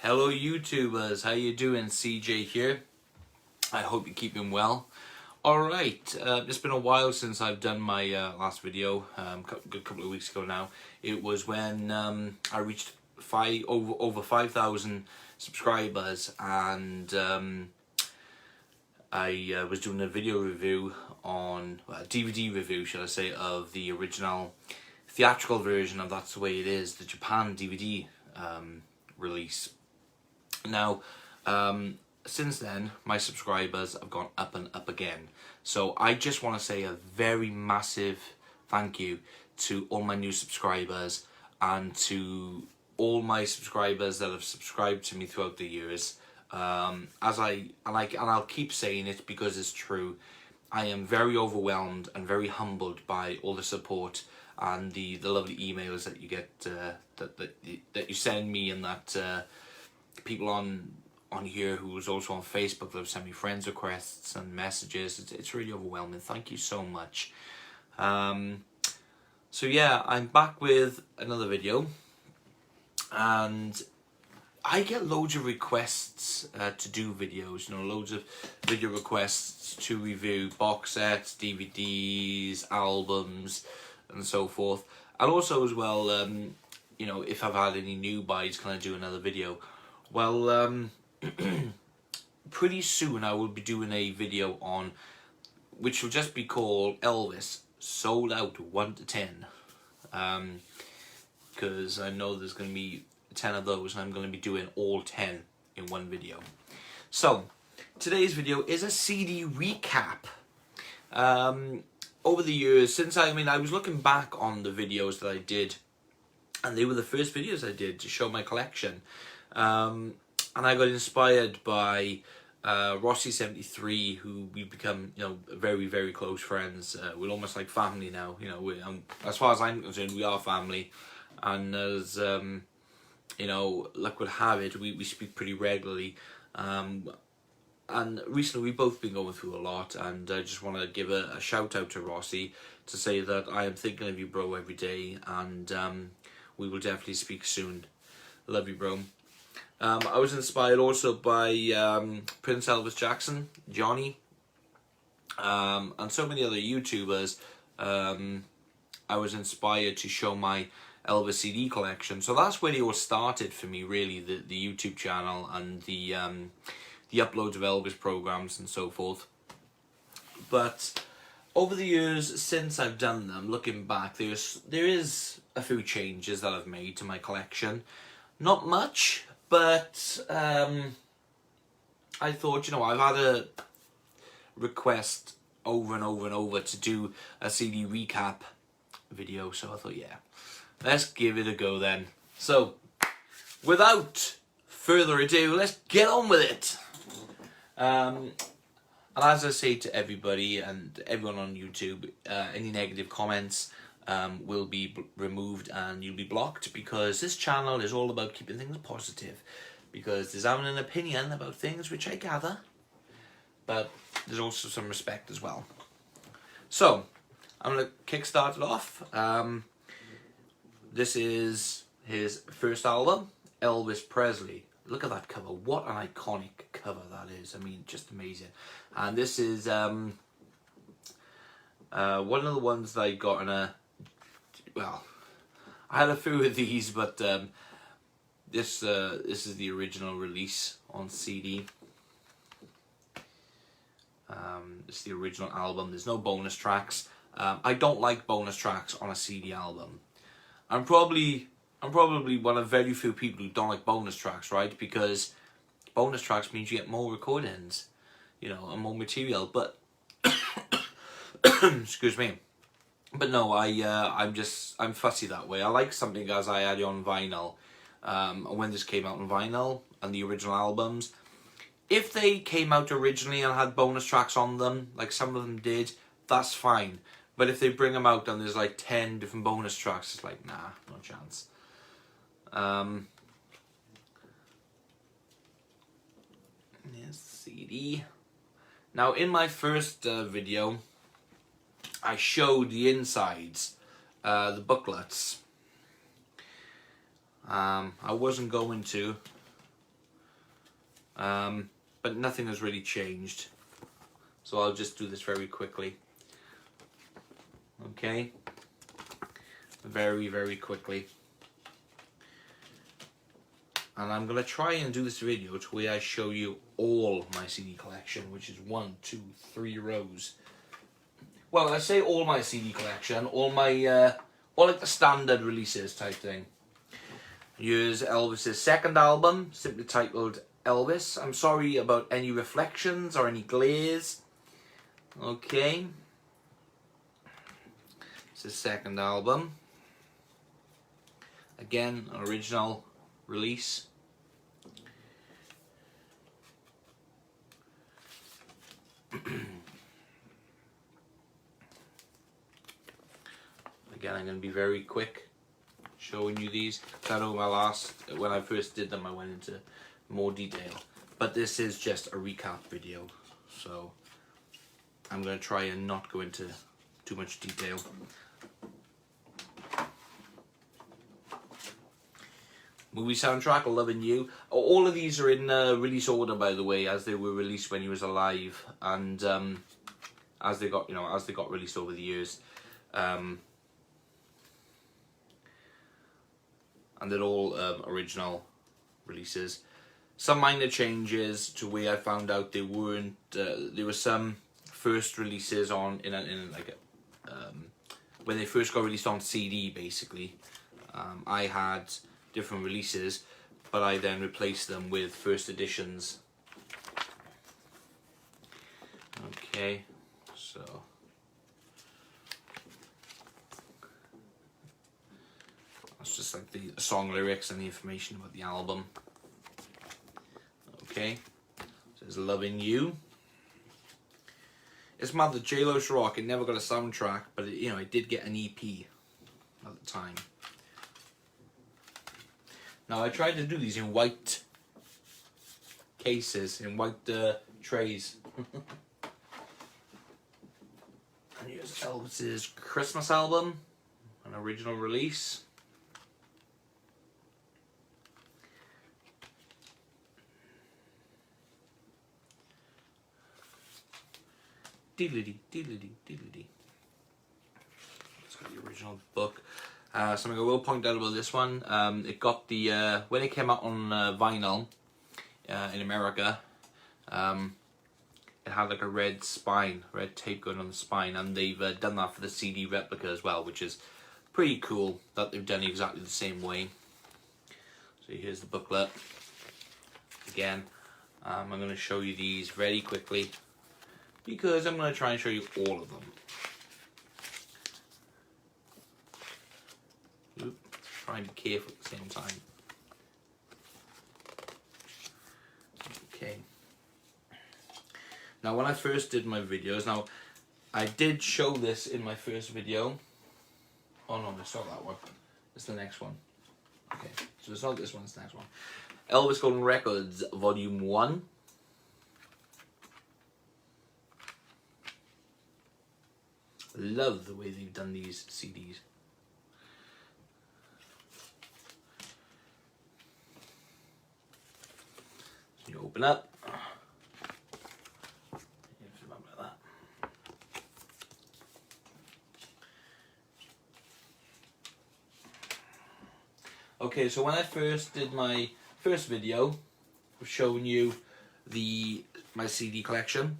Hello YouTubers, how you doing? CJ here. I hope you're keeping well. Alright, it's been a while since I've done my last video, a couple of weeks ago now. It was when I reached over 5,000 subscribers, and I was doing a video review on, well, a DVD review should I say, of the original theatrical version of That's the Way It Is, the Japan DVD release. Now, since then, my subscribers have gone up and up again. So I just want to say a very massive thank you to all my new subscribers and to all my subscribers that have subscribed to me throughout the years. And I'll keep saying it because it's true. I am very overwhelmed and very humbled by all the support and the lovely emails that you get, that you send me, and that people on here who was also on Facebook that have sent me friends requests and messages. It's really overwhelming. Thank you so much. So yeah, I'm back with another video, and I get loads of requests to do videos, you know, loads of video requests to review box sets, DVDs, albums, and so forth. And also as well, you know, if I've had any new buys, can I do another video? Well, pretty soon I will be doing a video on, which will just be called Elvis Sold Out 1 to 10. Because I know there's going to be 10 of those, and I'm going to be doing all 10 in one video. So, today's video is a CD recap. Over the years, since I was looking back on the videos that I did, and they were the first videos I did to show my collection. And I got inspired by Rossi 73, who we've become, you know, very, very close friends. We're almost like family now. You know, as far as I'm concerned, we are family. And as you know, luck would have it, we speak pretty regularly. And recently we've both been going through a lot, and I just want to give a shout out to Rossi to say that I am thinking of you, bro, every day, and we will definitely speak soon. Love you, bro. I was inspired also by Prince Elvis Jackson, Johnny, and so many other YouTubers. I was inspired to show my Elvis CD collection. So that's where it all started for me, really, the YouTube channel and the uploads of Elvis programs and so forth. But over the years since I've done them, looking back, there is a few changes that I've made to my collection. Not much, but I thought, you know, I've had a request over and over and over to do a CD recap video, so I thought, yeah, let's give it a go then. So, without further ado, let's get on with it. And as I say to everybody and everyone on YouTube, any negative comments will be removed and you'll be blocked, because this channel is all about keeping things positive, because there's having an opinion about things, which I gather, but there's also some respect as well. So I'm going to kickstart it off. This is his first album, Elvis Presley. Look at that cover. What an iconic cover that is. I mean, just amazing. And this is one of the ones that I got in a, well, I had a few of these, but this is the original release on CD. It's the original album. There's no bonus tracks. I don't like bonus tracks on a CD album. I'm probably one of very few people who don't like bonus tracks, right? Because bonus tracks means you get more recordings, you know, and more material. But excuse me. But no, I'm fussy that way. I like something as I had it on vinyl. When this came out on vinyl and the original albums, if they came out originally and had bonus tracks on them, like some of them did, that's fine. But if they bring them out and there's like 10 different bonus tracks, it's like, nah, no chance. Yes, CD. Now, in my first video, I showed the insides, the booklets. I wasn't going to but nothing has really changed. So I'll just do this very quickly. Okay, very, very quickly. And I'm going to try and do this video to where I show you all my CD collection, which is 1, 2, 3 rows. Well, I say all my CD collection, all like the standard releases type thing. Here's Elvis's second album, simply titled Elvis. I'm sorry about any reflections or any glares. Okay. It's his second album. Again, an original release. Again, I'm going to be very quick showing you these. I know when I first did them, I went into more detail. But this is just a recap video, so I'm going to try and not go into too much detail. Movie soundtrack, Loving You. All of these are in release order, by the way, as they were released when he was alive, and as they got released over the years. And they're all original releases. Some minor changes to where I found out they weren't. There were some first releases when they first got released on CD. Basically, I had different releases, but I then replaced them with first editions. Okay, so that's just like the song lyrics and the information about the album. Okay, so there's Loving You. It's mad that J-Lo's Rock, it never got a soundtrack, but it did get an EP at the time. Now I tried to do these in white cases, in white trays. And here's Elvis's Christmas album, an original release. Diddly diddly diddly. It's got the original book. Something I will point out about this one, it got the, when it came out on vinyl in America, it had like a red tape going on the spine, and they've done that for the CD replica as well, which is pretty cool that they've done it exactly the same way. So here's the booklet. Again, I'm going to show you these very quickly, because I'm going to try and show you all of them. Try and be careful at the same time. Okay. Now when I first did my videos, now I did show this in my first video. Oh no, it's not that one. It's the next one. Okay, so it's not this one, it's the next one. Elvis Golden Records, Volume 1. Love the way they've done these CDs. You open up. Like that. Okay, so when I first did my first video, of showing you my CD collection.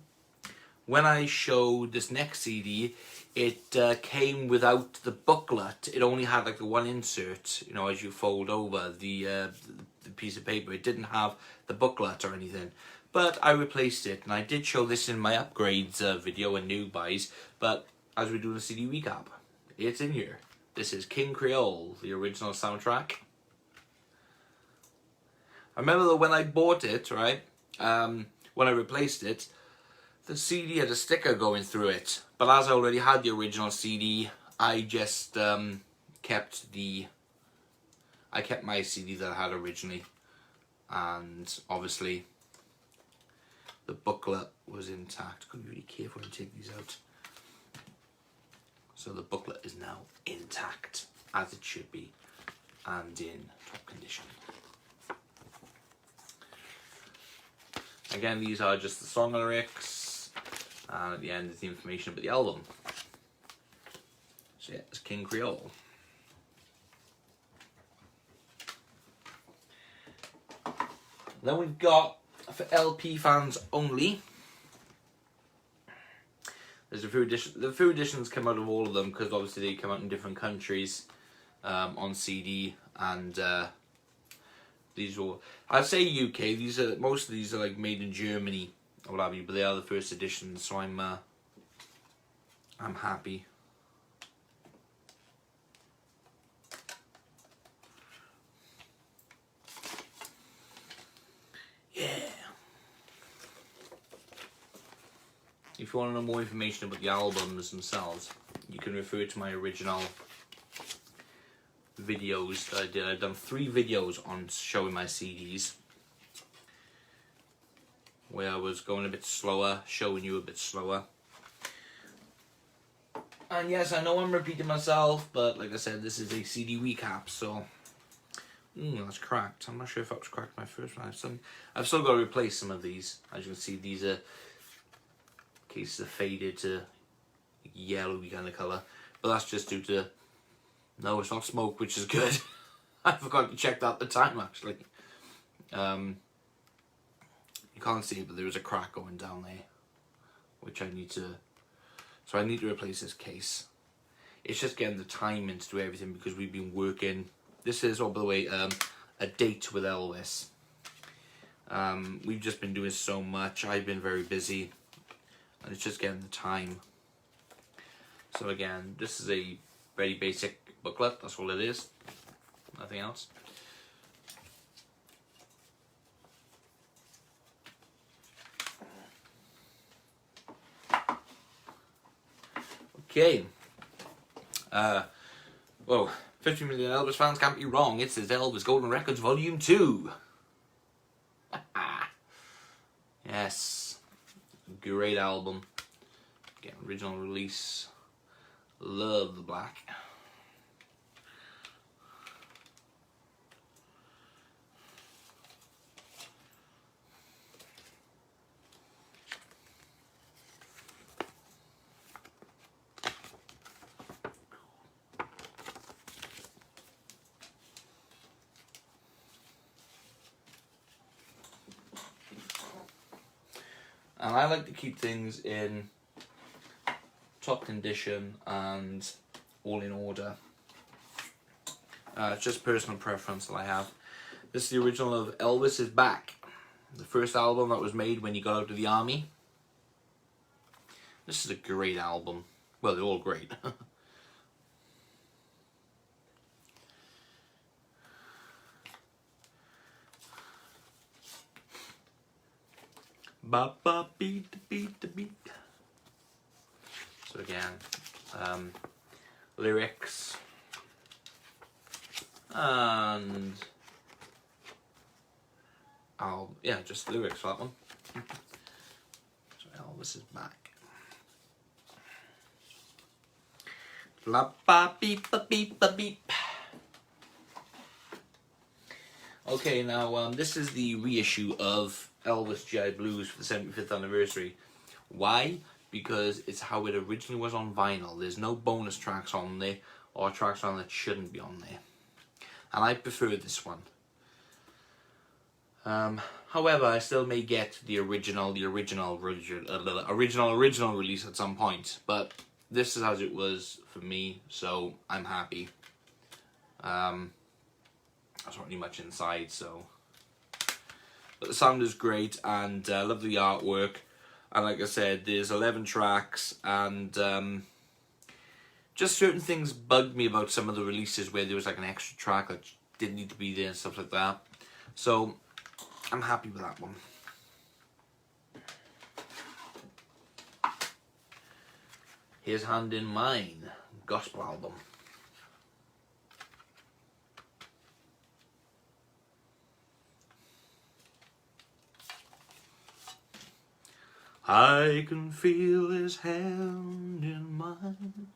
When I showed this next CD, it came without the booklet. It only had like the one insert, as you fold over the piece of paper. It didn't have the booklet or anything, but I replaced it, and I did show this in my upgrades video and new buys. But as we do the CD recap, it's in here. This is King Creole, the original soundtrack. I remember that when I bought it, right, when I replaced it, the CD had a sticker going through it, but as I already had the original CD, I just kept my CD that I had originally, and obviously the booklet was intact. Gotta be really careful when you take these out. So the booklet is now intact, as it should be, and in top condition. Again, these are just the song lyrics, and at the end is the information about the album. So yeah, it's King Creole. Then we've got, for LP fans only, there's a few editions. The few editions come out of all of them because obviously they come out in different countries on CD, and these are, I'd say UK. These are, most of these are like made in Germany or what have you, but they are the first editions, so I'm happy. Yeah. If you want to know more information about the albums themselves, you can refer to my original videos that I did. I've done 3 videos on showing my CDs, where I was going a bit slower, showing you a bit slower. And yes, I know I'm repeating myself, but like I said, this is a CD recap, so that's cracked. I'm not sure if that was cracked my first one. I've still got to replace some of these. As you can see, these are cases are faded to yellowy kind of colour, but that's just due to, no, it's not smoke, which is good. I forgot to check that at the time, actually. You can't see it, but there is a crack going down there, which I need to, so I need to replace this case. It's just getting the time in to do everything because we've been working. This is, oh by the way, a date with Elvis. We've just been doing so much. I've been very busy, and it's just getting the time. So again, this is a very basic booklet, that's all it is, nothing else. Okay, whoa, 50 million Elvis fans can't be wrong, it says Elvis Golden Records Volume 2. Yes, great album. Again, original release, love the black. And I like to keep things in top condition and all in order. It's just personal preference that I have. This is the original of Elvis Is Back, the first album that was made when he got out of the army. This is a great album. Well, they're all great. Ba ba beat beat beat. So again, lyrics and yeah, just lyrics for that one. So Elvis Is Back. La ba beep ba beep ba beep. Okay, now this is the reissue of Elvis GI Blues for the 75th anniversary. Why? Because it's how it originally was on vinyl. There's no bonus tracks on there, or tracks on that shouldn't be on there. And I prefer this one. However, I still may get the original release at some point. But this is as it was for me, so I'm happy. There's not really much inside, so. But the sound is great, and I love the artwork. And like I said, there's 11 tracks, and just certain things bugged me about some of the releases where there was like an extra track that didn't need to be there and stuff like that. So I'm happy with that one. Here's Hand in Mine, gospel album. I can feel his hand in mine.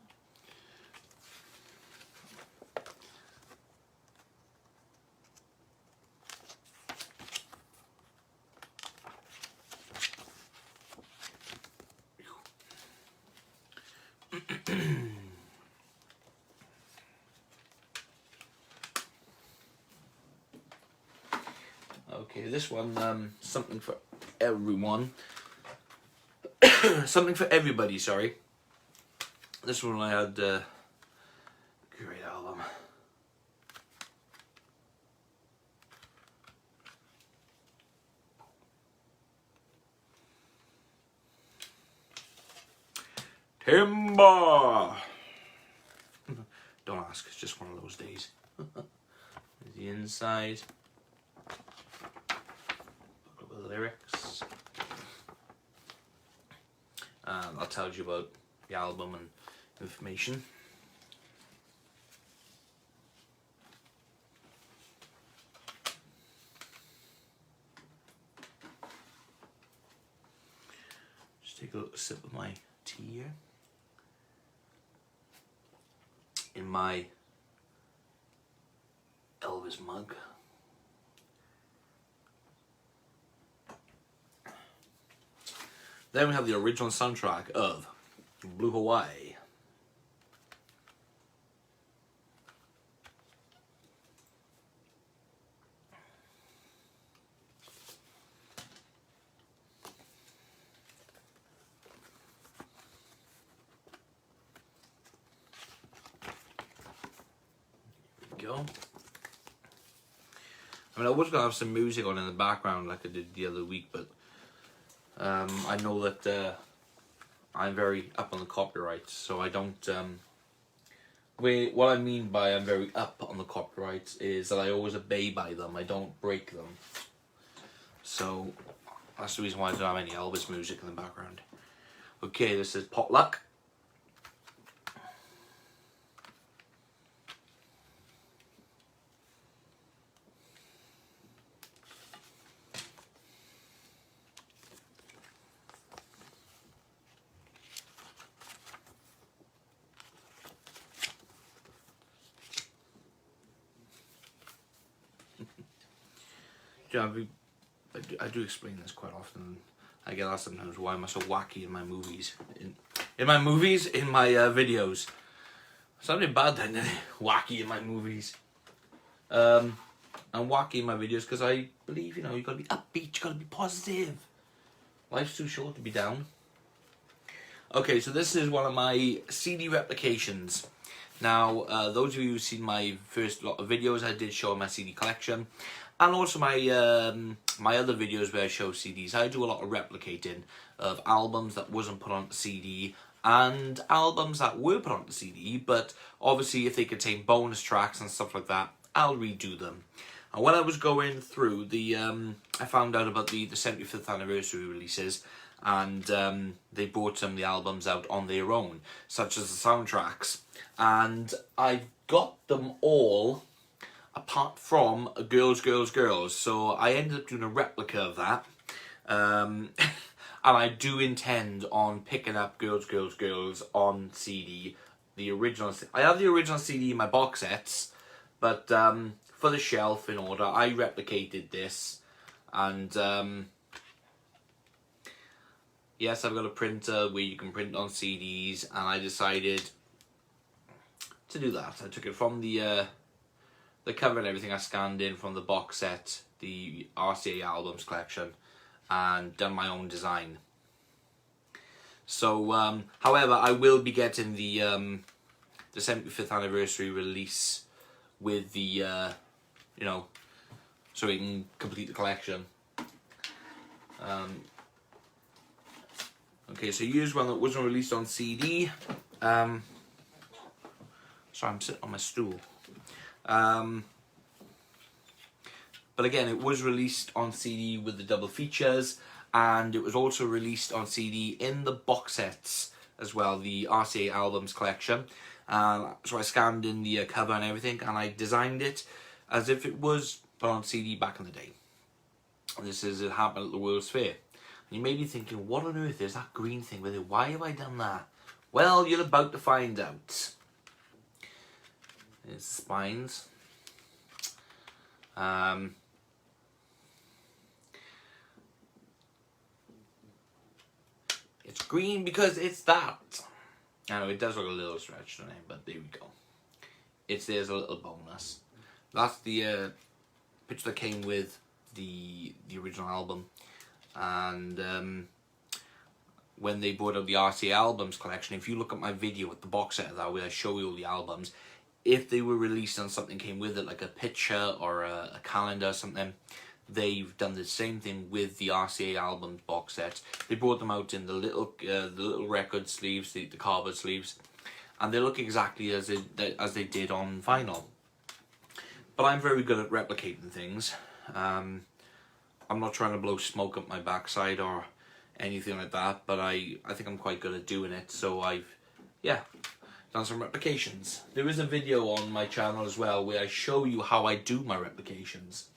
Okay, this one, something for everyone. Something for everybody, sorry. This one I had, great album. Timber! Don't ask, it's just one of those days. There's the inside. Booklet with the lyrics. I'll tell you about the album and information. Just take a little sip of my tea here. In my Elvis mug. Then we have the original soundtrack of Blue Hawaii. Go. I mean, I was gonna have some music on in the background like I did the other week, but I know that I'm very up on the copyrights, so I don't. What I mean by I'm very up on the copyrights is that I always obey by them. I don't break them. So that's the reason why I don't have any Elvis music in the background. Okay, this is Potluck. Yeah, I do explain this quite often. I get asked sometimes, why am I so wacky in my movies? In my videos. Something bad then, wacky in my movies. I'm wacky in my videos because I believe, you know, you gotta be upbeat, you gotta be positive. Life's too short to be down. Okay, so this is one of my CD replications. Now, those of you who've seen my first lot of videos, I did show my CD collection. And also my my other videos where I show CDs. I do a lot of replicating of albums that wasn't put on the CD and albums that were put on the CD, but obviously if they contain bonus tracks and stuff like that, I'll redo them. And when I was going through the, I found out about the 75th anniversary releases, and they brought some of the albums out on their own, such as the soundtracks. And I got them all apart from Girls, Girls, Girls. So I ended up doing a replica of that. And I do intend on picking up Girls, Girls, Girls on CD. The original. I have the original CD in my box sets, but for the shelf in order, I replicated this. And yes, I've got a printer where you can print on CDs, and I decided to do that. I took it from the cover and everything. I scanned in from the box set, the RCA albums collection, and done my own design. So, however, I will be getting the 75th anniversary release with the, you know, so we can complete the collection. Okay, so here's one that wasn't released on CD. Sorry, I'm sitting on my stool. But again, it was released on CD with the double features, and it was also released on CD in the box sets as well, the RCA albums collection. So I scanned in the cover and everything, and I designed it as if it was put on CD back in the day. This is it happened at the World's Fair. And you may be thinking, what on earth is that green thing with it? Why have I done that? Well, you're about to find out. There's the spines. It's green because it's that. I know it does look a little stretched on it, but there we go. There's a little bonus. That's the picture that came with the original album, and when they brought out the RCA albums collection, if you look at my video with the box set of that, where I show you all the albums, if they were released and something came with it, like a picture or a calendar or something, they've done the same thing with the RCA album box sets. They brought them out in the little record sleeves, the cardboard sleeves, and they look exactly as they did on vinyl. But I'm very good at replicating things. I'm not trying to blow smoke up my backside or anything like that, but I think I'm quite good at doing it. So I've done some replications. There is a video on my channel as well where I show you how I do my replications.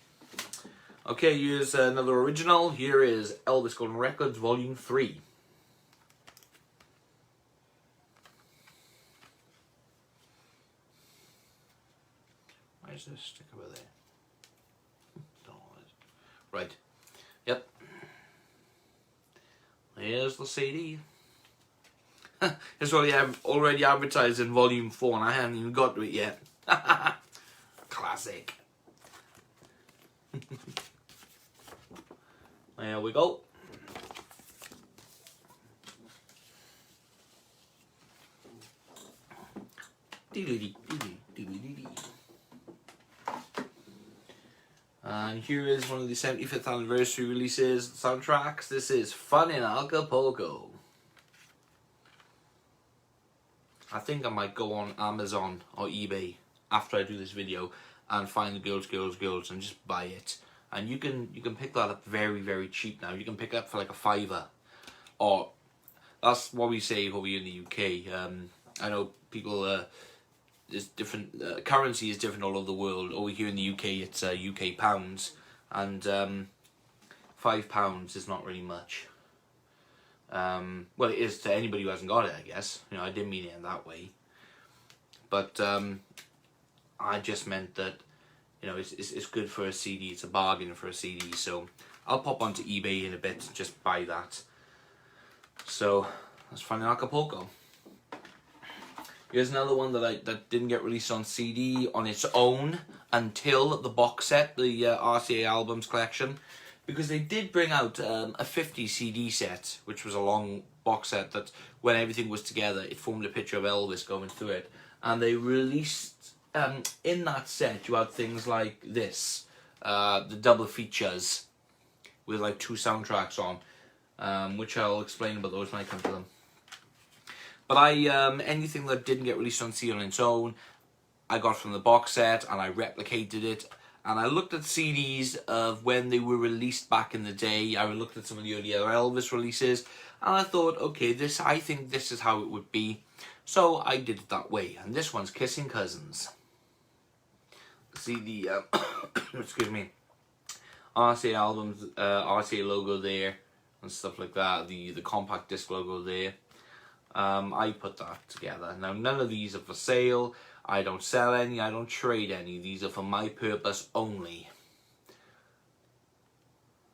Okay, here's another original. Here is Elvis Golden Records Volume 3. Why is this stick over there? Don't know what it is. Right. Yep. Here's the CD. It's already advertised in Volume 4 and I haven't even got to it yet. Classic. There we go. And here is one of the 75th anniversary releases, soundtracks. This is Fun in Acapulco. I think I might go on Amazon or eBay after I do this video and find the Girls and just buy it. And you can pick that up very, very cheap now. You can pick it up for like a £5, or that's what we say over here in the UK. I know people, there's different currency is different all over the world. Over here in the UK, it's UK pounds, and £5 is not really much. Well, it is to anybody who hasn't got it, I guess. You know, I didn't mean it in that way, but I just meant that, you know, it's good for a CD. It's a bargain for a CD. So I'll pop onto eBay in a bit and just buy that. So that's Fun in Acapulco. Here's another one that didn't get released on CD on its own until the box set, the RCA albums collection, because they did bring out a 50 CD set, which was a long box set that when everything was together, it formed a picture of Elvis going through it, and they released. In that set, you had things like this, the double features with like 2 soundtracks on, which I'll explain about those when I come to them. But anything that didn't get released on CD on its own, I got from the box set and I replicated it. And I looked at CDs of when they were released back in the day. I looked at some of the earlier Elvis releases, and I thought, okay, I think this is how it would be. So I did it that way. And this one's Kissing Cousins. See the excuse me, RCA albums, RCA logo there and stuff like that, the compact disc logo there. I put that together. Now none of these are for sale. I don't sell any, I don't trade any. These are for my purpose only.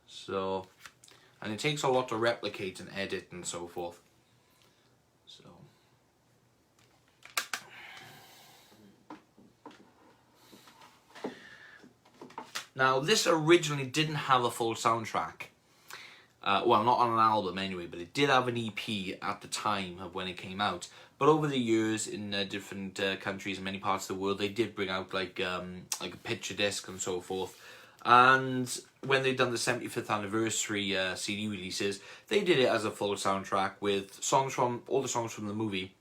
So, and it takes a lot to replicate and edit and so forth. So now, this originally didn't have a full soundtrack. Well, not on an album anyway, but it did have an EP at the time of when it came out. But over the years, in different countries and many parts of the world, they did bring out like a picture disc and so forth. And when they'd done the 75th anniversary CD releases, they did it as a full soundtrack with songs from all the songs from the movie,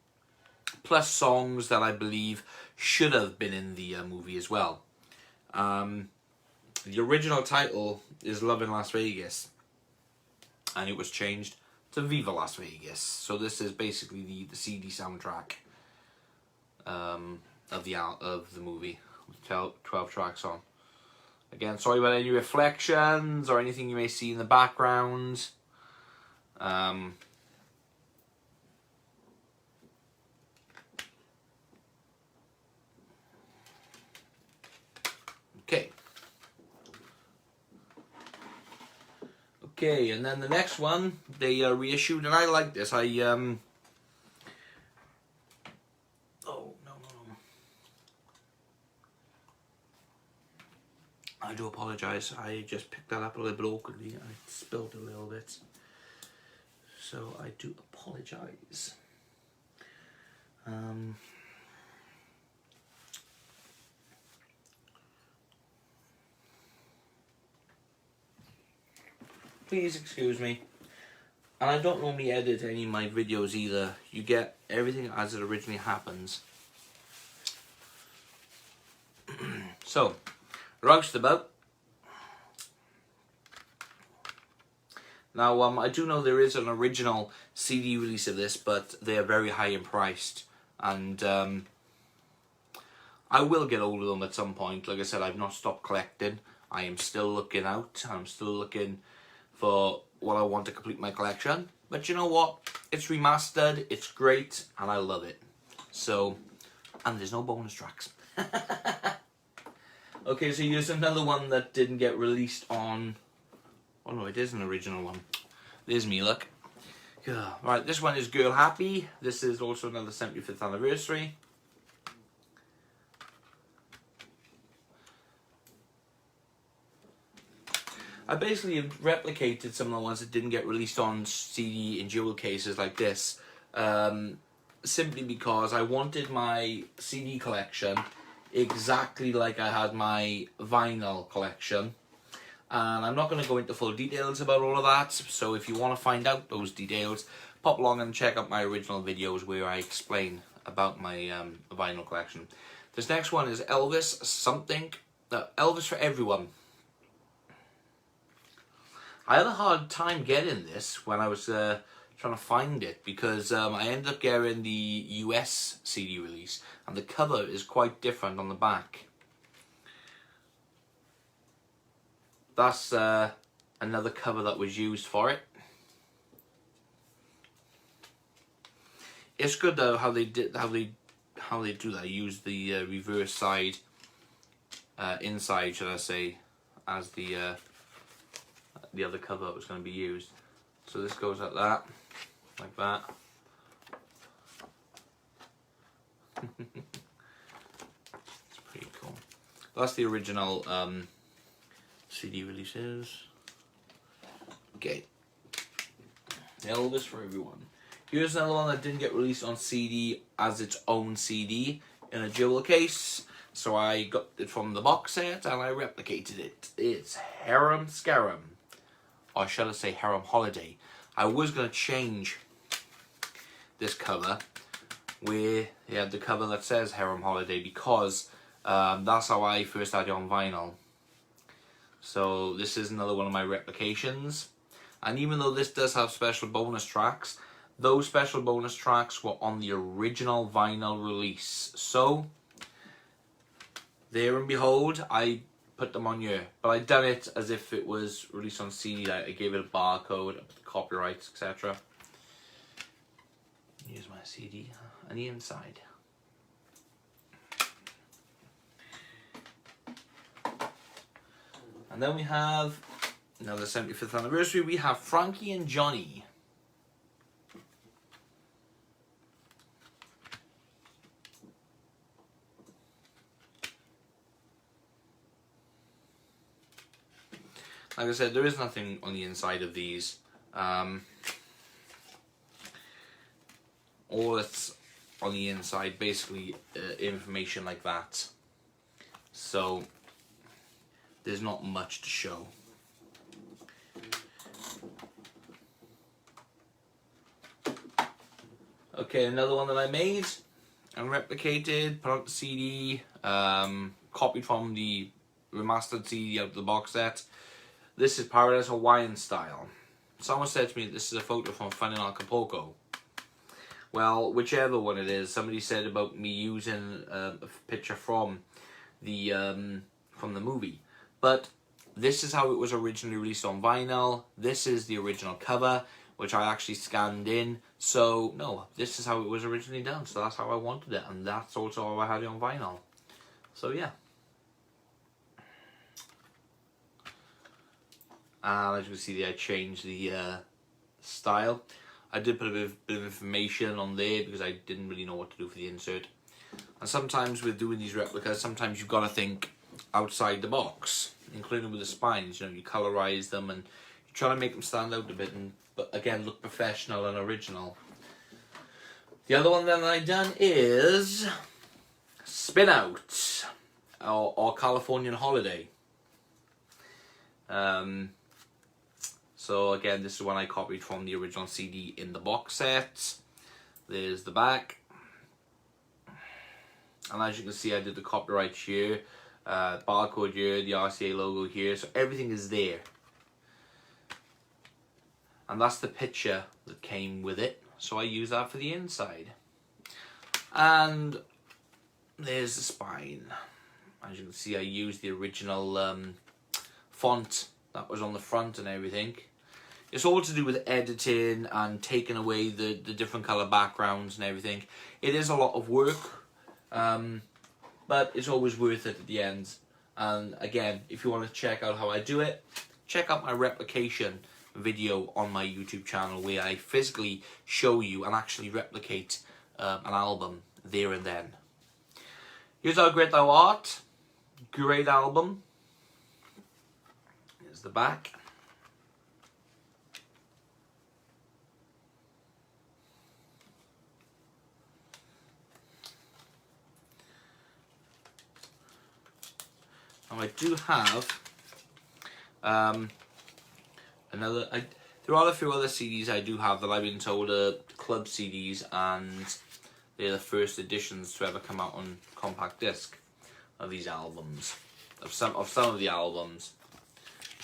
plus songs that I believe should have been in the movie as well. The original title is Love in Las Vegas, and it was changed to Viva Las Vegas. So this is basically the CD soundtrack of the movie, with 12 tracks on. Again, sorry about any reflections or anything you may see in the background. Okay. Okay, and then the next one they reissued, and I like this. I do apologise, I just picked that up a little bit awkwardly and it spilled a little bit. So I do apologise. Please excuse me. And I don't normally edit any of my videos either. You get everything as it originally happens. So, roustabout. Now, I do know there is an original CD release of this, but they are very high in priced. And I will get hold of them at some point. Like I said, I've not stopped collecting. I am still looking out. I'm still looking for what I want to complete my collection. But you know what? It's remastered, it's great, and I love it. So, and there's no bonus tracks. Okay, so here's another one that didn't get released on... Oh no, it is an original one. There's me, look. Yeah. Right, this one is Girl Happy. This is also another 75th anniversary. I basically replicated some of the ones that didn't get released on CD in jewel cases like this, simply because I wanted my CD collection exactly like I had my vinyl collection. And I'm not going to go into full details about all of that, so if you want to find out those details, pop along and check out my original videos where I explain about my vinyl collection. This next one is Elvis something, Elvis for Everyone. I had a hard time getting this when I was trying to find it, because I ended up getting the US CD release, and the cover is quite different on the back. That's another cover that was used for it. It's good though how they do that. Use the reverse side, inside, should I say, as the other cover that was going to be used. So this goes like that, like that. It's pretty cool. That's the original CD releases. Okay. Elvis for Everyone. Here's another one that didn't get released on CD as its own CD in a jewel case. So I got it from the box set and I replicated it. It's Harem Scarum. Or shall I say Harem Holiday. I was going to change this cover where they had the cover that says Harem Holiday, because that's how I first had it on vinyl. So this is another one of my replications. And even though this does have special bonus tracks, those special bonus tracks were on the original vinyl release. So, there and behold, I put them on here. But I done it as if it was released on CD. I gave it a barcode, I put the copyrights, etc. Here's my CD on the inside. And then we have another 75th anniversary. We have Frankie and Johnny. Like I said, there is nothing on the inside of these. All that's on the inside, basically information like that. So there's not much to show. Okay, another one that I made and replicated, put on the CD, copied from the remastered CD out of the box set. This is Paradise Hawaiian style. Someone said to me this is a photo from Fun in Acapulco. Well, whichever one it is, somebody said about me using a picture from the movie. But this is how it was originally released on vinyl. This is the original cover, which I actually scanned in. So, no, this is how it was originally done. So that's how I wanted it. And that's also how I had it on vinyl. So, yeah. And as you can see, I changed the style. I did put a bit of information on there because I didn't really know what to do for the insert. And sometimes with doing these replicas, sometimes you've got to think, outside the box, including with the spines. You know, you colorize them and you try to make them stand out a bit, and but again look professional and original. The other one that I done is Spin Out or Californian Holiday. So again, this is one I copied from the original CD in the box set. There's the back, and as you can see, I did the copyright here, barcode here, the RCA logo here, so everything is there. And that's the picture that came with it, so I use that for the inside. And there's the spine. As you can see, I used the original font that was on the front and everything. It's all to do with editing and taking away the different colour backgrounds and everything. It is a lot of work, but it's always worth it at the end. And again, if you want to check out how I do it, check out my replication video on my YouTube channel, where I physically show you and actually replicate an album there and then. Here's our Great Thou Art. Great album. Here's the back. Now I do have there are a few other CDs I do have that I've been told are club CDs, and they're the first editions to ever come out on compact disc of these albums, of some of the albums,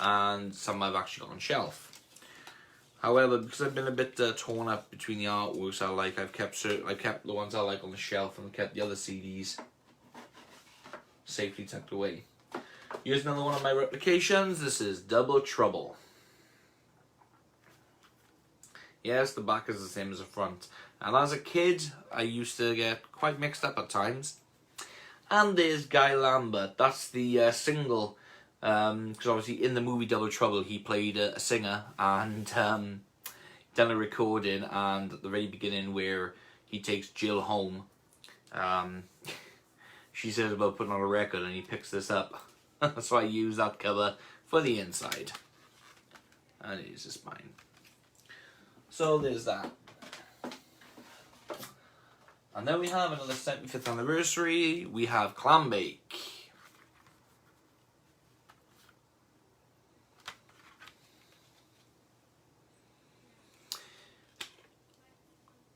and some I've actually got on shelf. However, because I've been a bit torn up between the artworks I like, I've kept the ones I like on the shelf and kept the other CDs safely tucked away. Here's another one of my replications. This is Double Trouble. Yes, the back is the same as the front. And as a kid, I used to get quite mixed up at times. And there's Guy Lambert. That's the single, because obviously in the movie Double Trouble, he played a singer and done a recording. And at the very beginning, where he takes Jill home, she says about putting on a record, and he picks this up. So I use that cover for the inside. And it is the spine. So there's that. And then we have another 75th anniversary. We have Clam Bake.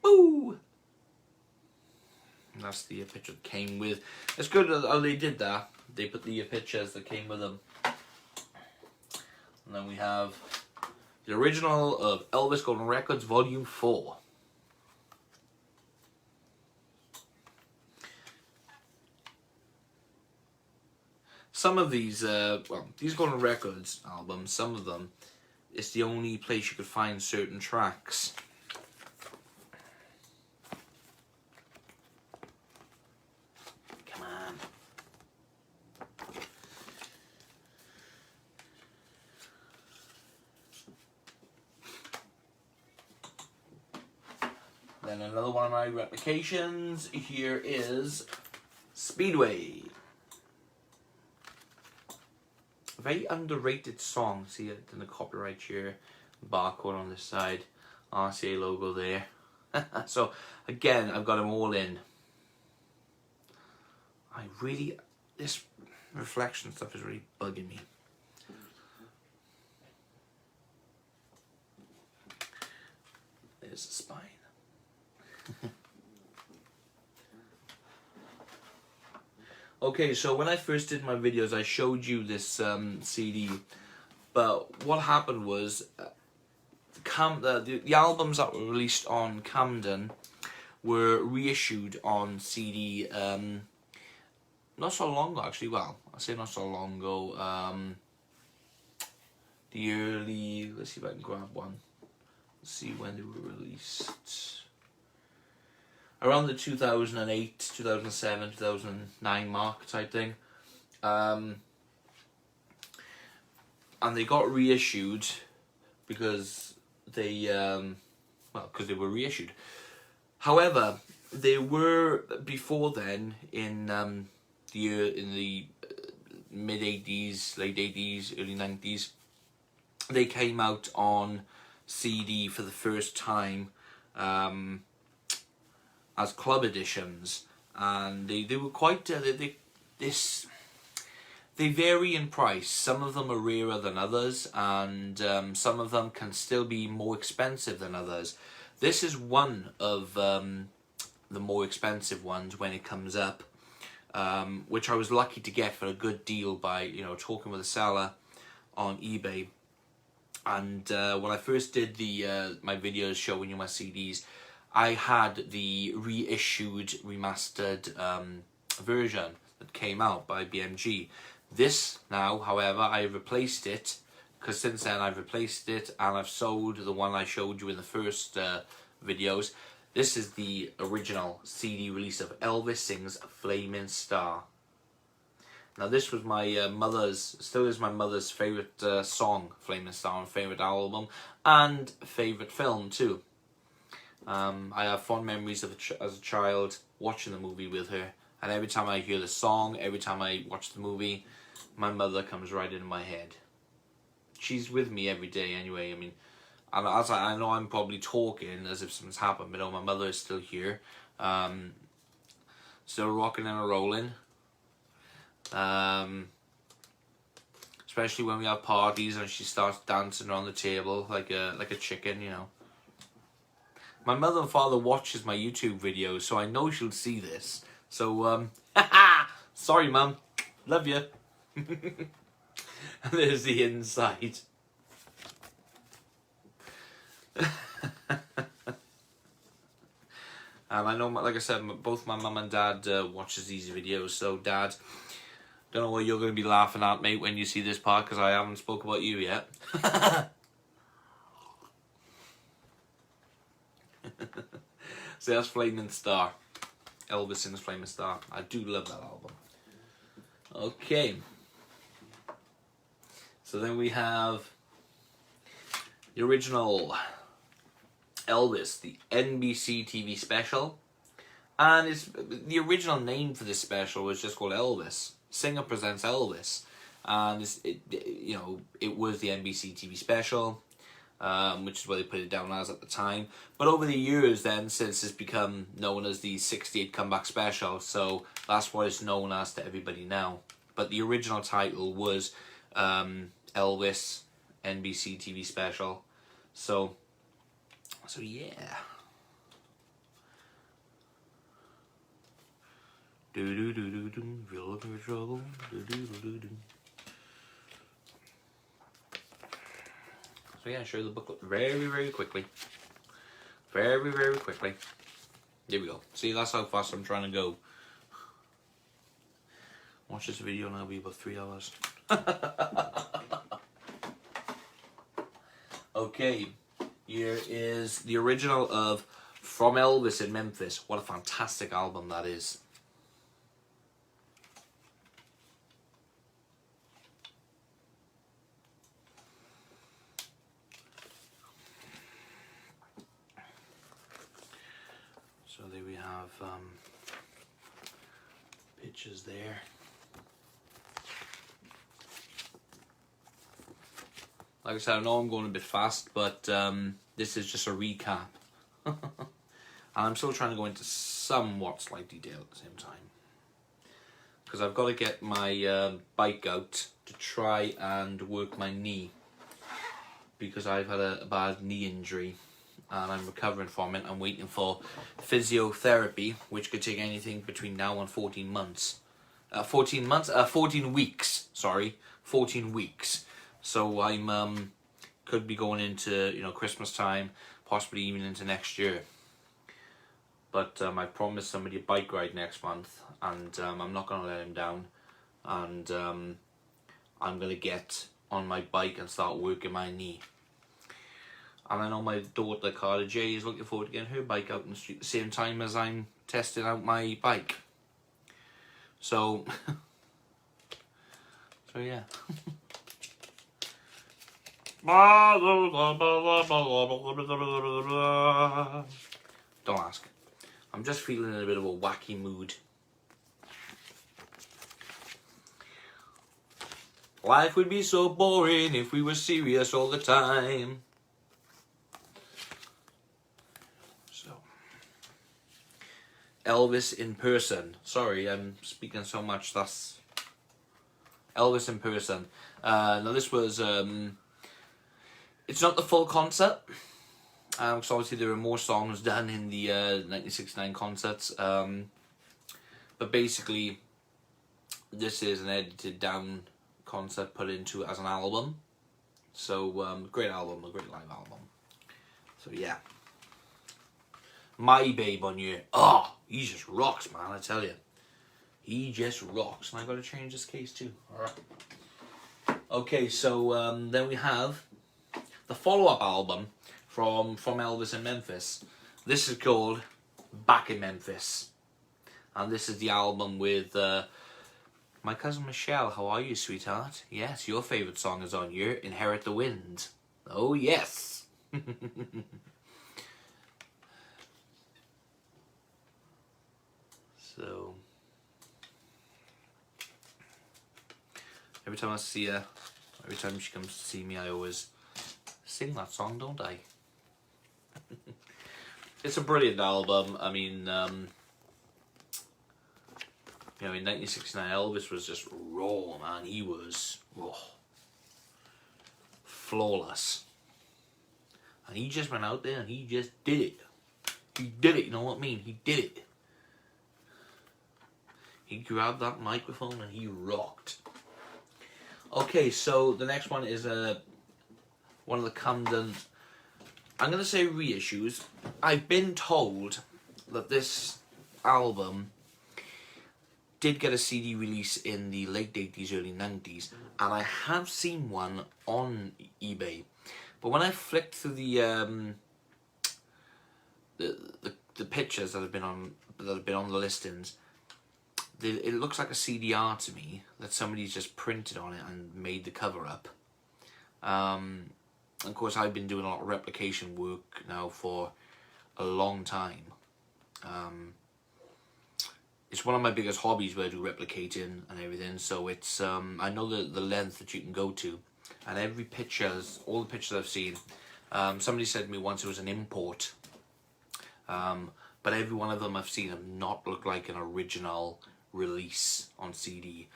Boo! And that's the picture that came with. It's good how they did that. They put the pictures that came with them. And then we have the original of Elvis Golden Records Volume 4. Some of these, these Golden Records albums, some of them, it's the only place you could find certain tracks. Come on. Then another one of my replications here is Speedway. A very underrated song. See it in the copyright here, barcode on this side, RCA logo there. So again, I've got them all in. This reflection stuff is really bugging me. There's the spine. Okay, so when I first did my videos, I showed you this CD, but what happened was the albums that were released on Camden were reissued on CD not so long ago, actually. Well, I say not so long ago. The early, let's see if I can grab one. Let's see when they were released. Around the 2008, 2007, 2009 mark type thing. And they got reissued because they, because they were reissued. However, they were before then in the mid 80s, late 80s, early 90s. They came out on CD for the first time as club editions, and they were quite they vary in price. Some of them are rarer than others, and some of them can still be more expensive than others. This is one of the more expensive ones when it comes up, which I was lucky to get for a good deal by, you know, talking with a seller on eBay. And when I first did my videos showing you my CDs, I had the reissued, remastered version that came out by BMG. This now, however, I replaced it, because since then I've replaced it and I've sold the one I showed you in the first videos. This is the original CD release of Elvis Sings Flaming Star. Now this was my still is my mother's favourite song, Flaming Star, and favourite album, and favourite film too. I have fond memories of as a child watching the movie with her, and every time I hear the song, every time I watch the movie, my mother comes right into my head. She's with me every day anyway. I mean, and as I know I'm probably talking as if something's happened, but no, my mother is still here, still rocking and rolling. Especially when we have parties and she starts dancing around the table like a chicken, you know. My mother and father watches my YouTube videos, so I know she'll see this. So, sorry, Mum. Love you. And there's the inside. I know, like I said, both my mum and dad watches these videos. So, Dad, don't know what you're going to be laughing at, mate, when you see this part, because I haven't spoke about you yet. So that's Flaming Star. Elvis Sings Flaming Star. I do love that album. Okay. So then we have the original Elvis, the NBC TV special. And the original name for this special was just called Elvis. Singer Presents Elvis. And it was the NBC TV special. Which is what they put it down as at the time. But over the years then, since it's become known as the 68 Comeback Special, so that's what it's known as to everybody now. But the original title was Elvis NBC TV Special. So yeah. Do do do do do, feel looking for trouble. Do do do do. So yeah, show the booklet very, very quickly. Very, very quickly. There we go. See, that's how fast I'm trying to go. Watch this video and it'll be about 3 hours. Okay, here is the original of From Elvis in Memphis. What a fantastic album that is. So there we have pictures there. Like I said, I know I'm going a bit fast, but this is just a recap. And I'm still trying to go into somewhat slight detail at the same time. Because I've got to get my bike out to try and work my knee. Because I've had a bad knee injury. And I'm recovering from it. I'm waiting for physiotherapy, which could take anything between now and 14 months. 14 weeks, sorry. 14 weeks. So I'm could be going into, you know, Christmas time, possibly even into next year. But I promised somebody a bike ride next month, and I'm not going to let him down. And I'm going to get on my bike and start working my knee. And I know my daughter Carla J is looking forward to getting her bike out in the street at the same time as I'm testing out my bike. So, so yeah. Don't ask. I'm just feeling in a bit of a wacky mood. Life would be so boring if we were serious all the time. So, Elvis in person. Sorry, I'm speaking so much. That's Elvis in person. Now this was, it's not the full concert. Because obviously there were more songs done in the 1969 concerts. But basically, this is an edited down concert put into it as an album. So, great album, a great live album. So yeah. My Babe on you. Oh, he just rocks, man, I tell you. He just rocks. And I gotta change this case too. Alright. Okay, so then we have the follow-up album from Elvis in Memphis. This is called Back in Memphis. And this is the album with my cousin Michelle. How are you, sweetheart? Yes, your favourite song is on here, Inherit the Wind. Oh, yes. So, every time I see her, every time she comes to see me, I always sing that song, don't I? It's a brilliant album. I mean, you know, in 1969, Elvis was just raw, man. He was flawless. And he just went out there and he just did it. He did it, you know what I mean? He did it. He grabbed that microphone and he rocked. Okay, so the next one is one of the Camden, I'm going to say reissues. I've been told that this album did get a CD release in the late 80s, early 90s, and I have seen one on eBay. But when I flicked through the pictures that have been on the listings, it looks like a CDR to me that somebody's just printed on it and made the cover up. Of course, I've been doing a lot of replication work now for a long time. It's one of my biggest hobbies where I do replicating and everything. So it's I know the length that you can go to, and every picture, all the pictures I've seen. Somebody said to me once it was an import, but every one of them I've seen have not looked like an original release on CD.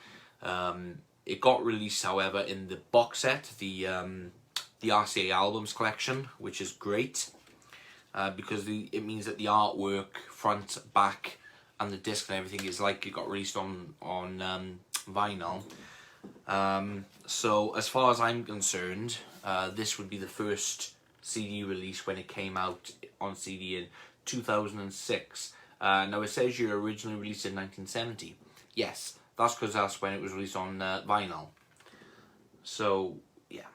It got released, however, in the box set, the RCA albums collection, which is great because it means that the artwork, front, back, and the disc and everything is like it got released on vinyl. So as far as I'm concerned, this would be the first CD release when it came out on CD in 2006. Now it says you originally released in 1970. Yes, that's because that's when it was released on vinyl. So yeah,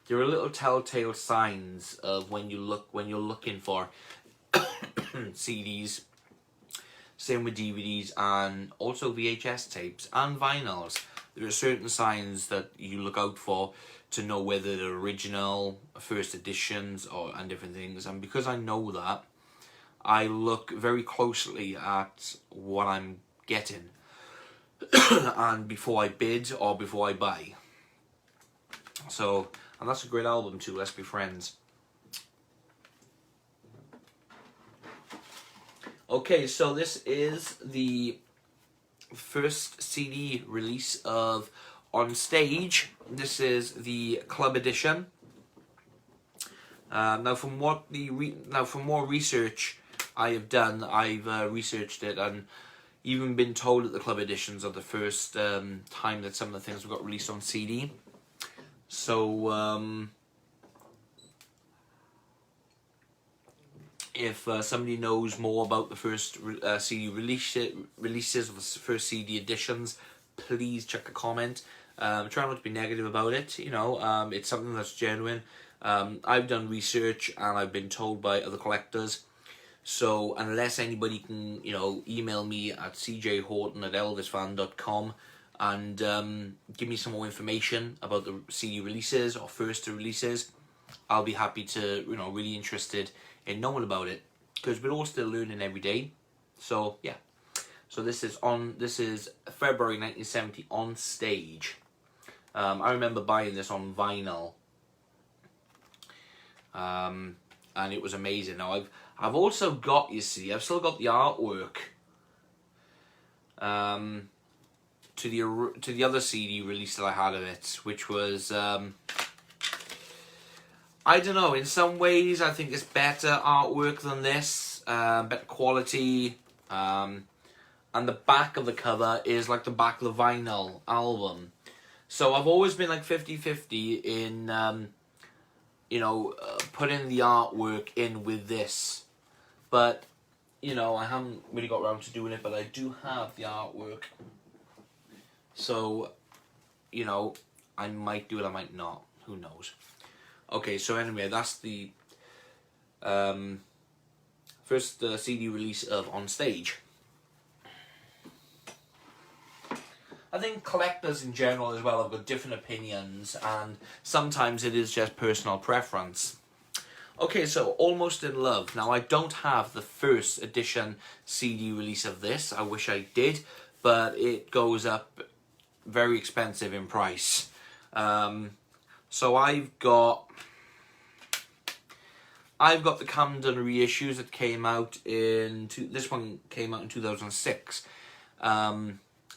there are little telltale signs of when you're looking for CDs. Same with DVDs and also VHS tapes and vinyls. There are certain signs that you look out for to know whether they're original, first editions, and different things. And because I know that, I look very closely at what I'm getting and before I bid or before I buy. So, and that's a great album too, let's be friends. Okay, so this is the first CD release of On Stage. This is the club edition. Now, from more research I have done, I've researched it and even been told that the club editions are the first time that some of the things got released on CD. So if somebody knows more about the first CD releases of the first CD editions, please check a comment. Try not to be negative about it. You know, it's something that's genuine. I've done research and I've been told by other collectors. So unless anybody can, you know, email me at cjhorton@elvisfan.com and give me some more information about the CD releases or first releases, I'll be happy to, you know, really interested in knowing about it, because we're all still learning every day. So yeah, so this is February 1970 On Stage. I remember buying this on vinyl, and it was amazing. Now I've also got, you see, I've still got the artwork to the other CD release that I had of it, which was I don't know. In some ways, I think it's better artwork than this, better quality. And the back of the cover is like the back of the vinyl album. So I've always been like 50-50 in, you know, putting the artwork in with this. But, you know, I haven't really got around to doing it, but I do have the artwork. So, you know, I might do it, I might not. Who knows? Okay, so anyway, that's the first CD release of On Stage. I think collectors in general as well have got different opinions, and sometimes it is just personal preference. Okay, so Almost in Love. Now, I don't have the first edition CD release of this. I wish I did, but it goes up very expensive in price. So I've got the Camden reissues that came out in... This one came out in 2006.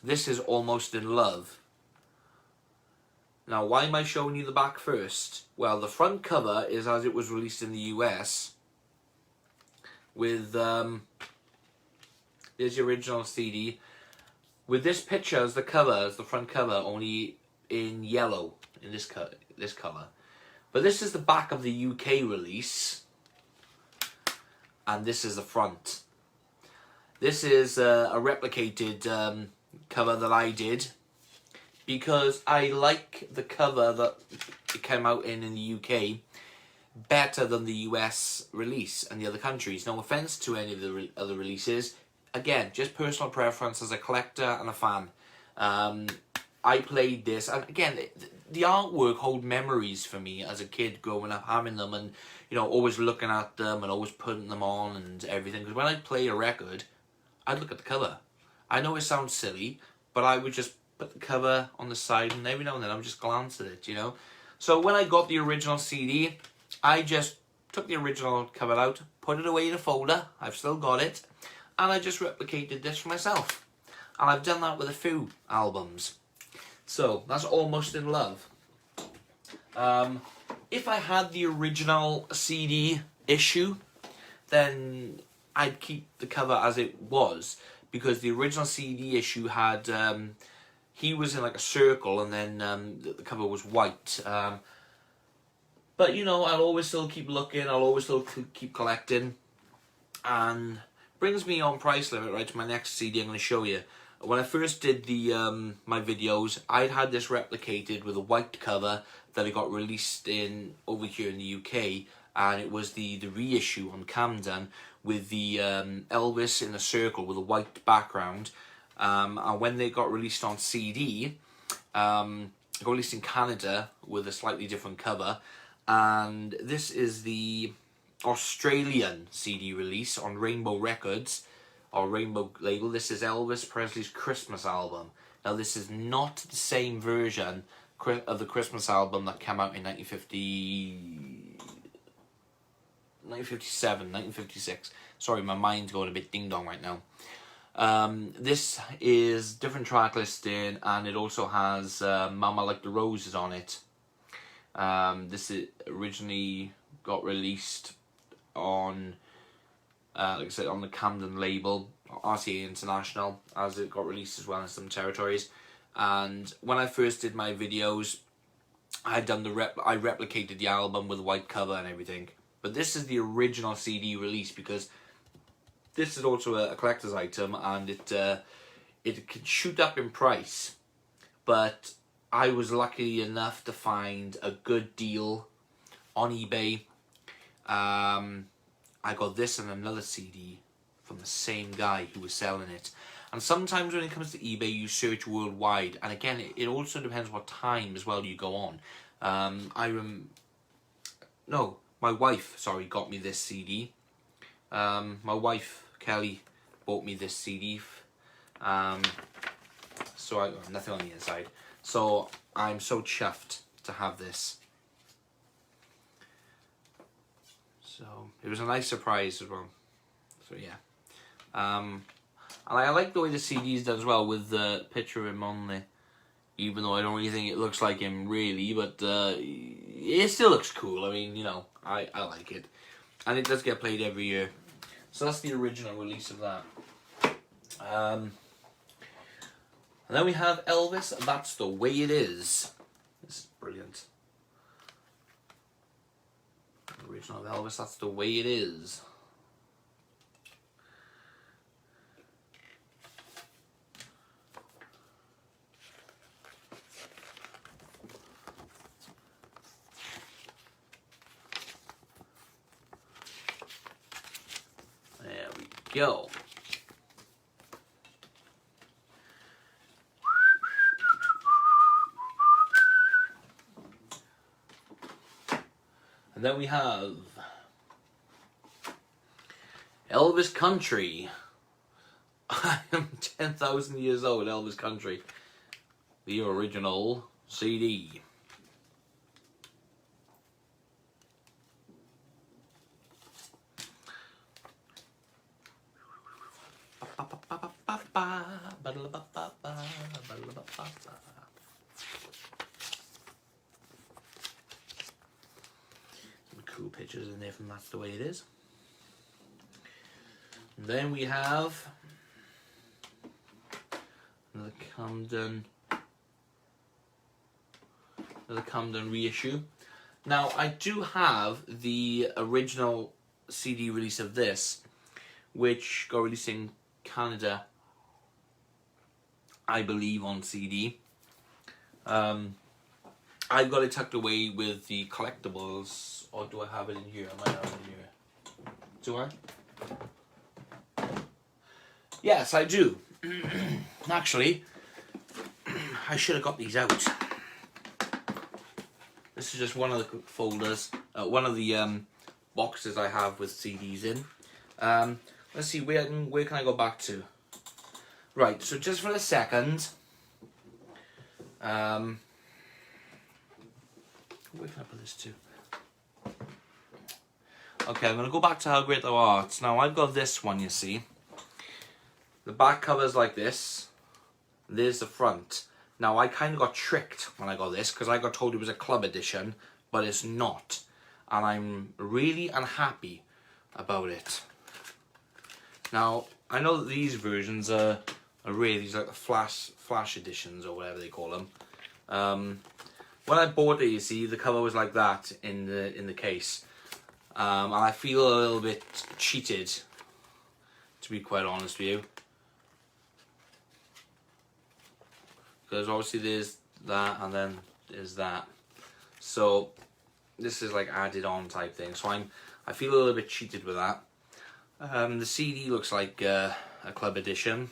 This is Almost in Love. Now, why am I showing you the back first? Well, the front cover is as it was released in the US. With, there's the original CD. With this picture as the cover, as the front cover, only in yellow, in this colour. But this is the back of the UK release. And this is the front. This is a replicated cover that I did, because I like the cover that it came out in the UK better than the US release and the other countries. No offence to any of the other releases. Again, just personal preference as a collector and a fan. I played this, and again, the artwork hold memories for me as a kid growing up, having them, and you know, always looking at them and always putting them on and everything. Because when I play a record, I'd look at the cover. I know it sounds silly, but I would just put the cover on the side, and every now and then I would just glance at it, you know. So when I got the original CD, I just took the original cover out, put it away in a folder. I've still got it, and I just replicated this for myself. And I've done that with a few albums. So that's Almost in Love. If I had the original CD issue, then I'd keep the cover as it was, because the original CD issue had, he was in like a circle, and then the cover was white. But you know, I'll always still keep looking, I'll always still keep collecting, and brings me on price limit right to my next CD I'm going to show you. When I first did the my videos, I'd had this replicated with a white cover that it got released in over here in the UK, and it was the reissue on Camden with the Elvis in a circle with a white background. And when they got released on CD, it got released in Canada with a slightly different cover, and this is the Australian CD release on Rainbow Records, or Rainbow label. This is Elvis Presley's Christmas album. Now, this is not the same version of the Christmas album that came out in 1957, 1956. Sorry, my mind's going a bit ding-dong right now. This is different track listing, and it also has Mama Like the Roses on it. This originally got released on, like I said, on the Camden label, RCA International, as it got released as well in some territories. And when I first did my videos, I replicated the album with a white cover and everything. But this is the original CD release, because this is also a collector's item, and it can shoot up in price. But I was lucky enough to find a good deal on eBay. I got this and another CD from the same guy who was selling it. And sometimes when it comes to eBay, you search worldwide, and again, it also depends what time as well you go on. My wife, sorry, got me this CD. My wife, Kelly, bought me this CD. So I got nothing on the inside. So I'm so chuffed to have this. So it was a nice surprise as well. So yeah. And I like the way the CD's done as well, with the picture of him on there. Even though I don't really think it looks like him really, but it still looks cool. I mean, you know, I like it. And it does get played every year. So that's the original release of that. And then we have Elvis, That's the Way It Is. This is brilliant. The original of Elvis, That's the Way It Is. There we go. And then we have Elvis Country. I am 10,000 years old, Elvis Country. The original CD. Some cool pictures in there from That's the Way It Is. And then we have another Camden reissue. Now I do have the original CD release of this, which got released in Canada, I believe, on CD. I've got it tucked away with the collectibles, or do I have it in here? I might have it in here. Do I? Yes, I do. Actually, I should have got these out. This is just one of the folders, one of the boxes I have with CDs in. Let's see, where can I go back to? Right, so just for a second, where can I put this to? Okay, I'm going to go back to How Great Thou Art. Now, I've got this one, you see. The back cover's like this. There's the front. Now, I kind of got tricked when I got this, because I got told it was a club edition, but it's not. And I'm really unhappy about it. Now, I know that these versions are rare. These are like the flash editions, or whatever they call them. When I bought it, you see, the cover was like that in the case. And I feel a little bit cheated, to be quite honest with you. Because obviously there's that, and then there's that. So this is like added on type thing. So I feel a little bit cheated with that. The CD looks like a club edition,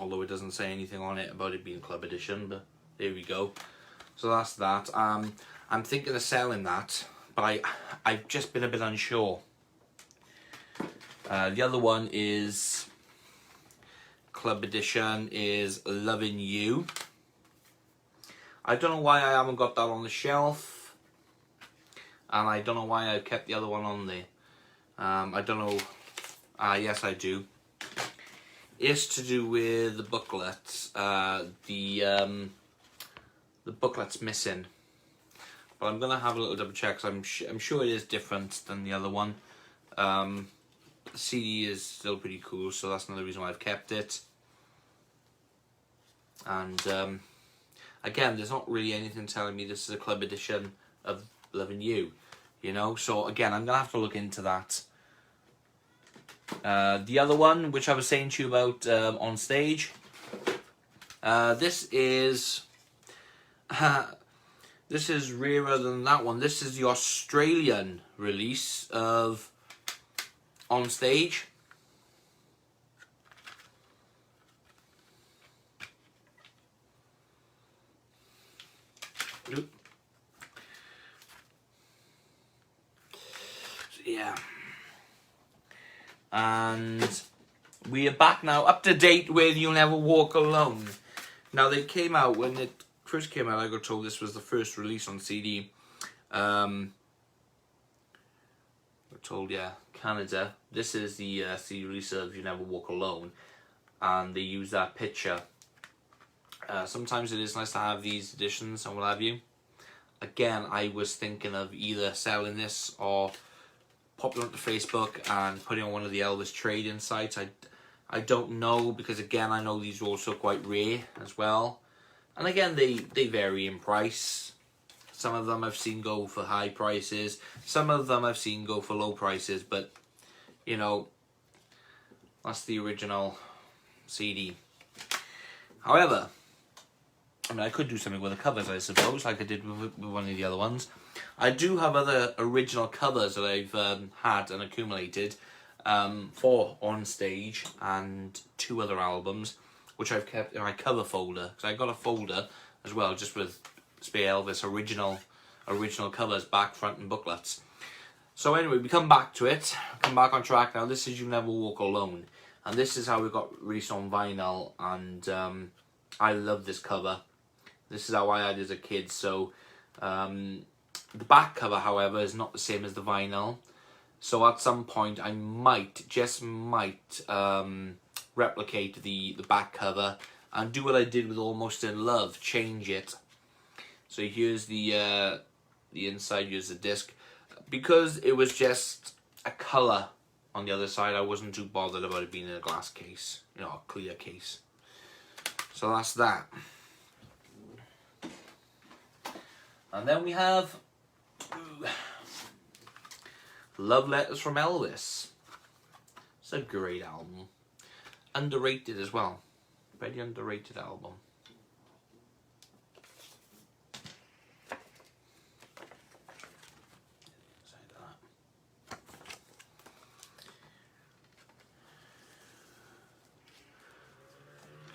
although it doesn't say anything on it about it being club edition. But there we go. So that's that. I'm thinking of selling that, but I've just been a bit unsure. The other one is club edition, is Loving You. I don't know why I haven't got that on the shelf, and I don't know why I kept the other one on there. I don't know. Yes, I do. It's to do with the booklet. The booklet's missing, but I'm gonna have a little double check. Cause I'm sure it is different than the other one. The CD is still pretty cool, so that's another reason why I've kept it. And again, there's not really anything telling me this is a club edition of Loving You, you know. So again, I'm gonna have to look into that. The other one, which I was saying to you about on stage, this is rarer than that one. This is the Australian release of On Stage. So, yeah. And we are back now, up to date with You'll Never Walk Alone. Now they came out, when it first came out, I got told this was the first release on CD. We're told, yeah, Canada. This is the CD release of You Never Walk Alone, and they use that picture. Sometimes it is nice to have these editions and what have you. Again, I was thinking of either selling this or popping onto Facebook and putting on one of the Elvis trade-in sites. I don't know, because again, I know these are also quite rare as well. And again, they vary in price. Some of them I've seen go for high prices. Some of them I've seen go for low prices. But, you know, that's the original CD. However, I mean, I could do something with the covers, I suppose, like I did with one of the other ones. I do have other original covers that I've had and accumulated for On Stage and 2 other albums, which I've kept in my cover folder. Because I got a folder as well, just with Spare Elvis original covers, back, front, and booklets. So anyway, we come back to it. Come back on track now. This is You Never Walk Alone, and this is how we got released on vinyl. And I love this cover. This is how I had it as a kid. So the back cover, however, is not the same as the vinyl. So at some point I might, just might, replicate the back cover and do what I did with Almost in Love, change it. So here's the inside, here's the disc. Because it was just a colour on the other side, I wasn't too bothered about it being in a glass case, you know, a clear case. So that's that. And then we have Love Letters from Elvis. It's a great album. Underrated as well. Very underrated album.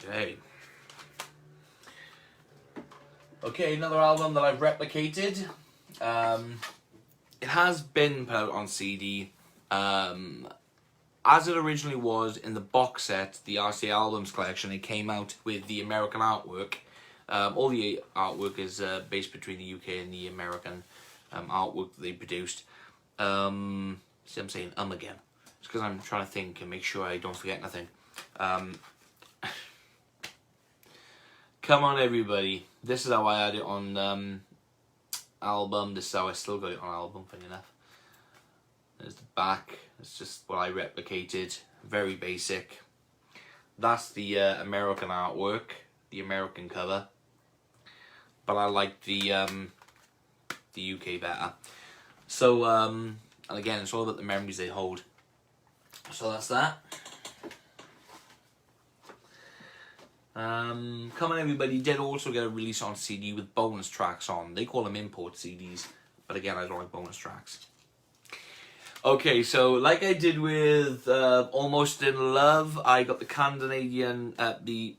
Okay. Okay, another album that I've replicated. It has been put out on CD. As it originally was in the box set, the RCA Albums collection, it came out with the American artwork. All the artwork is based between the UK and the American artwork that they produced. See, I'm saying again. It's because I'm trying to think and make sure I don't forget nothing. Come on, everybody. This is how I had it on album. This is how I still got it on album, funny enough. There's the back. It's just what I replicated. Very basic. That's the American artwork, the American cover. But I like the UK better. So, and again, it's all about the memories they hold. So that's that. Come on, everybody did also get a release on CD with bonus tracks on. They call them import CDs, but again, I don't like bonus tracks. Okay, so like I did with Almost in Love, I got the Canadian, the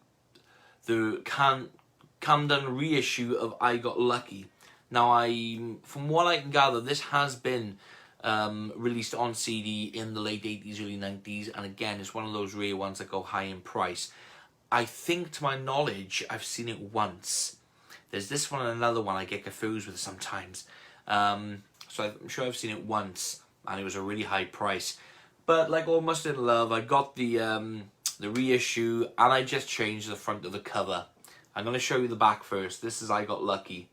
Camden reissue of I Got Lucky. Now, from what I can gather, this has been released on CD in the late 80s, early 90s, and again, it's one of those rare ones that go high in price. I think, to my knowledge, I've seen it once. There's this one and another one I get confused with sometimes. So I'm sure I've seen it once, and it was a really high price. But like Almost in Love, I got the reissue, and I just changed the front of the cover. I'm going to show you the back first. This is I Got Lucky.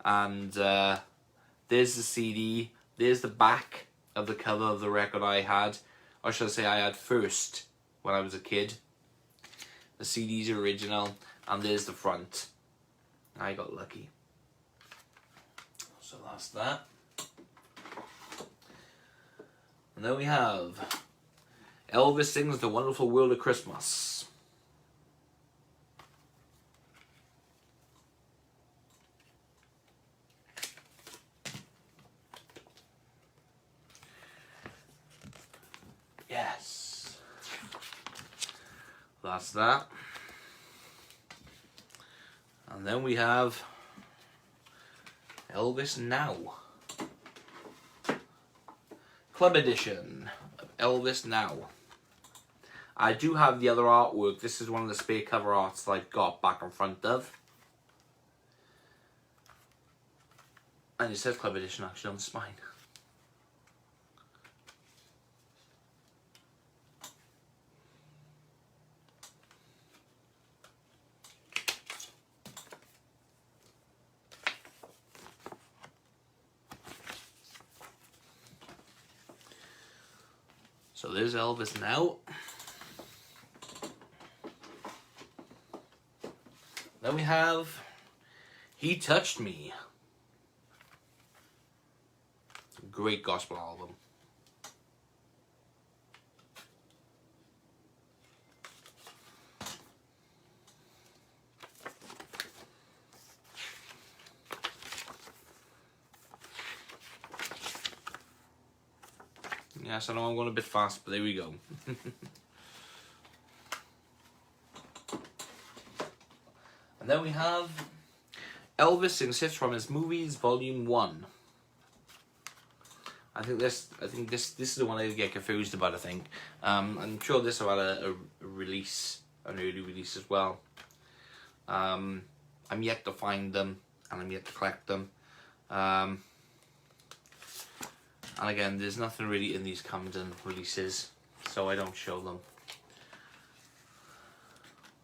And there's the CD. There's the back of the cover of the record I had. Or should I say I had first when I was a kid. The CD's original, and there's the front. I Got Lucky. So that's that. And then we have Elvis Sings The Wonderful World of Christmas. Yes. That's that. And then we have Elvis Now. Club edition of Elvis Now. I do have the other artwork. This is one of the spare cover arts that I've got back and front of. And it says Club Edition actually on the spine. So there's Elvis now. Then we have He Touched Me. Great gospel album. Yes, I know I'm going a bit fast, but there we go. And then we have Elvis Sings Hits from His Movies, Volume 1. I think this is the one I get confused about. I think I'm sure this will have a release, an early release as well. I'm yet to find them, and I'm yet to collect them. And again, there's nothing really in these Camden releases, so I don't show them.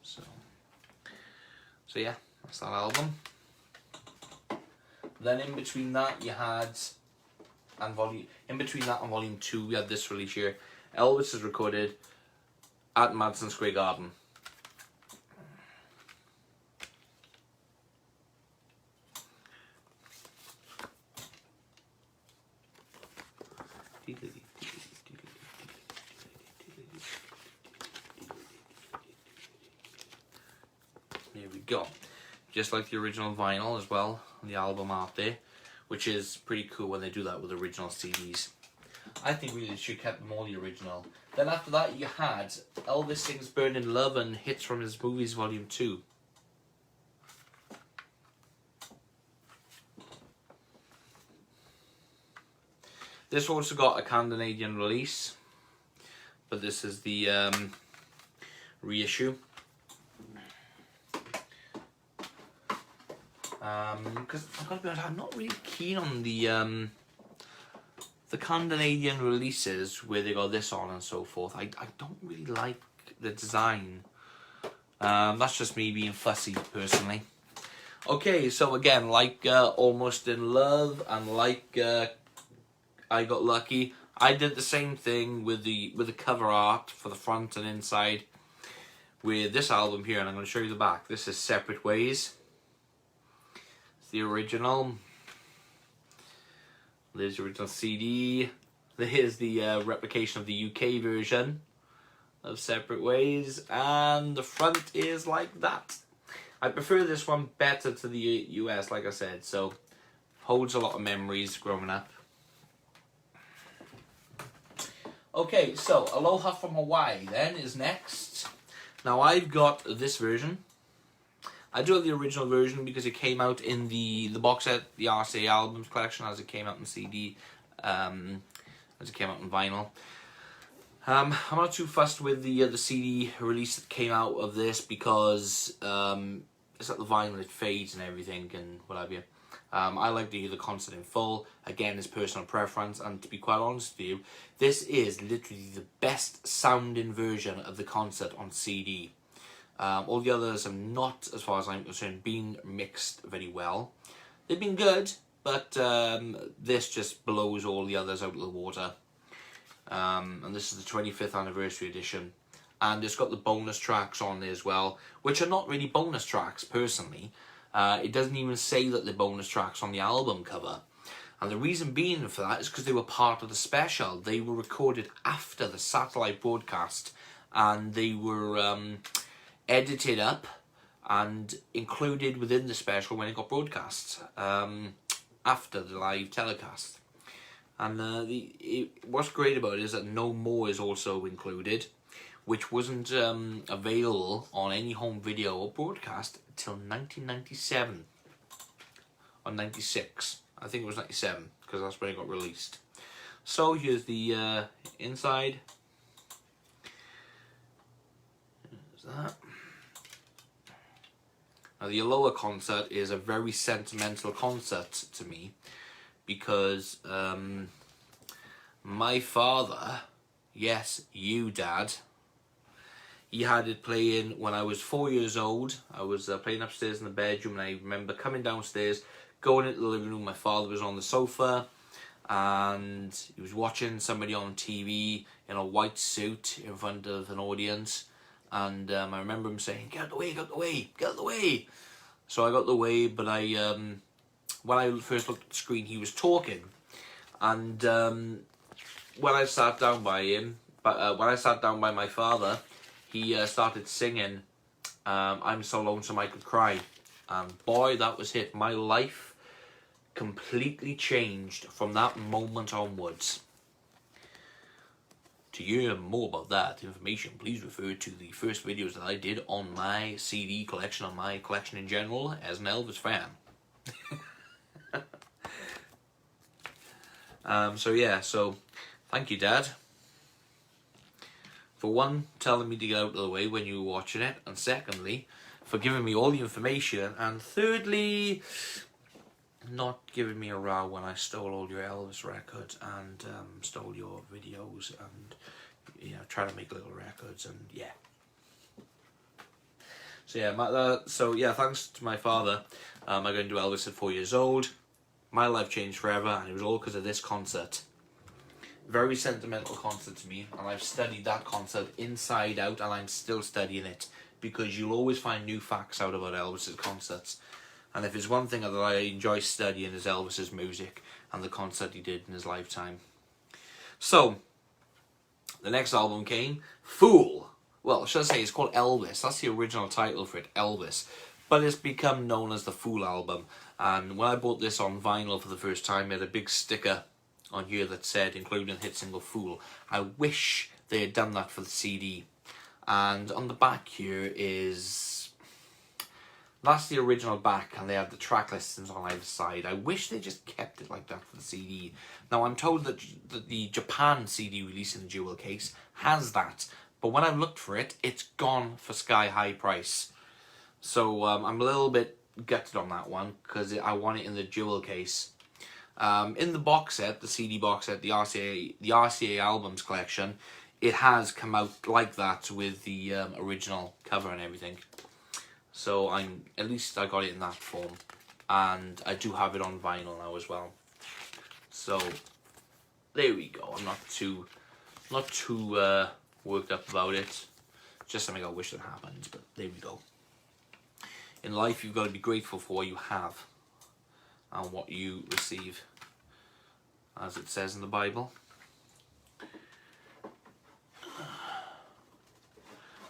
So yeah, that's that album. Then in between that you had, in between that and volume 2, we had this release here. Elvis is recorded at Madison Square Garden. There we go. Just like the original vinyl as well, the album art there, which is pretty cool when they do that with original CDs. I think really they should have kept them all the original. Then after that you had Elvis Sings Burning Love and Hits from His Movies Volume 2. This also got a Canadian release, but this is the reissue. Because I've got to be honest, I'm not really keen on the Canadian releases where they got this on and so forth. I don't really like the design. That's just me being fussy personally. Okay, so again, like Almost in Love and like I Got Lucky, I did the same thing with the cover art for the front and inside with this album here, and I'm going to show you the back. This is Separate Ways. It's the original. There's the original CD. Here's the replication of the UK version of Separate Ways, and the front is like that. I prefer this one better to the US, like I said, so holds a lot of memories growing up. Okay, so Aloha from Hawaii then is next. Now I've got this version. I do have the original version because it came out in the box set, the RCA albums collection, as it came out in CD, as it came out in vinyl. I'm not too fussed with the CD release that came out of this because it's like the vinyl, it fades and everything and what have you. I like to hear the concert in full. Again, it's personal preference, and to be quite honest with you, this is literally the best sounding version of the concert on CD. All the others have not, as far as I'm concerned, been mixed very well. They've been good, but this just blows all the others out of the water. And this is the 25th anniversary edition. And it's got the bonus tracks on there as well, which are not really bonus tracks, personally. It doesn't even say that they're bonus tracks on the album cover. And the reason being for that is because they were part of the special. They were recorded after the satellite broadcast, and they were edited up and included within the special when it got broadcast after the live telecast. And what's great about it is that No More is also included, which wasn't available on any home video or broadcast until 1997 or 96. I think it was 97 because that's when it got released. So here's the inside. that. Now the Aloha concert is a very sentimental concert to me because my father, yes, you dad, he had it playing when I was 4 years old. I was playing upstairs in the bedroom, and I remember coming downstairs, going into the living room. My father was on the sofa and he was watching somebody on TV in a white suit in front of an audience, and I remember him saying, "Get out the way, get out the way, get out the way." So I got the way, but when I first looked at the screen, he was talking, and when I sat down by him, when I sat down by my father, he started singing "I'm So Lonesome I Could Cry," and boy, that was it. My life completely changed from that moment onwards. To hear more about that information, please refer to the first videos that I did on my CD collection, on my collection in general, as an Elvis fan. So thank you, Dad, for one, telling me to get out of the way when you were watching it, and secondly, for giving me all the information, and thirdly, not giving me a row when I stole all your Elvis records and stole your videos and, you know, trying to make little records, and yeah. So yeah, thanks to my father, I got into Elvis at 4 years old. My life changed forever, and it was all because of this concert. Very sentimental concert to me, and I've studied that concert inside out, and I'm still studying it, because you'll always find new facts out about Elvis's concerts. And if there's one thing that I enjoy studying is Elvis's music and the concert he did in his lifetime. So, the next album came, Fool. Well, should I say it's called Elvis. That's the original title for it, Elvis. But it's become known as the Fool album. And when I bought this on vinyl for the first time, it had a big sticker on here that said, including the hit single Fool. I wish they had done that for the CD. And on the back here is... that's the original back, and they have the track listings on either side. I wish they just kept it like that for the CD. Now, I'm told that the Japan CD release in the jewel case has that, but when I've looked for it, it's gone for sky-high price. So I'm a little bit gutted on that one, because I want it in the jewel case. In the box set, the CD box set, the RCA albums collection, it has come out like that with the original cover and everything. So at least I got it in that form, and I do have it on vinyl now as well. So there we go. I'm not too worked up about it. Just something I wish that happened, but there we go. In life, you've got to be grateful for what you have and what you receive, as it says in the Bible.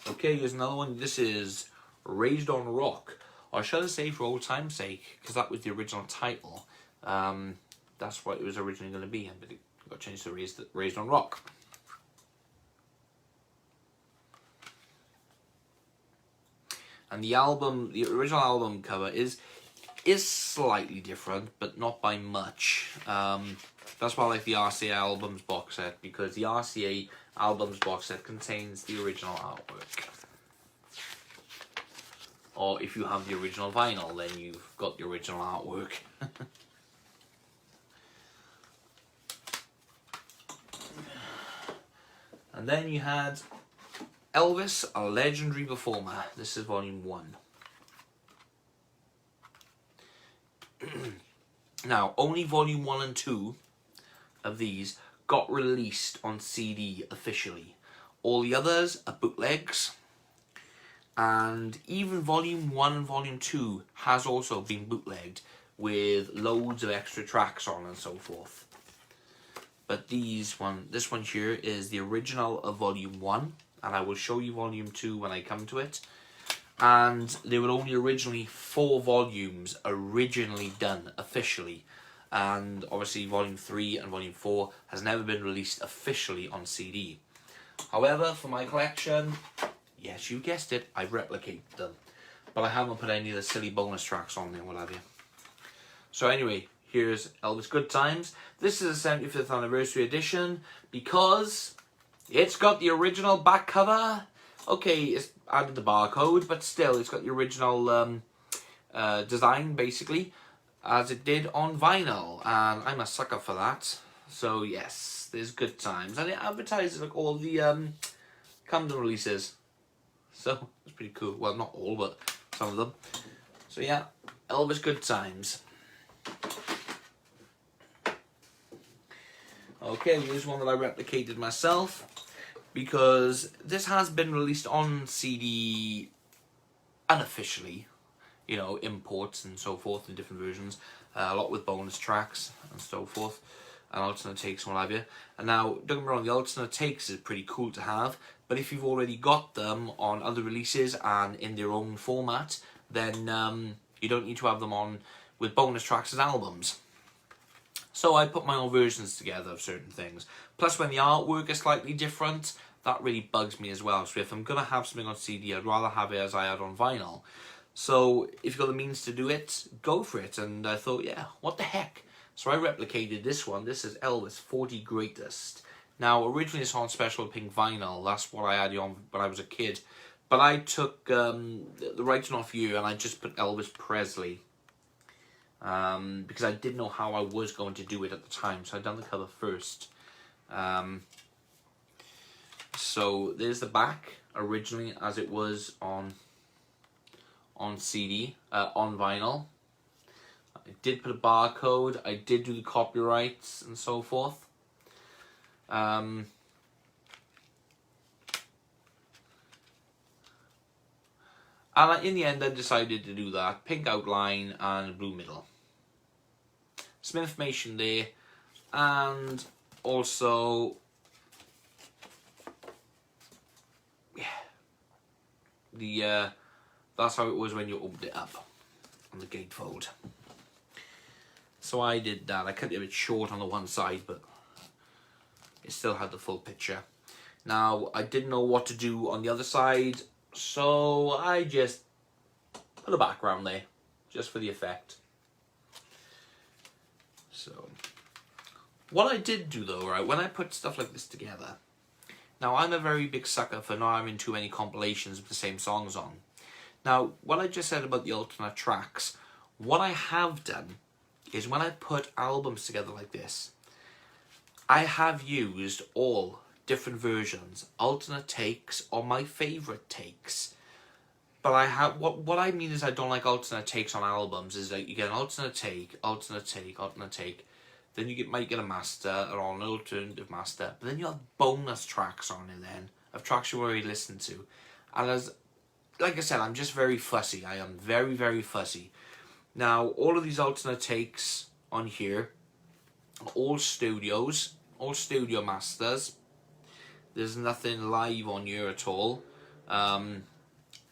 Okay, here's another one. This is Raised on Rock, or should I say, for old time's sake, because that was the original title. That's what it was originally going to be, but it got changed to Raised on Rock. And the original album cover is slightly different, but not by much. That's why I like the RCA albums box set, because the RCA albums box set contains the original artwork. Or if you have the original vinyl, then you've got the original artwork. And then you had Elvis, a Legendary Performer. This is volume 1. Now, only volume 1 and 2 of these got released on CD officially. All the others are bootlegs. And even volume 1 and volume 2 has also been bootlegged with loads of extra tracks on and so forth. But this one here is the original of volume 1, and I will show you volume 2 when I come to it. And there were only originally 4 volumes originally done officially, and obviously volume 3 and volume 4 has never been released officially on CD. However, for my collection, yes, you guessed it, I've replicated them. But I haven't put any of the silly bonus tracks on there, what have you. So anyway, here's Elvis Good Times. This is a 75th anniversary edition because it's got the original back cover Okay, it's added the barcode, but still, it's got the original design, basically, as it did on vinyl, and I'm a sucker for that. So yes, there's good times, and it advertises like all the Camden releases. So it's pretty cool. Well, not all, but some of them. So yeah, Elvis good times. Okay, here's one that I replicated myself, because this has been released on CD unofficially, you know, imports and so forth in different versions, a lot with bonus tracks and so forth, and alternate takes and what have you. And now, don't get me wrong, the alternate takes is pretty cool to have, but if you've already got them on other releases and in their own format, then you don't need to have them on with bonus tracks as albums. So I put my own versions together of certain things. Plus, when the artwork is slightly different, that really bugs me as well. So if I'm going to have something on CD, I'd rather have it as I had on vinyl. So if you've got the means to do it, go for it. And I thought, yeah, what the heck? So I replicated this one. This is Elvis 40 Greatest. Now, originally it's on special pink vinyl. That's what I had it on when I was a kid. But I took the writing off you and I just put Elvis Presley. Because I didn't know how I was going to do it at the time. So I'd done the cover first. So there's the back, originally as it was on CD, on vinyl. I did put a barcode, I did do the copyrights and so forth. And in the end I decided to do that, pink outline and blue middle. Some information there, and also that's how it was when you opened it up on the gatefold. So I did that. I cut it a bit short on the one side, but it still had the full picture. Now, I didn't know what to do on the other side, so I just put a background there, just for the effect. So, what I did do though, right, when I put stuff like this together, now I'm a very big sucker for not having too many compilations with the same songs on. Now, what I just said about the alternate tracks, what I have done is when I put albums together like this, I have used all different versions, alternate takes, or my favourite takes. But I have, what I mean is I don't like alternate takes on albums, is that you get an alternate take, alternate take, alternate take, then you might get a master or an alternative master, but then you have bonus tracks on it then, of tracks you already listened to. And like I said, I'm just very fussy. I am very, very fussy. Now, all of these alternate takes on here are all studios, all studio masters. There's nothing live on here at all. Because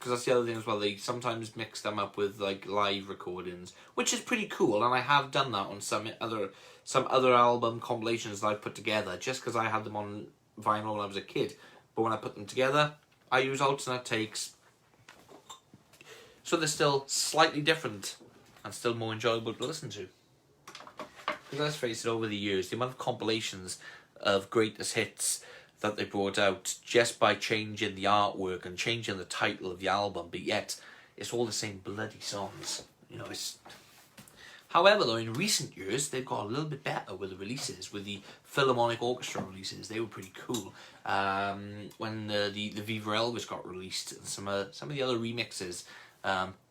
that's the other thing as well, they sometimes mix them up with like live recordings, which is pretty cool, and I have done that on some other album compilations that I've put together, just because I had them on vinyl when I was a kid. But when I put them together, I use alternate takes, so they're still slightly different and still more enjoyable to listen to. Because let's face it, over the years, the amount of compilations of greatest hits that they brought out just by changing the artwork and changing the title of the album, but yet it's all the same bloody songs. You know, it's. However, though, in recent years they've got a little bit better with the releases, with the Philharmonic Orchestra releases. They were pretty cool. When the Viva Elvis got released, and some of the other remixes,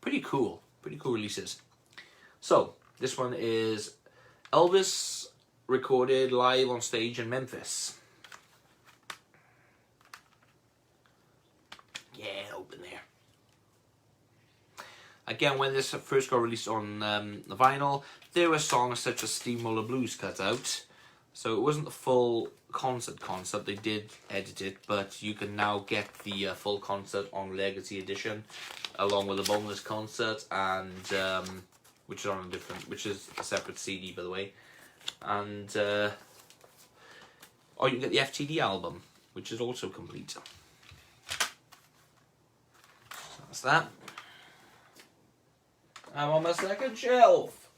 pretty cool releases. So this one is Elvis recorded live on stage in Memphis. Yeah, open there. Again, when this first got released on the vinyl, there were songs such as Steamroller Blues cut out. So it wasn't the full concert. They did edit it, but you can now get the full concert on Legacy Edition, along with a bonus concert, and which is a separate CD, by the way. And or you can get the FTD album, which is also complete. That's that. I'm on my second shelf.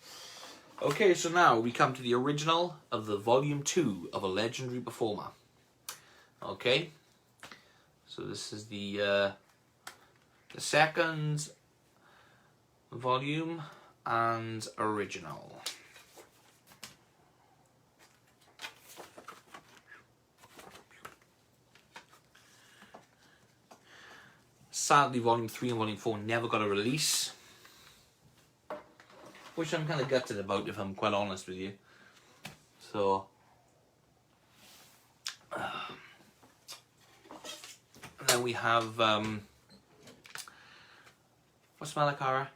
Okay, so now we come to the original of the Volume 2 of A Legendary Performer. Okay, So this is the second volume and original. Sadly, volume 3 and volume 4 never got a release, which I'm kind of gutted about, if I'm quite honest with you. So, and then we have, what's Malakara?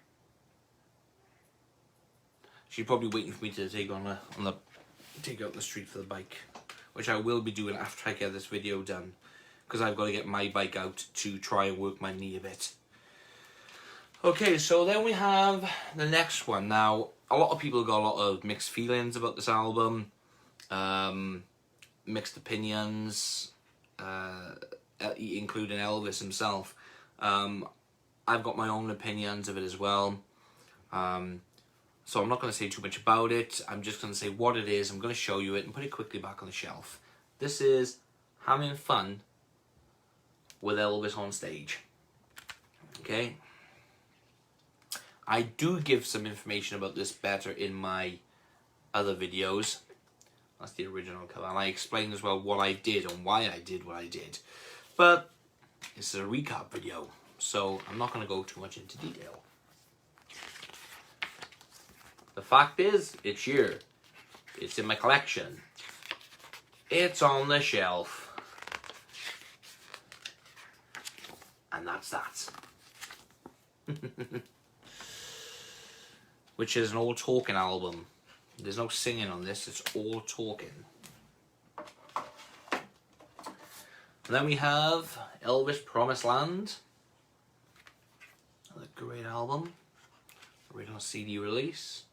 She's probably waiting for me to take take out the street for the bike, which I will be doing after I get this video done, because I've got to get my bike out to try and work my knee a bit. Okay, so then we have the next one. Now, a lot of people got a lot of mixed feelings about this album, mixed opinions, including Elvis himself. I've got my own opinions of it as well. So I'm not going to say too much about it. I'm just going to say what it is. I'm going to show you it and put it quickly back on the shelf. This is Having Fun with Elvis on Stage. Okay. I do give some information about this better in my other videos. That's the original cover. And I explain as well what I did and why I did what I did. But this is a recap video, so I'm not going to go too much into detail. The fact is, it's here. It's in my collection. It's on the shelf. And that's that. Which is an all talking album. There's no singing on this, it's all talking. And then we have Elvis Promised Land. Another great album. Original CD release.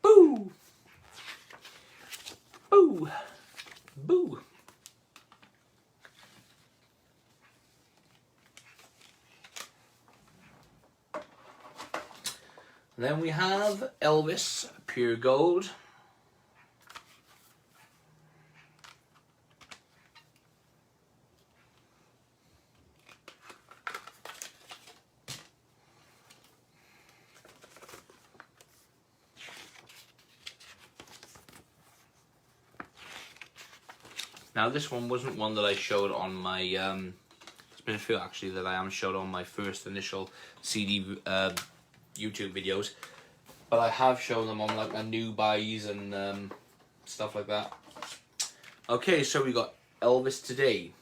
Boo! Boo! Boo! And then we have Elvis Pure Gold. Now this one wasn't one that I showed on my, there's been a few actually that I am showed on my first initial CD YouTube videos, but I have shown them on like my new buys and stuff like that. Okay, so we got Elvis Today.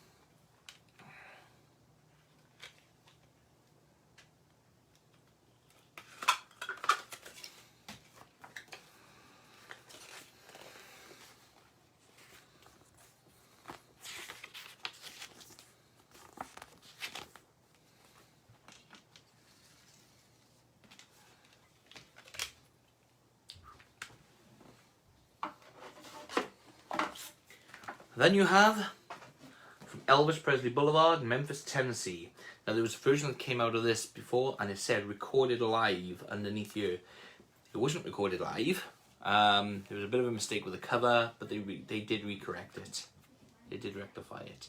Then you have from Elvis Presley Boulevard, Memphis, Tennessee. Now there was a version that came out of this before and it said recorded live underneath here. It wasn't recorded live. There was a bit of a mistake with the cover, but they did recorrect it. They did rectify it.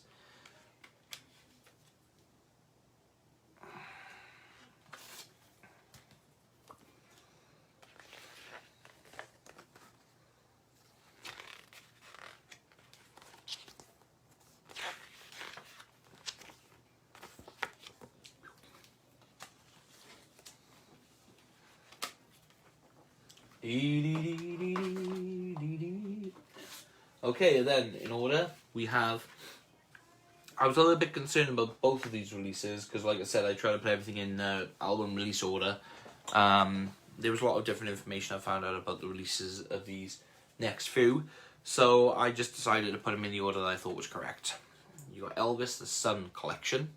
Okay, and then in order we have, I was a little bit concerned about both of these releases because like I said, I try to put everything in album release order. There was a lot of different information I found out about the releases of these next few, so I just decided to put them in the order that I thought was correct. You got Elvis the Sun Collection.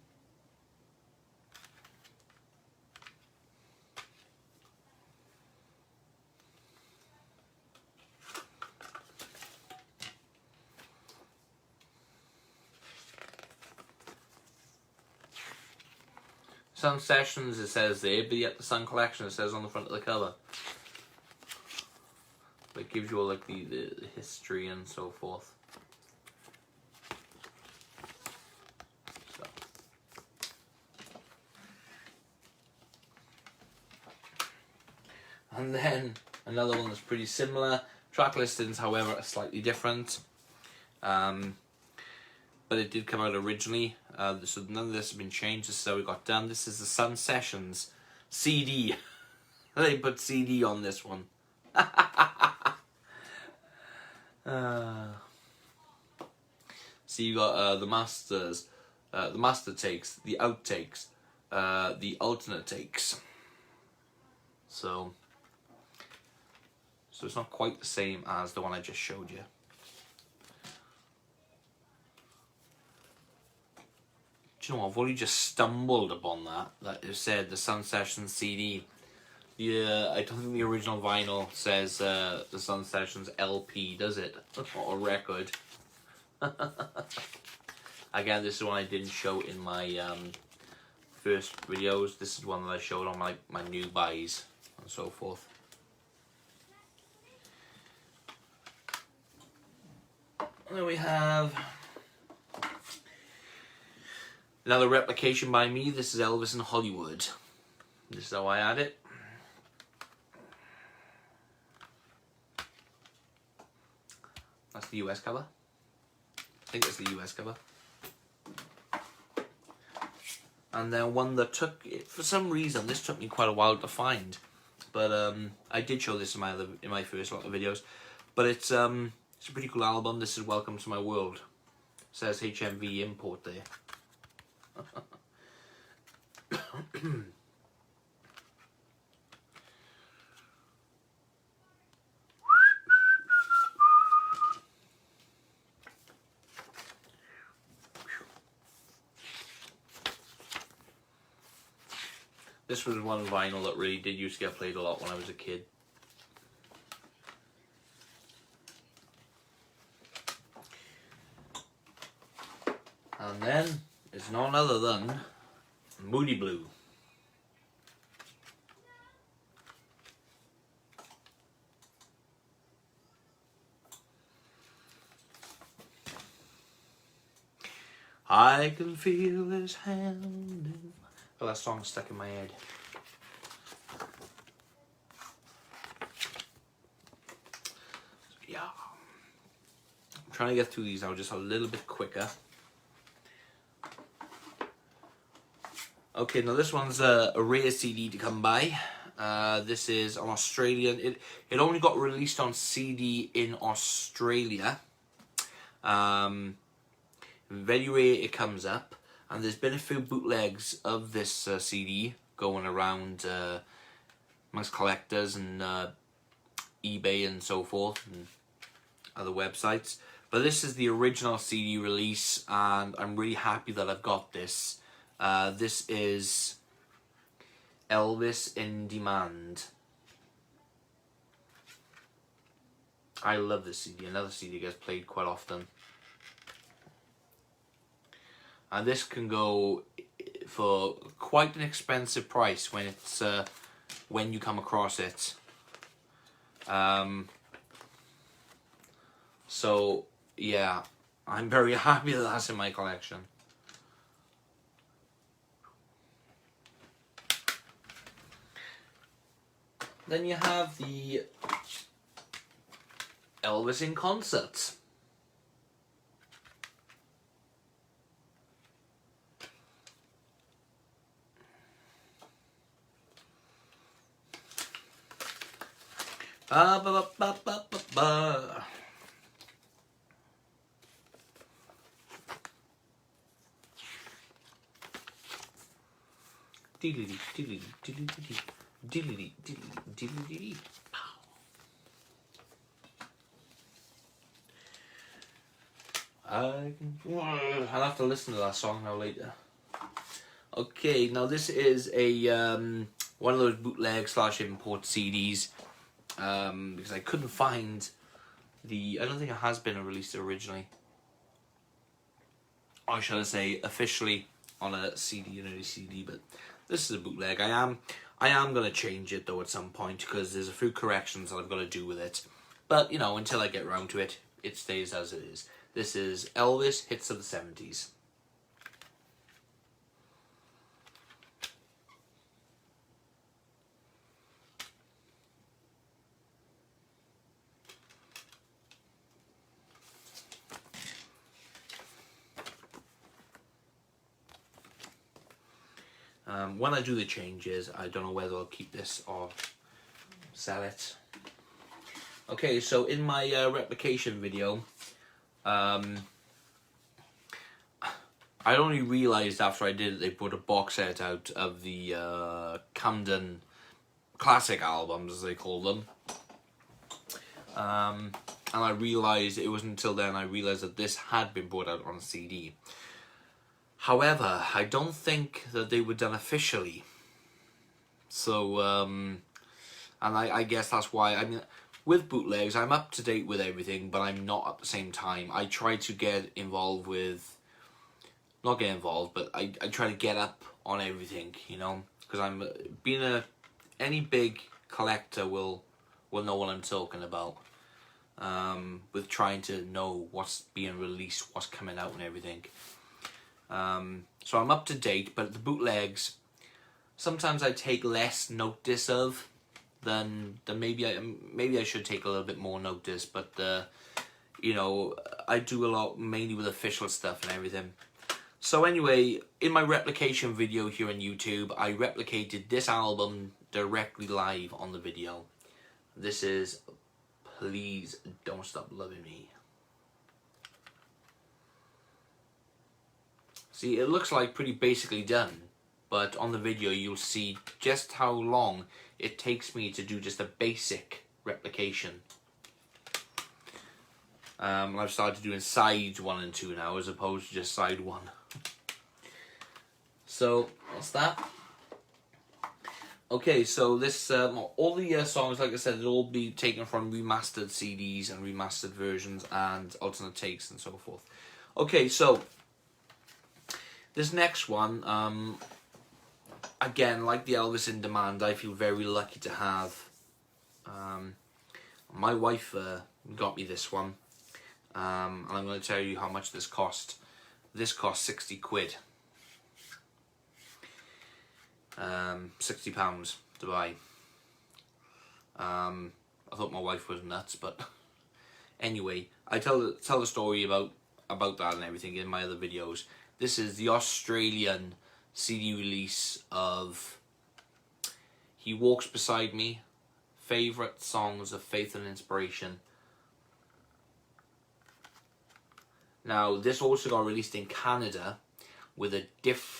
Sun Sessions, it says there, but yet the Sun Collection, it says on the front of the cover. It gives you all like the history and so forth. So. And then another one that's pretty similar. Track listings, however, are slightly different. But it did come out originally. So none of this has been changed. This is how it got done. This is the Sun Sessions CD. They put CD on this one. So you got the masters, the master takes, the outtakes, the alternate takes. So it's not quite the same as the one I just showed you. Do you know what? I've only just stumbled upon that it said the Sun Sessions CD. Yeah, I don't think the original vinyl says the Sun Sessions LP, does it? Or record. Again, this is one I didn't show in my first videos. This is one that I showed on my new buys and so forth. And then we have another replication by me. This is Elvis in Hollywood. This is how I add it. That's the US cover. I think it's the US cover. And then one that took, for some reason, this took me quite a while to find. But I did show this in my first lot of videos. But it's a pretty cool album. This is Welcome to My World. It says HMV import there. This was one vinyl that really did used to get played a lot when I was a kid. And then it's none other than Moody Blue. I can feel his hand. Oh, that song's stuck in my head. Yeah. I'm trying to get through these now just a little bit quicker. Okay, now this one's a rare CD to come by. This is an Australian. It only got released on CD in Australia. Very rare it comes up. And there's been a few bootlegs of this CD going around amongst collectors and eBay and so forth and other websites. But this is the original CD release, and I'm really happy that I've got this. This is Elvis in Demand. I love this CD. Another CD gets played quite often. And this can go for quite an expensive price when it's when you come across it. So yeah, I'm very happy that that's in my collection. Then you have the Elvis in Concert. Ba ba ba ba ba ba. Diddly diddly diddly diddly diddly diddly. I'll have to listen to that song now later. Okay, now this is a one of those bootleg / import CDs. Because I couldn't find I don't think it has been released originally. Or shall I say officially on a CD, an early CD, but this is a bootleg. I am gonna change it though at some point because there's a few corrections that I've got to do with it. But, you know, until I get around to it, it stays as it is. This is Elvis Hits of the 70s. When I do the changes, I don't know whether I'll keep this or sell it. Okay, so in my replication video, I only realised after I did it, they put a box set out of the Camden classic albums, as they call them. And I realised, it wasn't until then I realised that this had been brought out on a CD. However, I don't think that they were done officially. So, and I guess that's why, I mean, with bootlegs, I'm up to date with everything, but I'm not at the same time. I try to get involved with, not get involved, but I try to get up on everything, you know, because I'm, any big collector will know what I'm talking about, with trying to know what's being released, what's coming out and everything. So I'm up to date, but the bootlegs, sometimes I take less notice of than maybe I should take a little bit more notice, but you know, I do a lot mainly with official stuff and everything. So anyway, in my replication video here on YouTube, I replicated this album directly live on the video. This is Please Don't Stop Loving Me. See, it looks like pretty basically done, but on the video you'll see just how long it takes me to do just a basic replication. I've started doing sides 1 and 2 now, as opposed to just side 1. So, that's that. Okay, so this, all the songs, like I said, they'll all be taken from remastered CDs and remastered versions and alternate takes and so forth. Okay, so this next one, again, like the Elvis in Demand, I feel very lucky to have. My wife got me this one, and I'm going to tell you how much this cost. This cost 60 quid. £60 to buy. I thought my wife was nuts, but anyway, I tell the story about that and everything in my other videos. This is the Australian CD release of He Walks Beside Me, Favourite Songs of Faith and Inspiration. Now, this also got released in Canada with a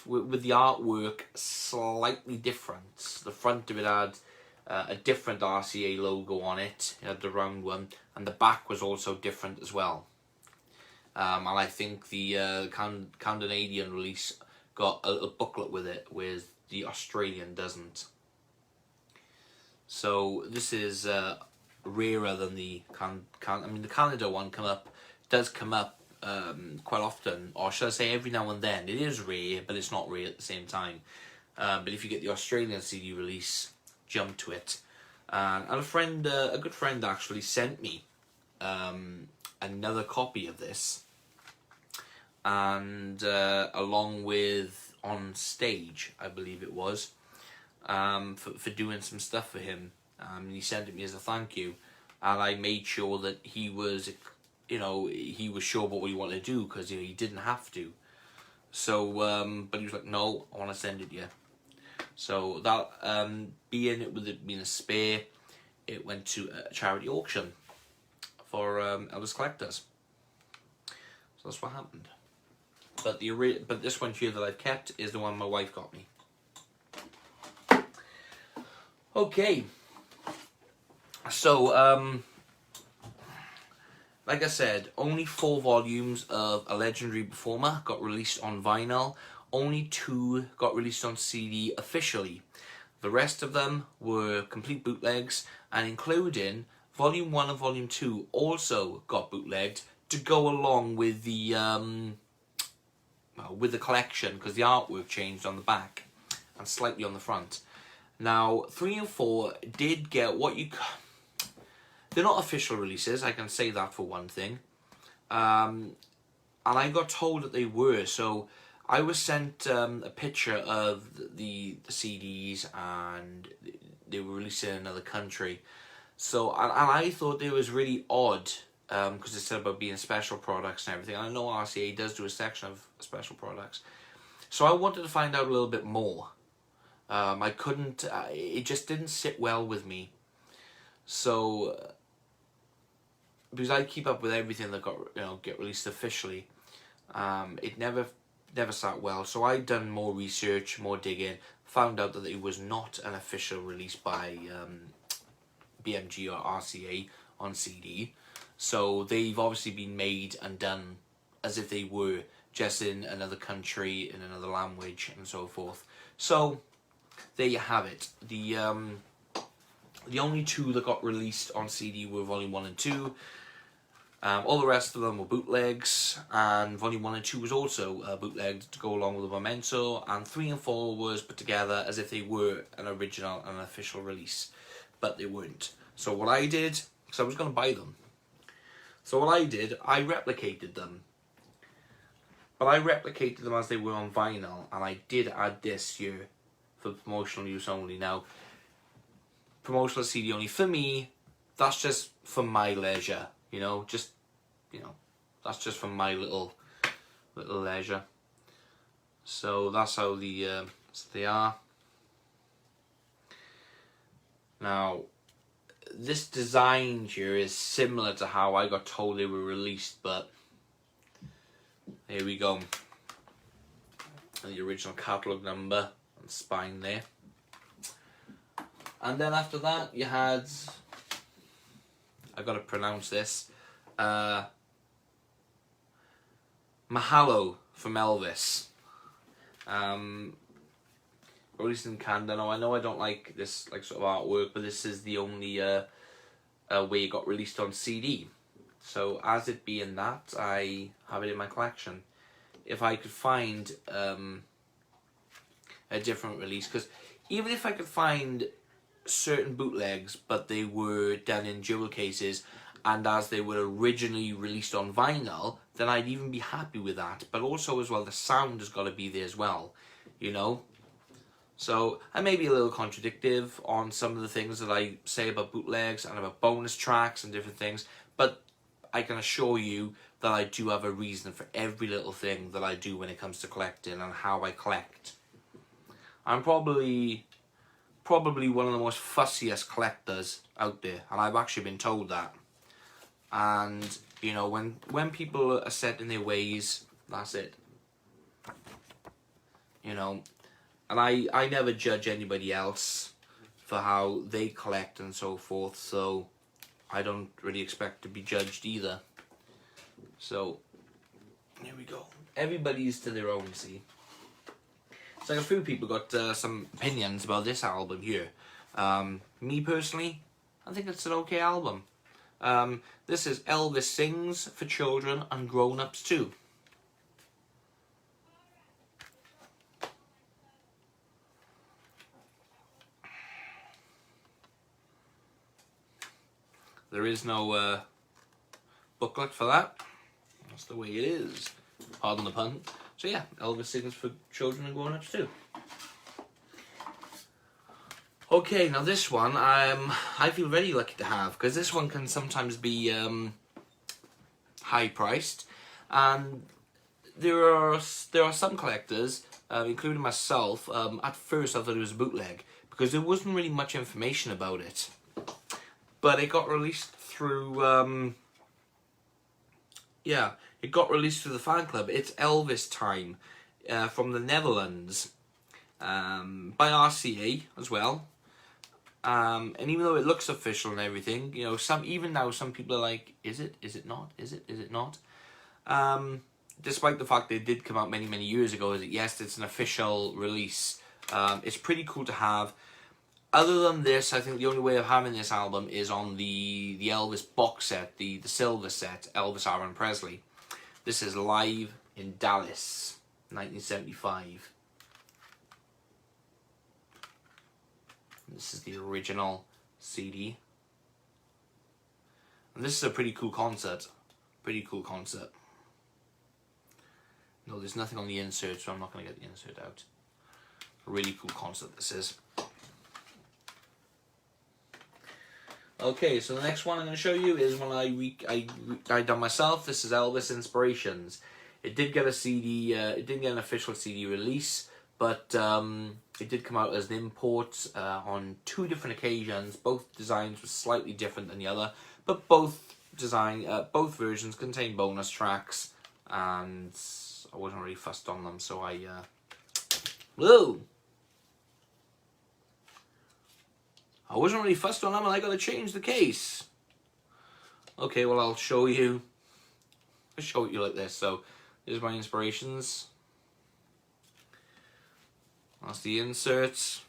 with the artwork slightly different. The front of it had a different RCA logo on it. It had the round one, and the back was also different as well. And I think the Canadian release got a booklet with it, whereas the Australian doesn't. So this is rarer than the I mean, the Canada one does come up quite often, or should I say every now and then. It is rare, but it's not rare at the same time. But if you get the Australian CD release, jump to it. And a good friend actually sent me another copy of this, and along with On Stage, I believe it was, for doing some stuff for him. He sent it me as a thank you, and I made sure that he was, you know, he was sure what we wanted to do, because, you know, he didn't have to. So, but he was like, no, I want to send it to you. So that, being a spare, it went to a charity auction for Elvis collectors. So that's what happened. But this one here that I've kept is the one my wife got me. Okay. So, like I said, only 4 volumes of A Legendary Performer got released on vinyl. Only 2 got released on CD officially. The rest of them were complete bootlegs, and including Volume 1 and Volume 2 also got bootlegged to go along with the collection, because the artwork changed on the back and slightly on the front. Now, 3 and 4 did get they're not official releases, I can say that for one thing. And I got told that they were, so I was sent a picture of the CDs, and they were released in another country. So, and I thought it was really odd, because it said about being special products and everything. And I know RCA does do a section of special products. So I wanted to find out a little bit more. I couldn't, it just didn't sit well with me. So, because I keep up with everything that get released officially, it never sat well. So I done more research, more digging, found out that it was not an official release by BMG or RCA on CD. So they've obviously been made and done as if they were just in another country, in another language, and so forth. So there you have it. The only two that got released on CD were Volume 1 and 2. All the rest of them were bootlegs, and Volume 1 and 2 was also bootlegged to go along with the Memento, and 3 and 4 was put together as if they were an original and an official release, but they weren't. So what I did, because I was going to buy them, so what I did, I replicated them. But I replicated them as they were on vinyl, and I did add this here for promotional use only. Now, promotional CD only for me, that's just for my leisure, that's just for my little leisure. So that's how they are. Now, this design here is similar to how I got told they were released, but here we go. The original catalogue number and spine there. And then after that you had, I gotta pronounce this, Mahalo from Elvis. Released in Canada. Now I know I don't like this sort of artwork, but this is the only way it got released on CD. So as it being that, I have it in my collection. If I could find a different release, because even if I could find certain bootlegs, but they were done in jewel cases, and as they were originally released on vinyl, then I'd even be happy with that. But also as well, the sound has got to be there as well, So I may be a little contradictive on some of the things that I say about bootlegs and about bonus tracks and different things, but I can assure you that I do have a reason for every little thing that I do when it comes to collecting and how I collect. I'm probably one of the most fussiest collectors out there, and I've actually been told that. And when people are set in their ways, that's it. And I never judge anybody else for how they collect and so forth, so I don't really expect to be judged either. So, here we go. Everybody's to their own, see. So like a few people got some opinions about this album here. Me personally, I think it's an okay album. This is Elvis Sings for Children and Grown-Ups Too. There is no booklet for that. That's the way it is. Pardon the pun. So yeah, Elvis Sings for Children and Grown-Ups Too. Okay, now this one I feel very lucky to have, because this one can sometimes be high priced, and there are some collectors, including myself. At first I thought it was a bootleg because there wasn't really much information about it. But it got released through, it got released through the fan club. It's Elvis Time, from the Netherlands, by RCA as well. And even though it looks official and everything, even now some people are like, is it not? Is it not? Despite the fact that it did come out many years ago, yes, it's an official release. It's pretty cool to have. Other than this, I think the only way of having this album is on the Elvis box set, the silver set, Elvis Aaron Presley. This is Live in Dallas, 1975. This is the original CD. And this is a pretty cool concert. Pretty cool concert. No, there's nothing on the insert, so I'm not going to get the insert out. A really cool concert this is. Okay, so the next one I'm going to show you is one I done myself. This is Elvis Inspirations. It did get a CD, it didn't get an official CD release, but it did come out as an import on 2 different occasions. Both designs were slightly different than the other, but both versions contain bonus tracks, and I wasn't really fussed on them, so whoa! I wasn't really fussed on them, and I got to change the case. Okay, well, I'll show it you like this. So, here's my inspirations. That's the inserts.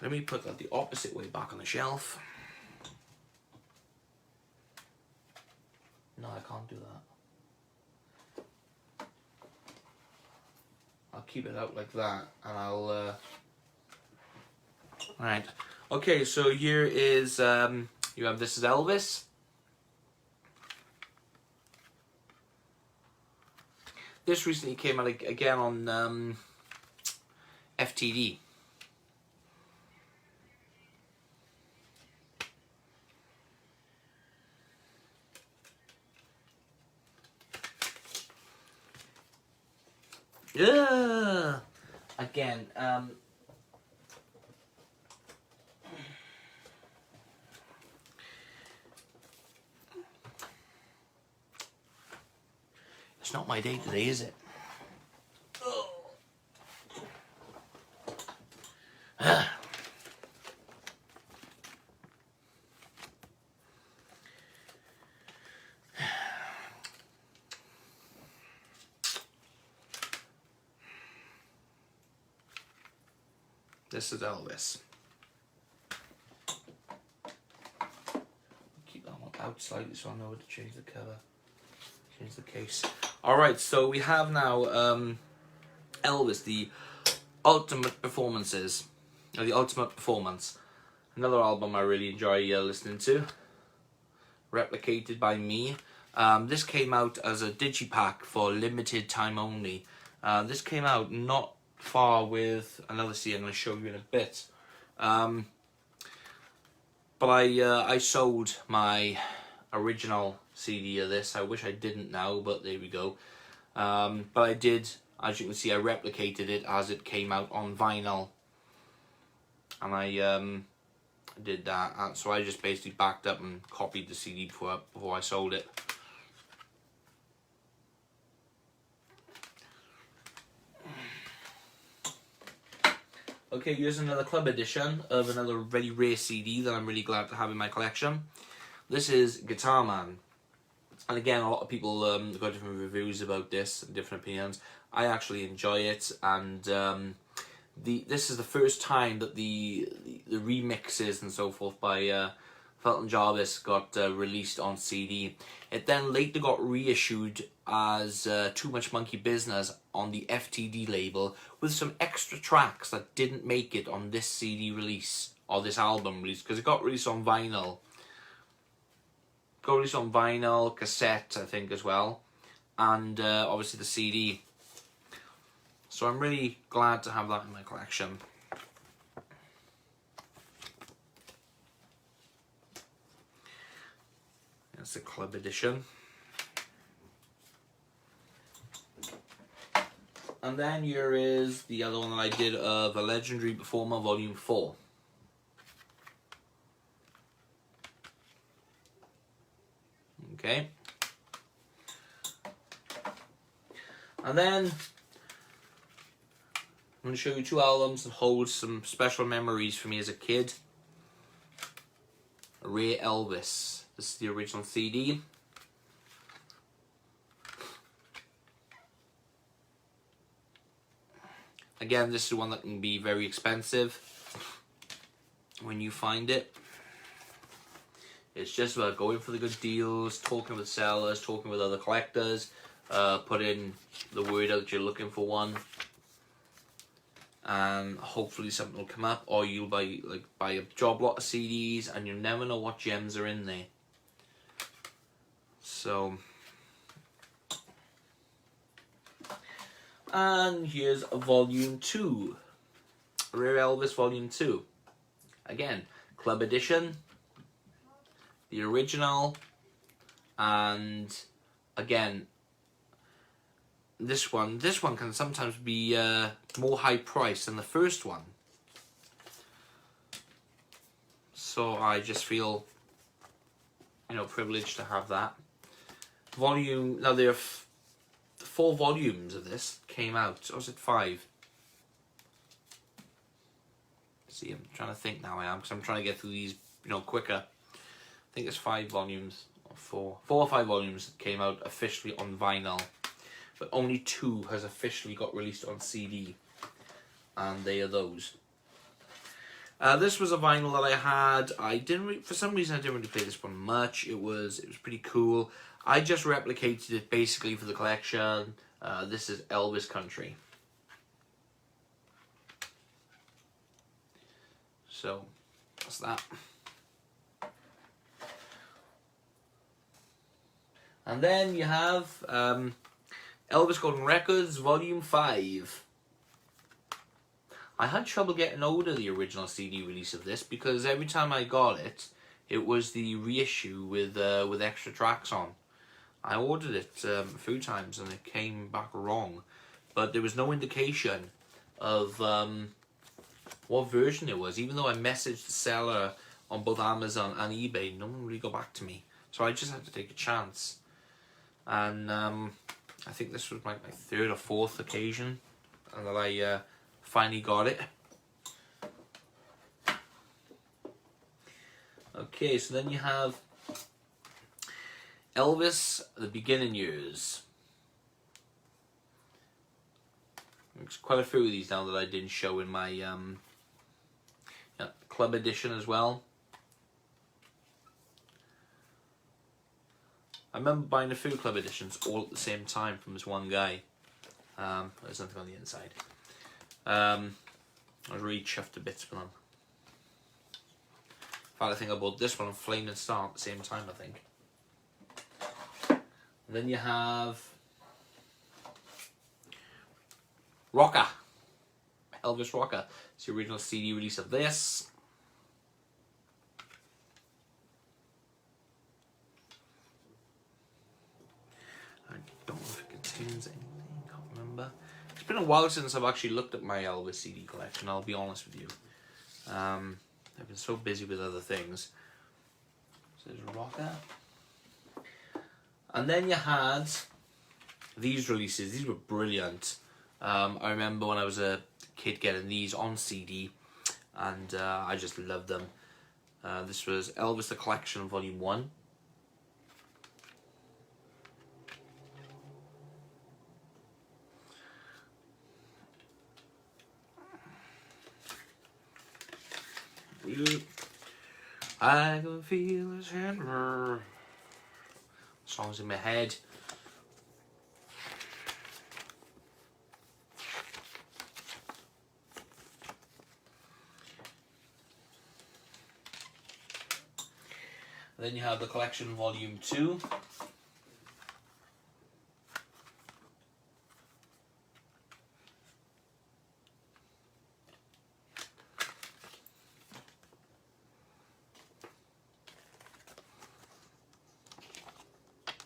Let me put that the opposite way back on the shelf. No, I can't do that. I'll keep it out like that, and I'll Alright. Okay, so here is you have This Is Elvis. This recently came out again on FTD. Yeah. Again, it's not my day today, is it? Oh. This is Elvis. Keep that one out slightly so I know how to change the cover. Change the case. Alright, so we have now Elvis, the Ultimate Performances. Or the Ultimate Performance. Another album I really enjoy listening to. Replicated by me. This came out as a digipack for limited time only. This came out not far with another CD I'm going to show you in a bit. But I sold my original CD of this. I wish I didn't now, but there we go. But I did, as you can see, I replicated it as it came out on vinyl. And I did that. And so I just basically backed up and copied the CD before I sold it. Okay, here's another club edition of another very rare CD that I'm really glad to have in my collection. This is Guitar Man. And again, a lot of people got different reviews about this, and different opinions. I actually enjoy it, and this is the first time that the remixes and so forth by Felton Jarvis got released on CD. It then later got reissued as Too Much Monkey Business on the FTD label with some extra tracks that didn't make it on this CD release, or this album release, because it got released on vinyl. Got released on vinyl, cassette, I think, as well, and obviously the CD. So I'm really glad to have that in my collection. That's the club edition. And then here is the other one that I did of A Legendary Performer Volume 4. Okay. And then I'm going to show you 2 albums that hold some special memories for me as a kid. Rare Elvis. This is the original CD. Again, this is one that can be very expensive when you find it. It's just about going for the good deals, talking with sellers, talking with other collectors, put in the word out that you're looking for one. and hopefully something will come up, or you'll buy a job lot of CDs and you never know what gems are in there. So, and here's volume 2, Rare Elvis volume 2. Again, club edition, the original, and again, this one can sometimes be more high priced than the first one. So I just feel, you know, privileged to have that. Volume, now there are 4 volumes of this came out, or was it 5? See, I'm trying to think now, because I'm trying to get through these, you know, quicker. I think it's 5 volumes, or 4 or 5 volumes that came out officially on vinyl, but only 2 has officially got released on CD, and they are those. This was a vinyl that I had. For some reason I didn't really play this one much. It was pretty cool. I just replicated it basically for the collection. This is Elvis Country. So that's that. And then you have Elvis Golden Records Volume 5. I had trouble getting hold of the original CD release of this because every time I got it, it was the reissue with extra tracks on. I ordered it a few times and it came back wrong, but there was no indication of what version it was. Even though I messaged the seller on both Amazon and eBay, no one really got back to me. So I just had to take a chance. And I think this was my 3rd or 4th occasion that I finally got it. Okay, so then you have Elvis, The Beginning Years. There's quite a few of these now that I didn't show in my club edition as well. I remember buying a few club editions all at the same time from this one guy. There's nothing on the inside. I was really chuffed to bits with them. In fact, I think I bought this one and Flaming Star at the same time, I think. And then you have Rocker. Elvis Rocker. It's the original CD release of this. I don't know if it contains anything, I can't remember. It's been a while since I've actually looked at my Elvis CD collection, I'll be honest with you. I've been so busy with other things. So there's Rocker. And then you had these releases. These were brilliant. I remember when I was a kid getting these on CD, and I just loved them. This was Elvis The Collection Volume 1. I can feel his hand. Songs in my head. And then you have the collection volume 2.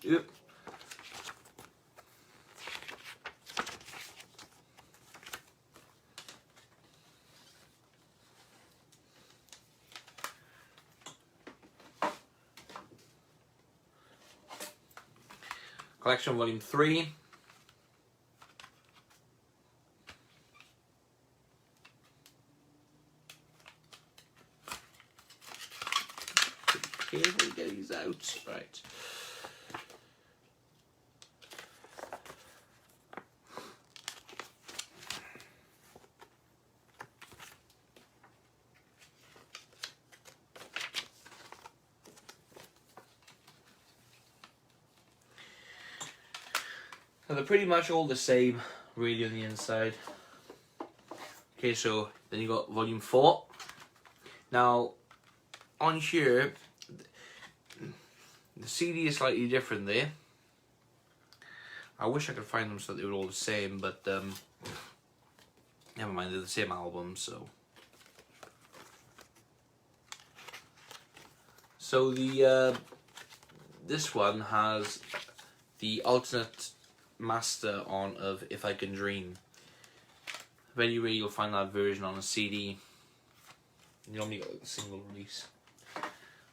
Yep. Collection volume 3. Carefully get these out. Right. So they're pretty much all the same, really, on the inside. Okay, so then you got volume 4. Now, on here, the CD is slightly different there. I wish I could find them so that they were all the same, but never mind, they're the same album, so. So the this one has the alternate master on of If I Can Dream. Very rare you'll find that version on a CD. You normally got like the single release.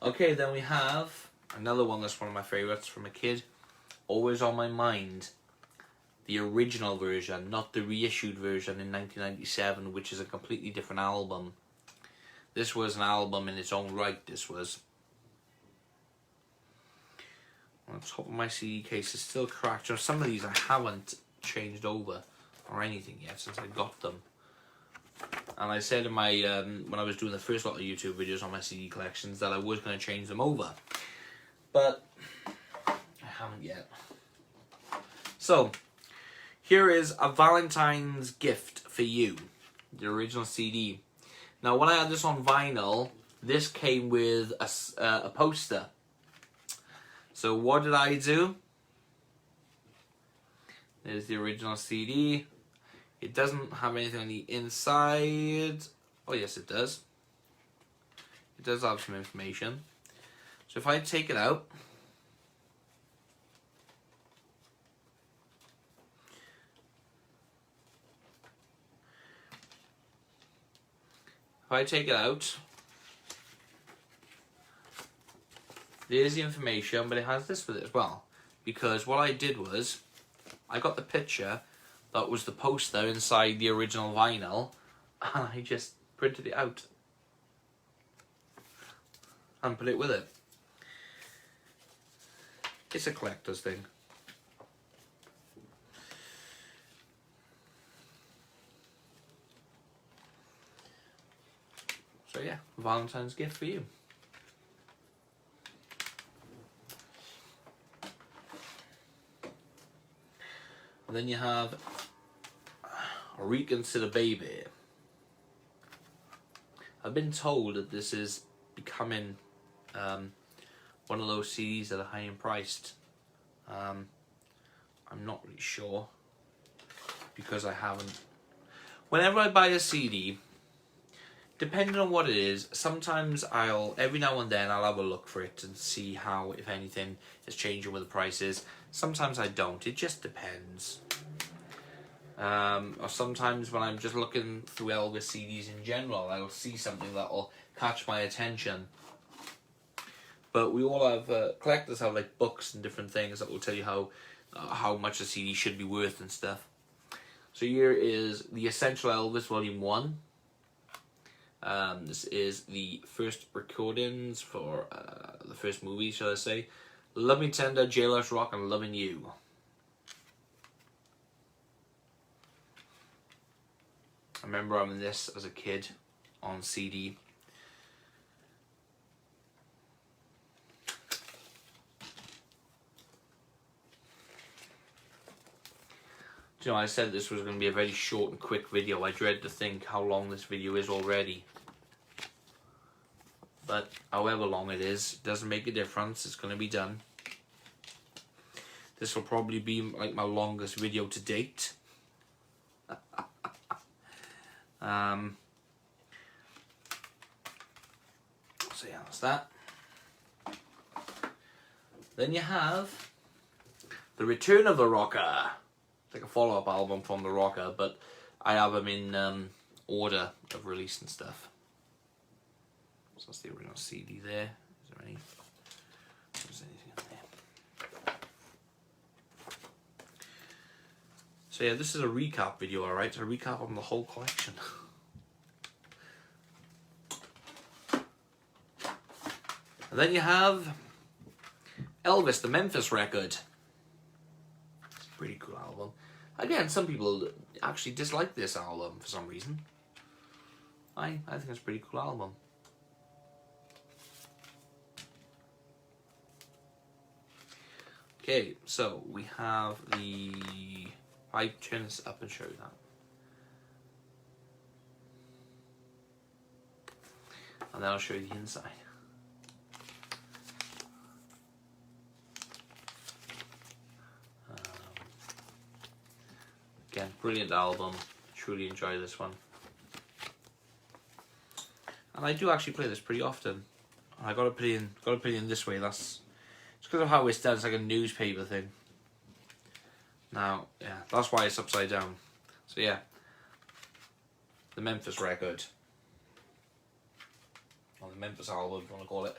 Okay, then we have another one that's one of my favourites from a kid. Always on My Mind. The original version, not the reissued version in 1997, which is a completely different album. This was an album in its own right, this was. On the top of my CD case is still cracked. So some of these I haven't changed over or anything yet since I got them. And I said in my when I was doing the first lot of YouTube videos on my CD collections that I was going to change them over, but I haven't yet. So here is A Valentine's Gift for You, the original CD. Now when I had this on vinyl, this came with a poster. So what did I do? There's the original CD. It doesn't have anything on the inside. Oh yes, it does. It does have some information. So if I take it out, there's the information, but it has this with it as well. Because what I did was, I got the picture that was the poster inside the original vinyl, and I just printed it out and put it with it. It's a collector's thing. So yeah, Valentine's gift for you. And then you have a Reconsider Baby. I've been told that this is becoming one of those CDs that are high in priced. I'm not really sure because I haven't. Whenever I buy a CD, depending on what it is, sometimes every now and then I'll have a look for it and see how, if anything, is changing with the prices. Sometimes I don't. It just depends. Or sometimes when I'm just looking through Elvis CDs in general, I'll see something that will catch my attention. But we all have, collectors have like books and different things that will tell you how much a CD should be worth and stuff. So here is The Essential Elvis Volume 1. This is the first recordings for the first movie, shall I say. Love Me Tender, Jailhouse Rock, and Loving You. I remember having this as a kid on CD. Do you know, I said this was going to be a very short and quick video. I dread to think how long this video is already. But however long it is, it doesn't make a difference. It's going to be done. This will probably be like my longest video to date. So yeah, that's that. Then you have The Return of the Rocker. It's like a follow-up album from The Rocker, but I have them in order of release and stuff. So that's the original CD there. Is there anything in there? So yeah, this is a recap video, alright? It's a recap on the whole collection. And then you have Elvis, the Memphis Record. It's a pretty cool album. Again, some people actually dislike this album for some reason. I think it's a pretty cool album. Okay, so we have the... I turn this up and show you that. and then I'll show you the inside. Again, brilliant album. Truly enjoy this one. And I do actually play this pretty often. I got to put it in this way. That's it's because of how it's done. It's like a newspaper thing. Now, yeah, that's why it's upside down. So yeah, the Memphis record, or the Memphis album, if you want to call it.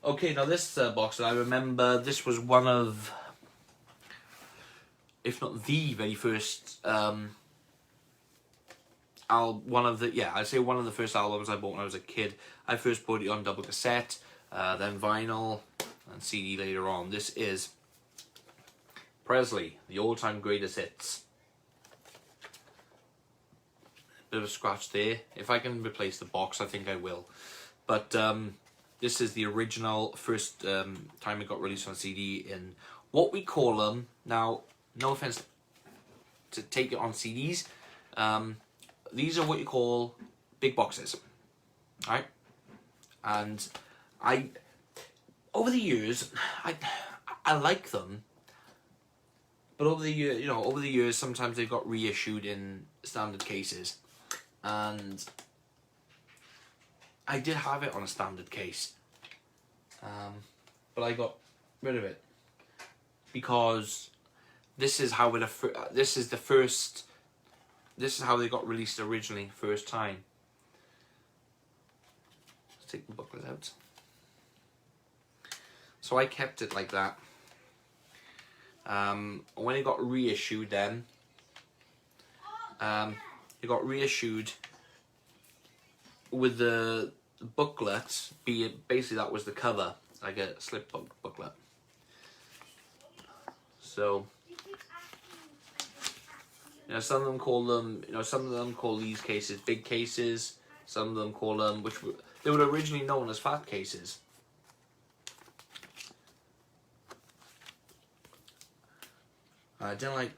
Okay, now this box, I remember this was one of, if not the very first, I'd say one of the first albums I bought when I was a kid. I first bought it on double cassette, then vinyl, and CD later on. This is Presley, the all-time greatest hits. Bit of a scratch there. If I can replace the box, I think I will. But this is the original first time it got released on CD in what we call them now. No offense to take it on CDs. These are what you call big boxes, right? And over the years, I like them, but over the years, sometimes they got reissued in standard cases, and I did have it on a standard case, but I got rid of it because this is how this is how they got released originally, first time. Let's take the booklet out. So I kept it like that. When it got reissued then, it got reissued with the booklet, basically that was the cover, like a slip booklet. So, some of them call these cases big cases. Some of them call them, they were originally known as fat cases. I didn't like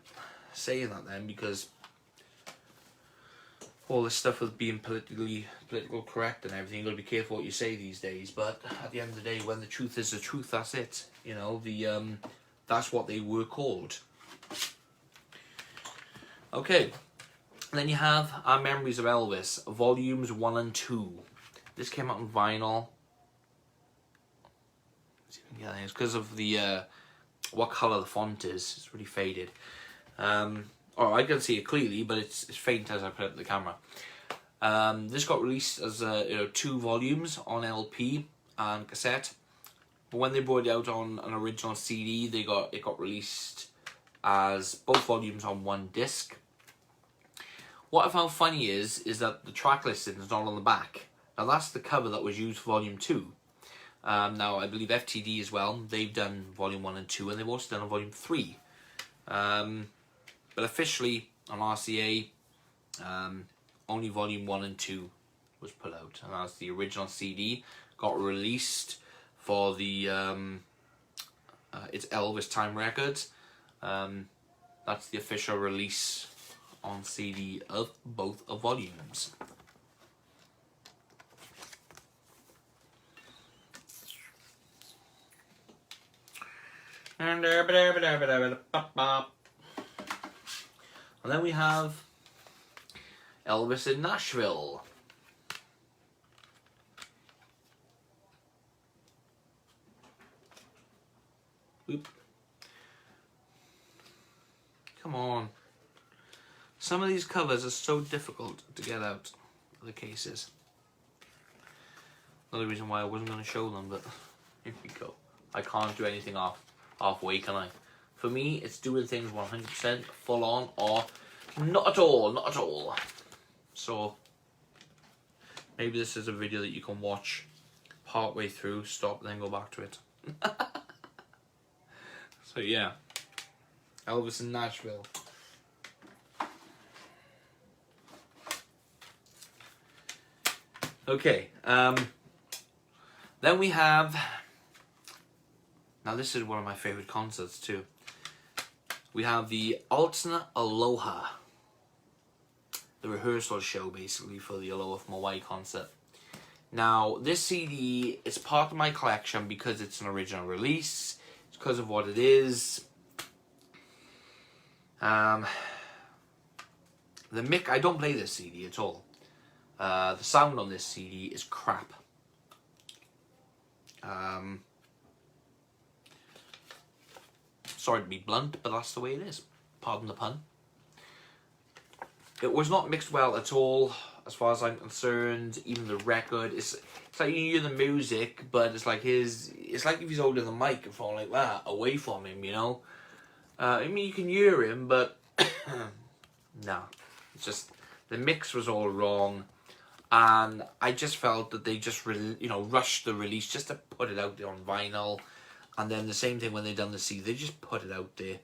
saying that then because all this stuff with being political correct and everything, you got to be careful what you say these days. But at the end of the day, when the truth is the truth, that's it. That's what they were called. Okay, then you have Our Memories of Elvis, volumes 1 and 2. This came out on vinyl. Yeah, it's because of the what colour the font is. It's really faded. I can see it clearly, but it's faint as I put it in the camera. This got released as 2 volumes on LP and cassette. But when they brought it out on an original CD, it got released as both volumes on 1 disc. What I found funny is that the track listing is not on the back. Now that's the cover that was used for volume 2. Now I believe FTD as well, they've done volume 1 and 2, and they've also done a volume 3. But officially on RCA, only volume 1 and 2 was put out, and that's the original CD got released for the it's Elvis Time Records. That's the official release on CD of both volumes. And then we have Elvis in Nashville. Oop. Come on. Some of these covers are so difficult to get out of the cases. Another reason why I wasn't going to show them, but here we go. I can't do anything halfway, can I? For me, it's doing things 100% full on or not at all, not at all. So, maybe this is a video that you can watch part way through, stop, then go back to it. So yeah, Elvis in Nashville. Okay, then we have, now this is one of my favorite concerts too. We have the alternate Aloha, the rehearsal show basically for the Aloha from Hawaii concert. Now, this CD is part of my collection because it's an original release. It's because of what it is. The mic, I don't play this CD at all. The sound on this CD is crap. Sorry to be blunt, but that's the way it is. Pardon the pun. It was not mixed well at all, as far as I'm concerned. Even the record, it's like you hear the music, but it's like it's like if he's holding the microphone like that away from him, you know. I mean, you can hear him, but no, it's just the mix was all wrong, and I just felt that they just rushed the release just to put it out there on vinyl, and then the same thing when they done the CD, they just put it out there.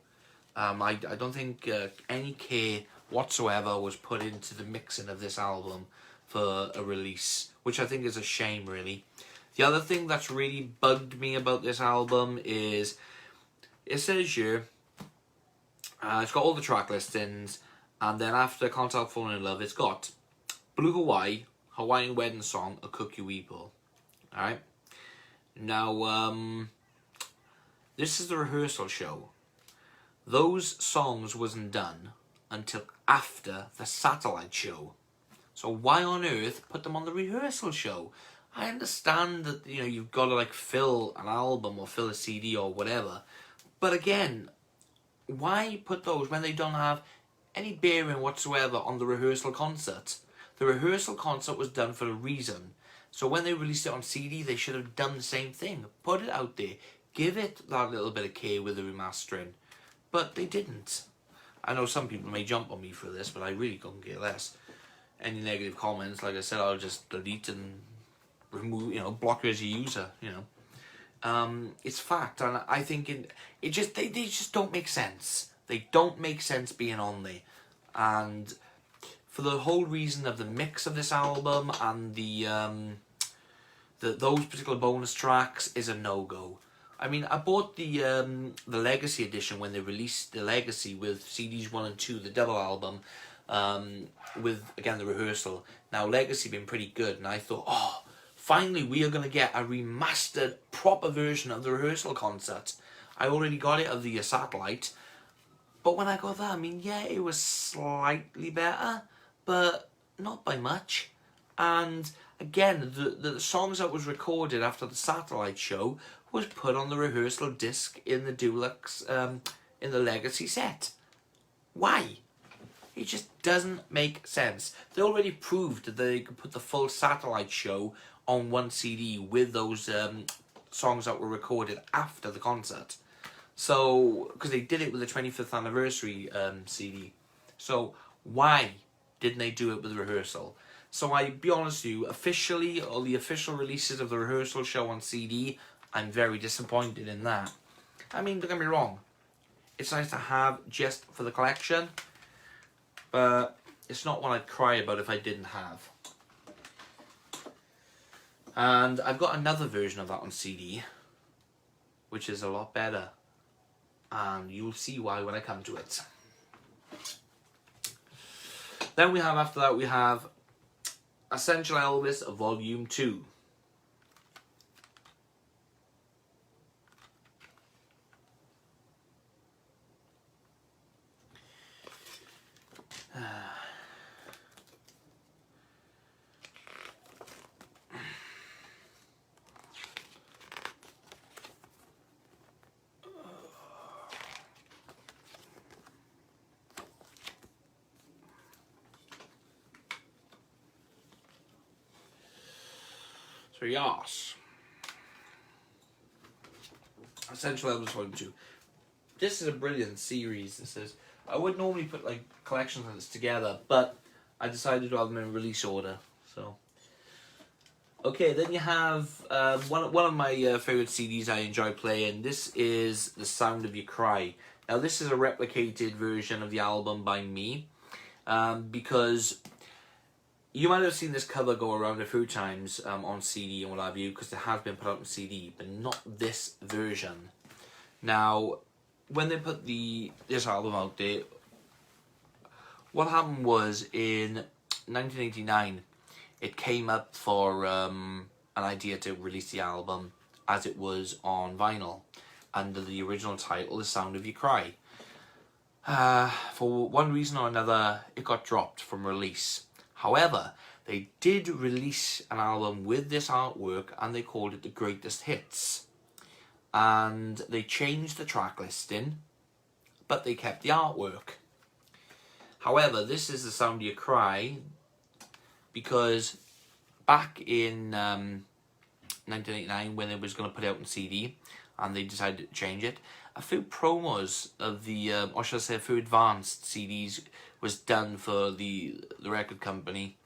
I don't think any care whatsoever was put into the mixing of this album for a release, which I think is a shame, really. The other thing that's really bugged me about this album is it says here it's got all the track listings, and then after Can't Help Falling in Love, it's got Blue Hawaii, Hawaiian Wedding Song, A Cook You Weeple. Alright? Now, this is the rehearsal show. Those songs wasn't done until after the satellite show. So why on earth put them on the rehearsal show? I understand that, you've got to like fill an album or fill a CD or whatever. But again, why put those when they don't have any bearing whatsoever on the rehearsal concert? The rehearsal concert was done for a reason. So when they released it on CD, they should have done the same thing. Put it out there. Give it that little bit of care with the remastering. But they didn't. I know some people may jump on me for this, but I really couldn't care less. Any negative comments, like I said, I'll just delete and remove, block you as a user, It's fact, and I think they just don't make sense. They don't make sense being on there. And for the whole reason of the mix of this album and those particular bonus tracks is a no-go. I mean, I bought the Legacy edition when they released the Legacy with CDs 1 and 2, the double album, with, again, the rehearsal. Now, Legacy been pretty good, and I thought, oh, finally we are going to get a remastered, proper version of the rehearsal concert. I already got it of the satellite, but when I got that, I mean, yeah, it was slightly better, but not by much. And again, the songs that was recorded after the satellite show was put on the rehearsal disc in the deluxe, in the Legacy set. Why? It just doesn't make sense. They already proved that they could put the full satellite show on one CD with those songs that were recorded after the concert. So, because they did it with the 25th anniversary CD. So, why didn't they do it with the rehearsal? So, I'll be honest with you, officially, all the official releases of the rehearsal show on CD, I'm very disappointed in that. I mean, don't get me wrong. It's nice to have just for the collection, but it's not one I'd cry about if I didn't have. And I've got another version of that on CD, which is a lot better. And you'll see why when I come to it. Then we have, after that, we have Essential Elvis Volume 2. So yes, Essential Elvis Volume 2. This is a brilliant series. This is. I would normally put like collections of this together, but I decided to have them in release order. So okay, then you have one of my favorite CDs I enjoy playing. This is The Sound of Your Cry. Now this is a replicated version of the album by me, because you might have seen this cover go around a few times on CD and what have you, because it has been put out on CD, but not this version. Now, when they put this album out there, what happened was in 1989, it came up for an idea to release the album as it was on vinyl under the original title, The Sound of Your Cry. For one reason or another, it got dropped from release. However, they did release an album with this artwork, and they called it The Greatest Hits. And they changed the track listing, but they kept the artwork. However, this is The Sound of Your Cry because back in 1989, when it was going to put it out on CD, and they decided to change it, a few promos of the, or should I say a few advanced CDs was done for the record company,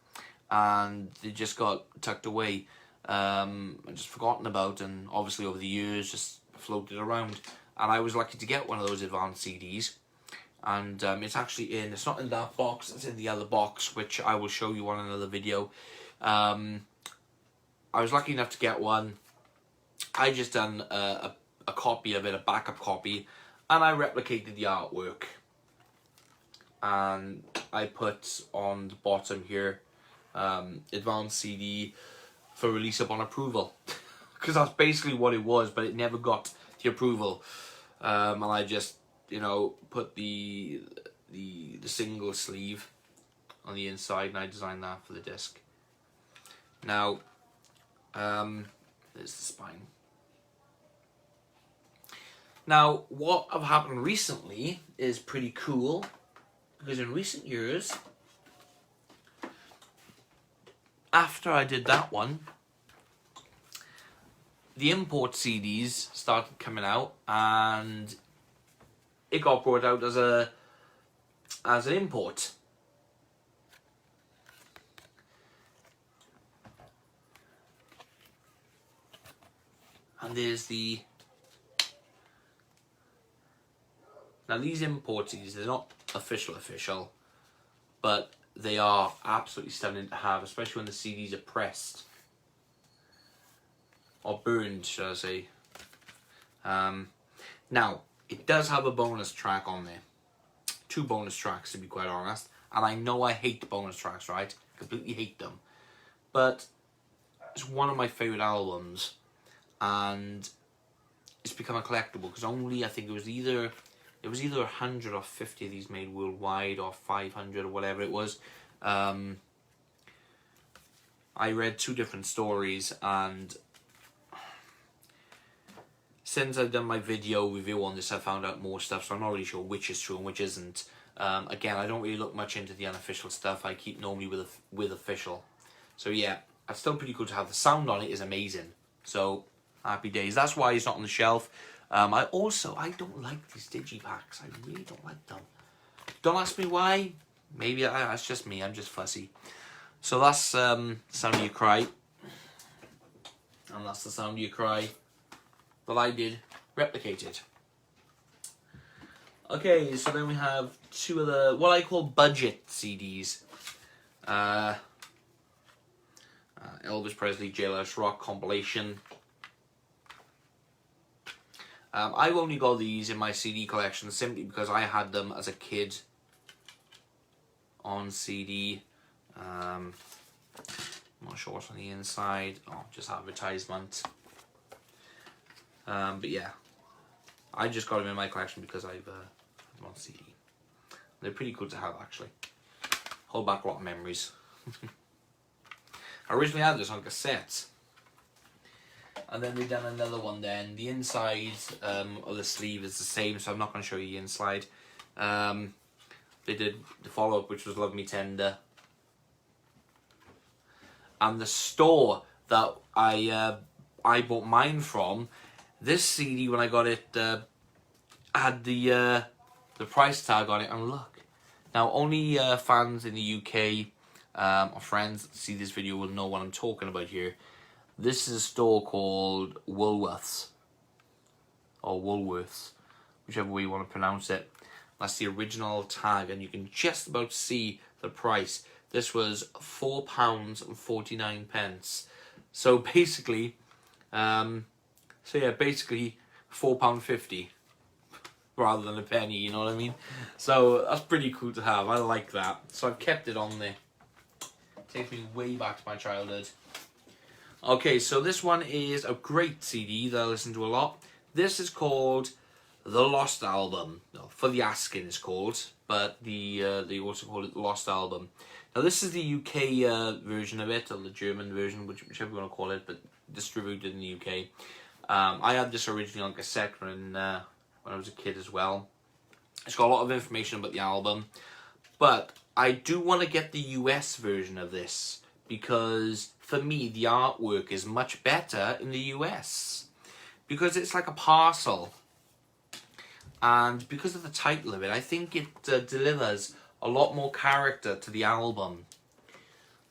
and they just got tucked away and just forgotten about, and obviously over the years just floated around. And I was lucky to get one of those advanced CDs, and it's actually it's not in that box, it's in the other box, which I will show you on another video. I was lucky enough to get one. I just done a copy of it, a backup copy, and I replicated the artwork, and I put on the bottom here advanced CD for release upon approval, because that's basically what it was, but it never got the approval. And I just, you know, put the single sleeve on the inside, and I designed that for the disc. Now there's the spine. Now, what have happened recently is pretty cool, because in recent years, after I did that one, the import CDs started coming out, and it got brought out as an import. And there's the... Now these import CDs, they're not official, but they are absolutely stunning to have, especially when the CDs are pressed. Or burned, should I say. Now, it does have a bonus track on there. 2 bonus tracks, to be quite honest. And I know I hate bonus tracks, right? Completely hate them. But it's one of my favourite albums. And it's become a collectible, because only, I think it was either 100 or 50 of these made worldwide, or 500 or whatever it was. I read 2 different stories, and since I've done my video review on this, I found out more stuff, so I'm not really sure which is true and which isn't. Again, I don't really look much into the unofficial stuff. I keep normally with official. So yeah, it's still pretty cool to have. The sound on it is amazing. So happy days. That's why it's not on the shelf. I don't like these digipacks. I really don't like them. Don't ask me why. Maybe that's just me. I'm just fussy. So that's Sound of Your Cry. And that's the Sound of Your Cry that I did replicated. Okay, so then we have 2 of the, what I call budget CDs. Elvis Presley Jailhouse Rock compilation. I've only got these in my CD collection simply because I had them as a kid on CD. I'm not sure what's on the inside. Oh, just advertisement. But yeah, I just got them in my collection because I've had them on CD. They're pretty good to have, actually. Hold back a lot of memories. I originally had this on cassette. And then we done another one then. The inside of the sleeve is the same, so I'm not going to show you the inside. They did the follow-up, which was Love Me Tender. And the store that I bought mine from, this CD, when I got it, had the price tag on it, and look. Now, only fans in the UK or friends that see this video will know what I'm talking about here. This is a store called Woolworths, or Woolworths, whichever way you want to pronounce it. That's the original tag, and you can just about see the price. This was £4.49. So basically, basically £4.50 rather than a penny. You know what I mean? So that's pretty cool to have. I like that. So I've kept it on there. Takes me way back to my childhood. Okay, so this one is a great CD that I listen to a lot. This is called The Lost Album. No, For the Asking it's called, but they also call it The Lost Album. Now this is the UK version of it, or the German version, whichever you want to call it, but distributed in the UK. I had this originally on cassette when I was a kid as well. It's got a lot of information about the album, but I do want to get the US version of this, because for me the artwork is much better in the US, because it's like a parcel, and because of the title of it, I think it delivers a lot more character to the album.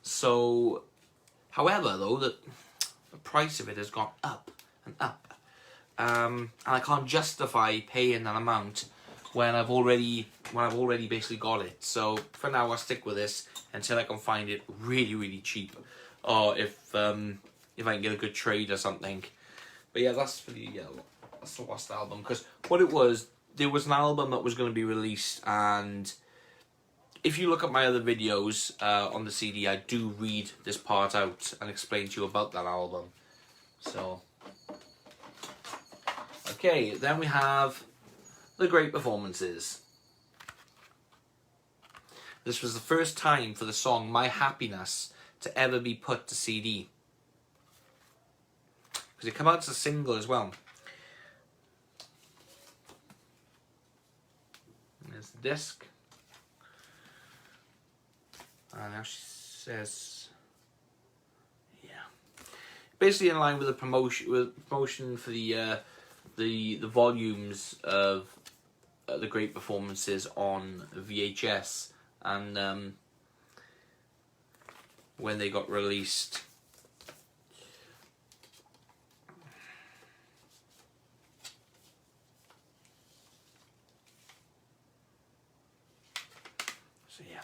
So, however, though, the price of it has gone up and up, and I can't justify paying that amount when I've already basically got it. So for now, I'll stick with this until I can find it really cheap, or if I can get a good trade or something. But yeah, that's for the Lost Album, because what it was, there was an album that was going to be released, and if you look at my other videos on the CD, I do read this part out and explain to you about that album. So, okay, then we have the Great Performances. This was the first time for the song My Happiness to ever be put to CD, because it came out as a single as well. And there's the disc, and now she says, yeah, basically in line with the promotion for the volumes of the Great Performances on VHS, and when they got released. So yeah,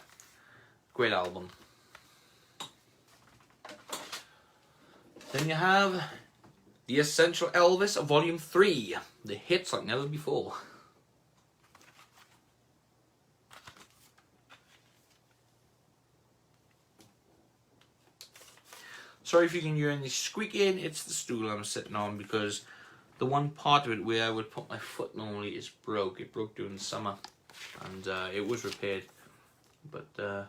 great album. Then you have The Essential Elvis Volume 3, the hits like never before. Sorry if you can hear any squeaking, it's the stool I'm sitting on, because the one part of it where I would put my foot normally is broke. It broke during the summer, and it was repaired, but I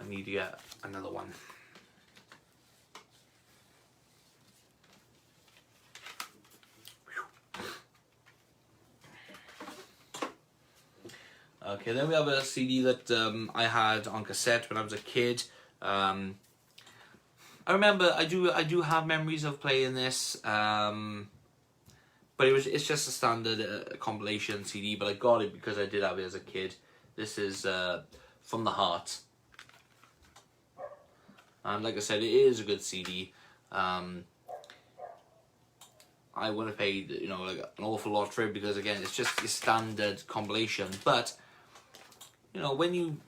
need to get another one. Okay, then we have a CD that I had on cassette when I was a kid. I remember I do have memories of playing this, but it's just a standard compilation CD. But I got it because I did have it as a kid. This is From the Heart, and like I said, it is a good CD. I would have paid, you know, like an awful lot for it, because again, it's just a standard compilation. But you know, when you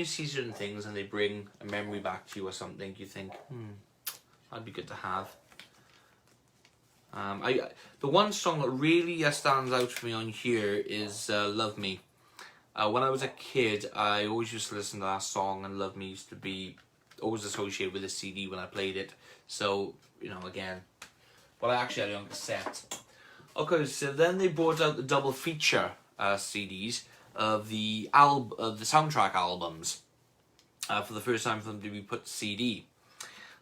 see certain things and they bring a memory back to you or something, you think, that'd be good to have. The one song that really stands out for me on here is Love Me. When I was a kid, I always used to listen to that song, and Love Me used to be always associated with the CD when I played it. So, you know, again, well, I actually had it on cassette. Okay, so then they brought out the double feature CDs of the soundtrack albums for the first time for them to be put to CD.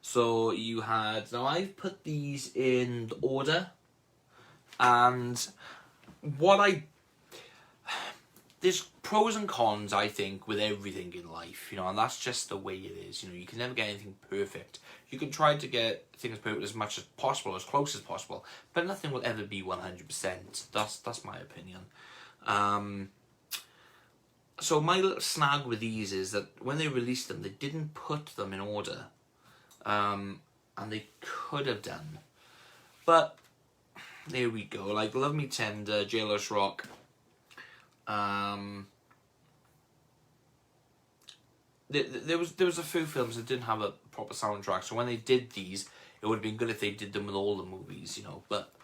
So you had, now I've put these in order, and there's pros and cons, I think, with everything in life, you know, and that's just the way it is. You know, you can never get anything perfect. You can try to get things perfect as much as possible, as close as possible, but nothing will ever be 100%. That's my opinion. So my little snag with these is that when they released them, they didn't put them in order, and they could have done. But there we go. Like Love Me Tender, Jailhouse Rock. There was a few films that didn't have a proper soundtrack, so when they did these, it would have been good if they did them with all the movies, you know. But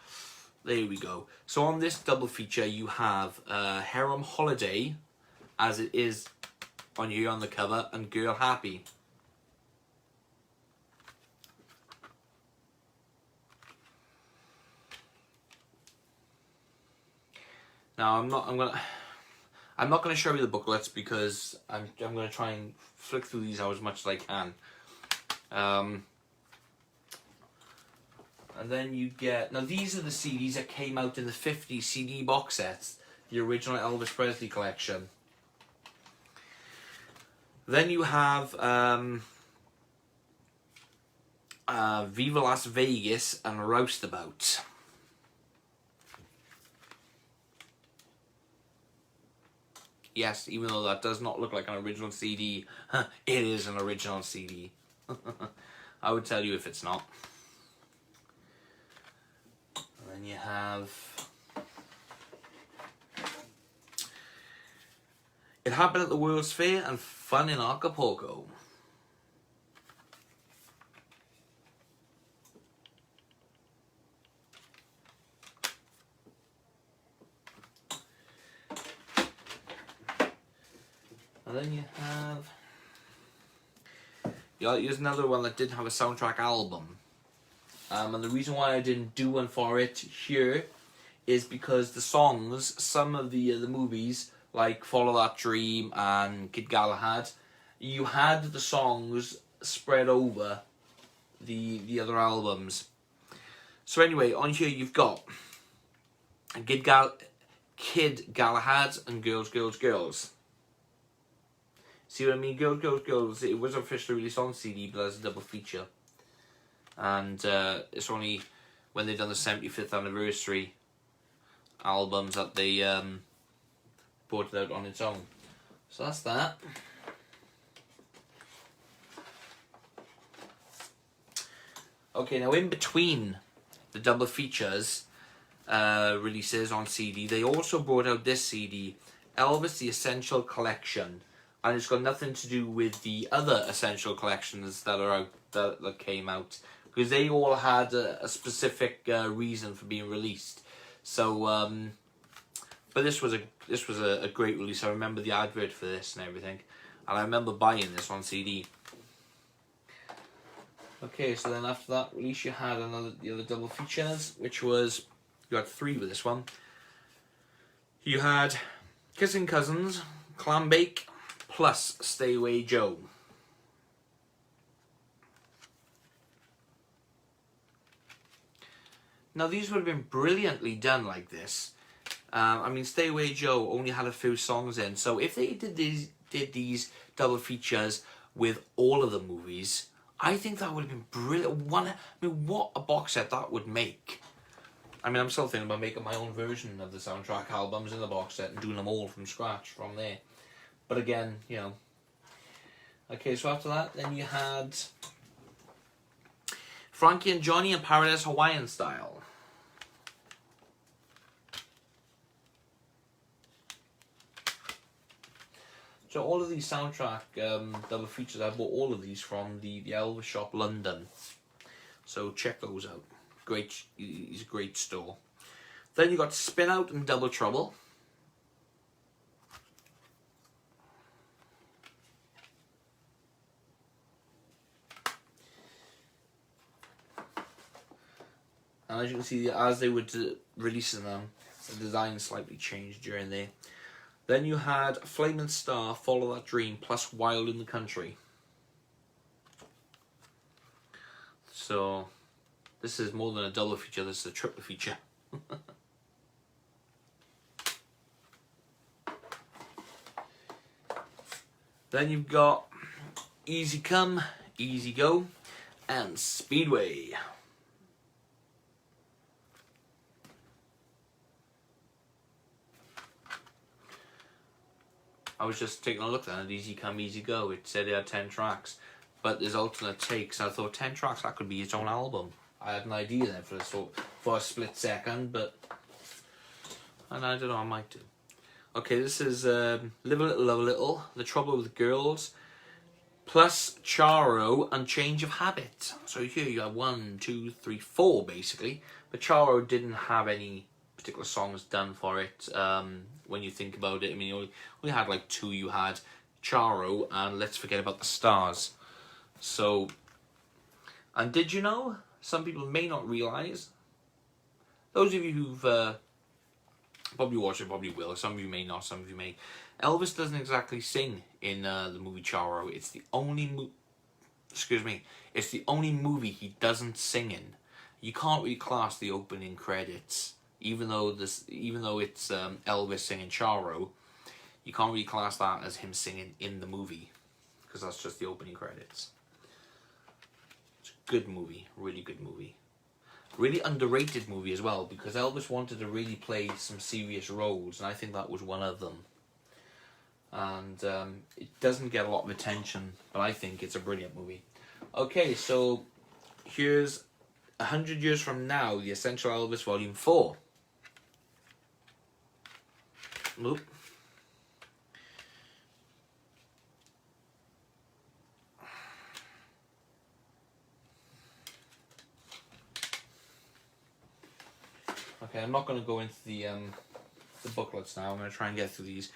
there we go. So on this double feature, you have Harem Holiday, as it is on here on the cover, and Girl Happy. Now I'm not gonna show you the booklets because I'm gonna try and flick through these out as much as I can. And then you get, now these are the CDs that came out in the 50 CD box sets, the original Elvis Presley collection. Then you have Viva Las Vegas and Roustabout. Yes, even though that does not look like an original CD, it is an original CD. I would tell you if it's not. And then you have It Happened at the World's Fair and Fun in Acapulco. And then you have, yeah, here's another one that didn't have a soundtrack album. And the reason why I didn't do one for it here is because the songs, some of the movies, like Follow That Dream and Kid Galahad, you had the songs spread over the other albums. So anyway, on here you've got Kid Galahad and Girls, Girls, Girls. See what I mean? Girls, Girls, Girls, it was officially released on CD, but as a double feature. And it's only when they've done the 75th anniversary albums that they brought it out on its own. So that's that. Okay, now in between the double features releases on CD, they also brought out this CD, Elvis The Essential Collection. And it's got nothing to do with the other essential collections that are out that came out, because they all had a specific reason for being released. So, but this was a great release. I remember the advert for this and everything, and I remember buying this on CD. Okay, so then after that release, you had the other double features, which was, you had 3 with this one. You had Kissing Cousins, Clam Bake, plus Stay Away Joe. Now these would have been brilliantly done like this. I mean, Stay Away Joe only had a few songs in, so if they did these double features with all of the movies, I think that would have been brilliant. I mean, what a box set that would make. I mean, I'm still thinking about making my own version of the soundtrack albums in the box set and doing them all from scratch from there. But again, you know. Okay, so after that, then you had Frankie and Johnny in Paradise Hawaiian Style. So all of these soundtrack double features, I bought all of these from the Elvis Shop London. So check those out. Great, it's a great store. Then you got Spin Out and Double Trouble. And as you can see, as they were releasing them, the design slightly changed during there. Then you had Flaming Star, Follow That Dream, plus Wild in the Country. So, this is more than a double feature, this is a triple feature. Then you've got Easy Come, Easy Go, and Speedway. I was just taking a look at Easy Come, Easy Go. It said it had 10 tracks, but there's alternate takes. I thought 10 tracks, that could be its own album. I had an idea then for a split second, but and I don't know, I might do. Okay, this is Live a Little, Love a Little, The Trouble with Girls, plus Charo and Change of Habit. So here you have 1, 2, 3, 4 basically, but Charo didn't have any particular songs done for it. When you think about it, I mean, you only had like 2. You had Charo, and Let's Forget About the Stars. So, and did you know, some people may not realise, those of you who've probably watched it probably will, some of you may not, some of you may. Elvis doesn't exactly sing in the movie Charo. It's the only it's the only movie he doesn't sing in. You can't really class the opening credits, even though it's Elvis singing Charo. You can't really class that as him singing in the movie, because that's just the opening credits. It's a good movie, really good movie. Really underrated movie as well, because Elvis wanted to really play some serious roles, and I think that was one of them. And it doesn't get a lot of attention, but I think it's a brilliant movie. Okay, so here's 100 Years From Now, The Essential Elvis Volume 4. Nope. Okay, I'm not going to go into the booklets now. I'm going to try and get through these.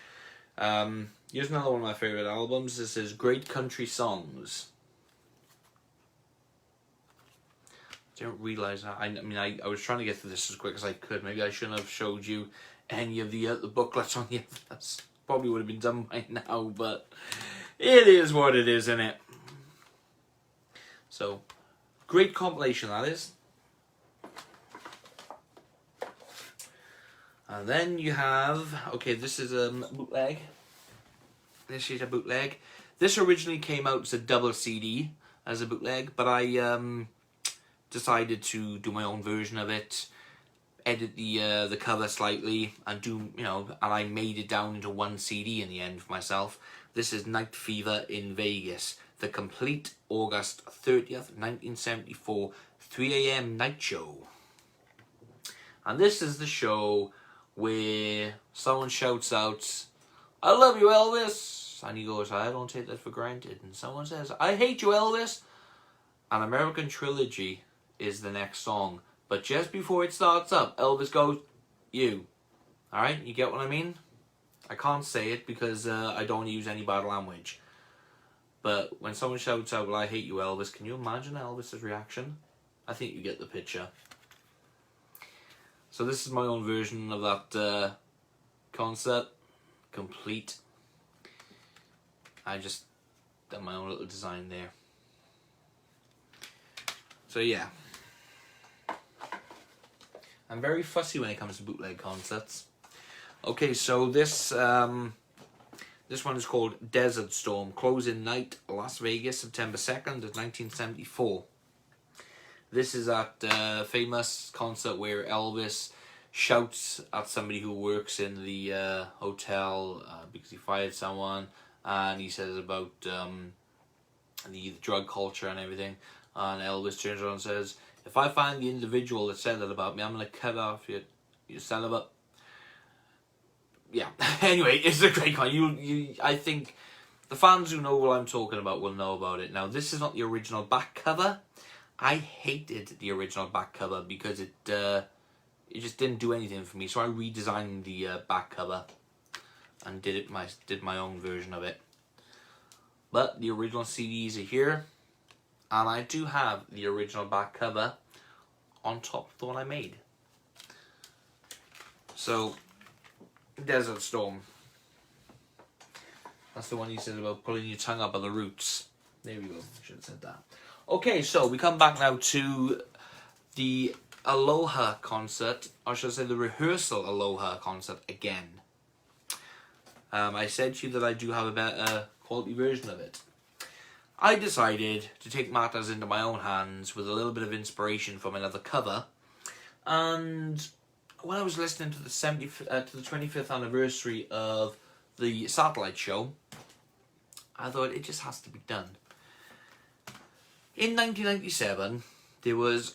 Here's another one of my favourite albums. This is Great Country Songs. I didn't realise that. I was trying to get through this as quick as I could. Maybe I shouldn't have showed you any of the booklets on the others. Probably would have been done by now, but it is what it is, isn't it? So, great compilation, that is. And then you have, okay, this is a bootleg. This is a bootleg. This originally came out as a double CD, as a bootleg, but I decided to do my own version of it, edit the cover slightly, and and I made it down into one CD in the end for myself. This is Night Fever in Vegas, the complete August 30th, 1974, 3 a.m. night show. And this is the show where someone shouts out, "I love you, Elvis," and he goes, "I don't take that for granted." And someone says, "I hate you, Elvis." An American Trilogy is the next song, but just before it starts up, Elvis goes, "You." Alright, you get what I mean? I can't say it because I don't use any bad language. But when someone shouts out, "Well, I hate you, Elvis," can you imagine Elvis's reaction? I think you get the picture. So this is my own version of that concert, complete. I just done my own little design there. So yeah, I'm very fussy when it comes to bootleg concerts. Okay, so this one is called Desert Storm, Closing Night, Las Vegas, September 2nd of 1974. This is that famous concert where Elvis shouts at somebody who works in the hotel because he fired someone, and he says about the drug culture and everything, and Elvis turns around and says, "If I find the individual that said that about me, I'm going to cut off your celibate." Yeah, anyway, it's a great con. I think the fans who know what I'm talking about will know about it. Now, this is not the original back cover. I hated the original back cover because it just didn't do anything for me. So I redesigned the back cover and did my own version of it. But the original CDs are here, and I do have the original back cover on top of the one I made. So, Desert Storm. That's the one you said about pulling your tongue up by the roots. There we go. I should have said that. Okay, so we come back now to the Aloha concert, or should I say the rehearsal Aloha concert again. I said to you that I do have a better quality version of it. I decided to take matters into my own hands with a little bit of inspiration from another cover, and when I was listening to the 25th anniversary of the satellite show, I thought it just has to be done. In 1997, there was,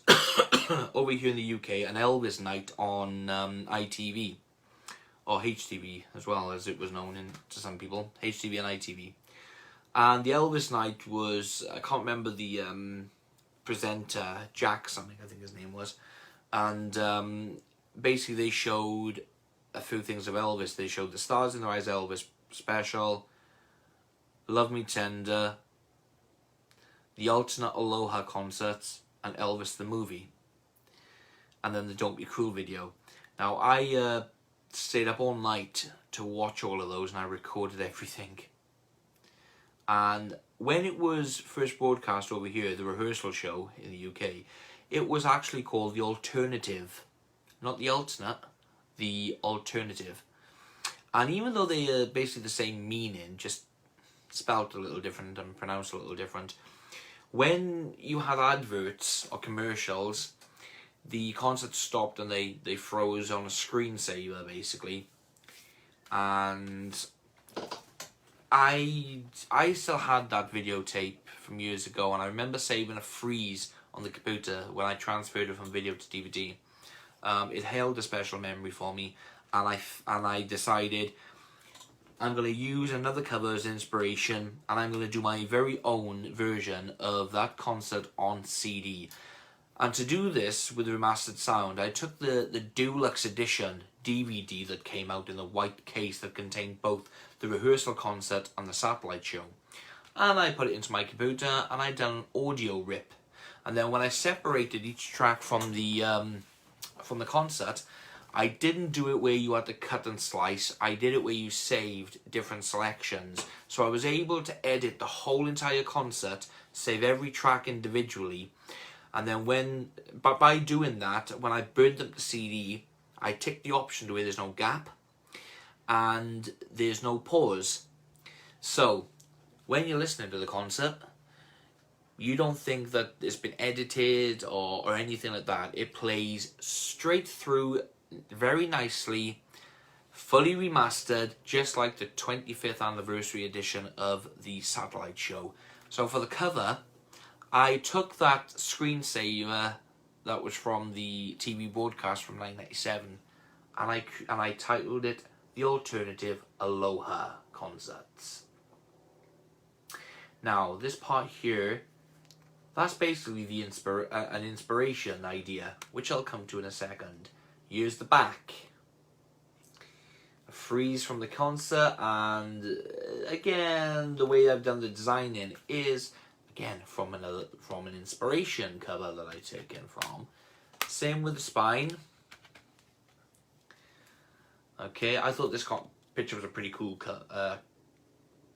over here in the UK, an Elvis night on ITV, or HTV as well, as it was known to some people, HTV and ITV. And the Elvis night was, I can't remember the presenter, Jack something I think his name was, and basically they showed a few things of Elvis. They showed the Stars in Their Eyes Elvis special, Love Me Tender, the alternate Aloha concerts, and Elvis the movie. And then the Don't Be Cruel video. Now I stayed up all night to watch all of those, and I recorded everything. And when it was first broadcast over here, the rehearsal show in the UK, it was actually called The Alternative. Not the alternate, The Alternative. And even though they are basically the same meaning, just spelled a little different and pronounced a little different, when you had adverts or commercials, the concert stopped and they froze on a screensaver basically. And I still had that videotape from years ago, and I remember saving a freeze on the computer when I transferred it from video to DVD. It held a special memory for me, and I decided I'm going to use another cover as inspiration, and I'm going to do my very own version of that concert on CD. And to do this with remastered sound, I took the deluxe edition DVD that came out in the white case that contained both the rehearsal concert and the satellite show, and I put it into my computer, and I done an audio rip. And then when I separated each track from the concert, I didn't do it where you had to cut and slice. I did it where you saved different selections. So I was able to edit the whole entire concert, save every track individually, and then by doing that, when I burned them to CD, I ticked the option to where there's no gap and there's no pause. So when you're listening to the concert, you don't think that it's been edited or anything like that. It plays straight through very nicely, fully remastered, just like the 25th anniversary edition of the satellite show. So for the cover, I took that screensaver that was from the TV broadcast from 1997, and I titled it The Alternative Aloha Concerts. Now this part here, that's basically the an inspiration idea, which I'll come to in a second. Here's the back. A freeze from the concert, and again, the way I've done the designing is, again, from an inspiration cover that I've taken from. Same with the spine. Okay, I thought this picture was a pretty cool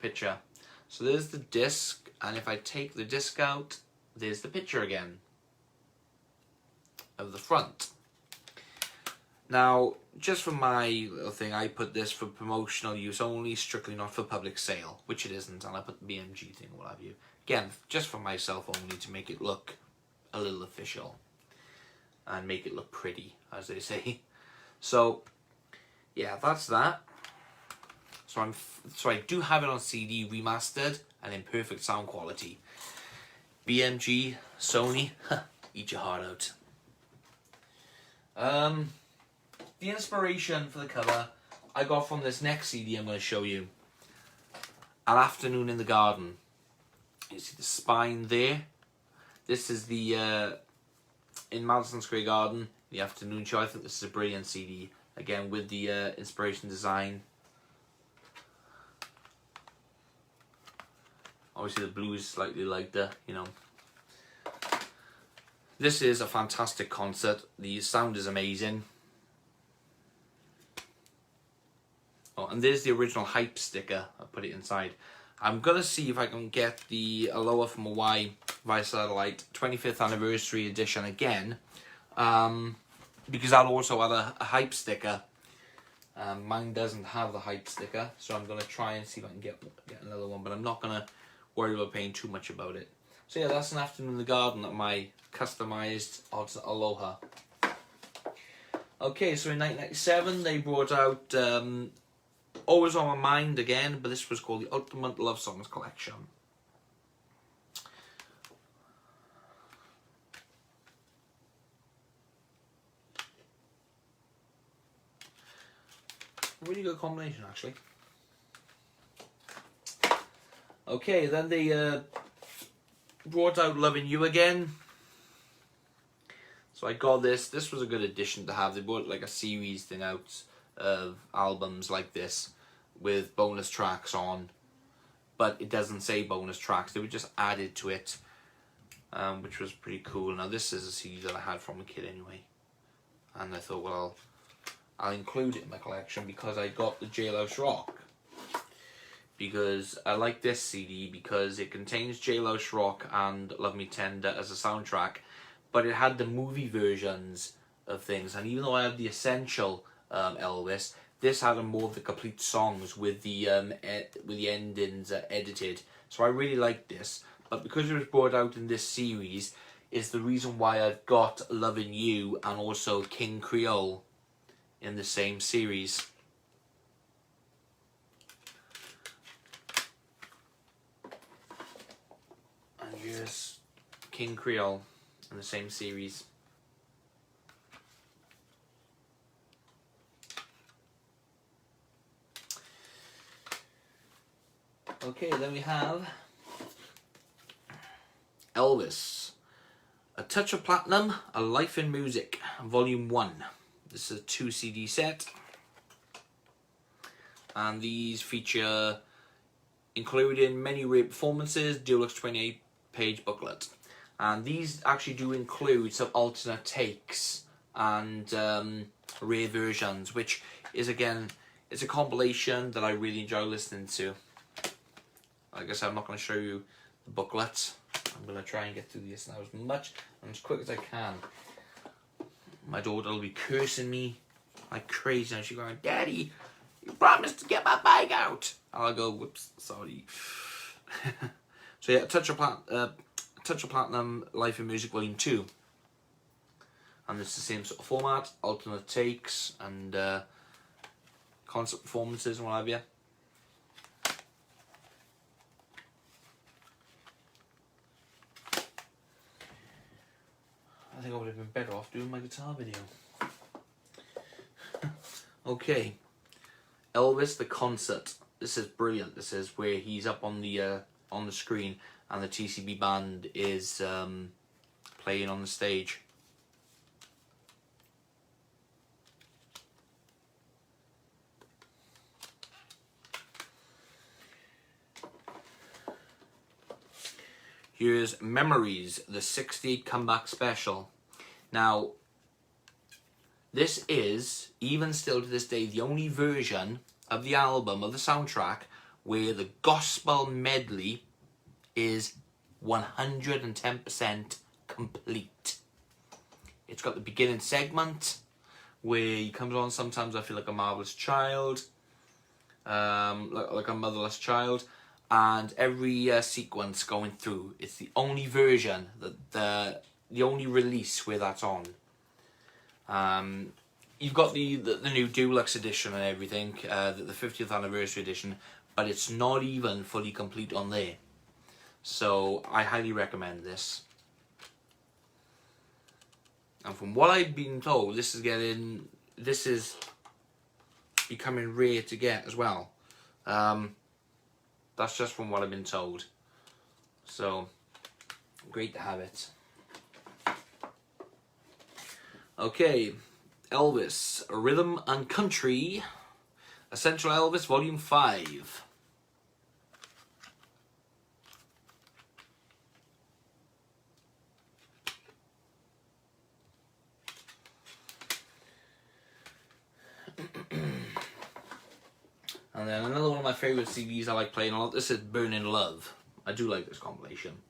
picture. So there's the disc, and if I take the disc out, there's the picture again of the front. Now, just for my little thing, I put this for promotional use only, strictly not for public sale, which it isn't, and I put the BMG thing, what have you. Again, just for myself only, to make it look a little official and make it look pretty, as they say. So, yeah, that's that. So I do have it on CD remastered and in perfect sound quality. BMG, Sony, eat your heart out. The inspiration for the cover I got from this next CD I'm going to show you. An Afternoon in the Garden. You see the spine there? This is the, in Madison Square Garden, the afternoon show. I think this is a brilliant CD. Again, with the inspiration design. Obviously the blue is slightly lighter, you know. This is a fantastic concert. The sound is amazing. Oh, and there's the original hype sticker. I put it inside. I'm going to see if I can get the Aloha from Hawaii via satellite 25th anniversary edition again. Because I'll also add a hype sticker. Mine doesn't have the hype sticker, so I'm going to try and see if I can get another one, but I'm not going to worry about paying too much about it. So yeah, that's An Afternoon in the Garden, my customized Aloha. Okay, so in 1997 they brought out Always on My Mind again, but this was called the Ultimate Love Songs Collection. Really good combination, actually. Okay, then they brought out Loving You Again. So I got this. This was a good addition to have. They brought like a series thing out of albums like this with bonus tracks on. but it doesn't say bonus tracks. They were just added to it, which was pretty cool. Now this is a CD that I had from a kid anyway, and I thought, well, I'll include it in my collection because I got the Jailhouse Rock. Because I like this CD because it contains Jailhouse Rock and Love Me Tender as a soundtrack, but it had the movie versions of things. And even though I have the Essential Elvis, this had more of the complete songs with the endings edited. So I really like this. But because it was brought out in this series, is the reason why I've got Lovin' You and also King Creole in the same series. And here's King Creole in the same series. Okay, then we have Elvis, A Touch of Platinum, A Life in Music, Volume 1. This is a 2 CD set. And these feature, including many rare performances, deluxe 28-page booklet. And these actually do include some alternate takes and rare versions, which is, again, it's a compilation that I really enjoy listening to. Like I said, I'm not going to show you the booklet. I'm going to try and get through this now as much and as quick as I can. My daughter will be cursing me like crazy now. She's going, "Daddy, you promised to get my bike out." And I'll go, "Whoops, sorry." So yeah, Touch of Platinum, Life in Music Volume 2. And it's the same sort of format, alternate takes and concert performances and what have you. I think I would have been better off doing my guitar video. Okay, Elvis the concert. This is brilliant. This is where he's up on the screen and the TCB band is playing on the stage. Here's Memories, the 60 comeback special. Now, this is, even still to this day, the only version of the album, of the soundtrack, where the gospel medley is 110% complete. It's got the beginning segment, where he comes on, "Sometimes I Feel Like a Marvelous Child," like a motherless child, and every sequence going through. It's the only version, that the only release where that's on. You've got the new deluxe edition and everything, the 50th anniversary edition, but it's not even fully complete on there. So I highly recommend this. And from what I've been told, this is becoming rare to get as well. That's just from what I've been told. So, great to have it. Okay, Elvis, Rhythm and Country, Essential Elvis, Volume 5. And then another one of my favourite CDs I like playing a lot, this is Burning Love. I do like this compilation.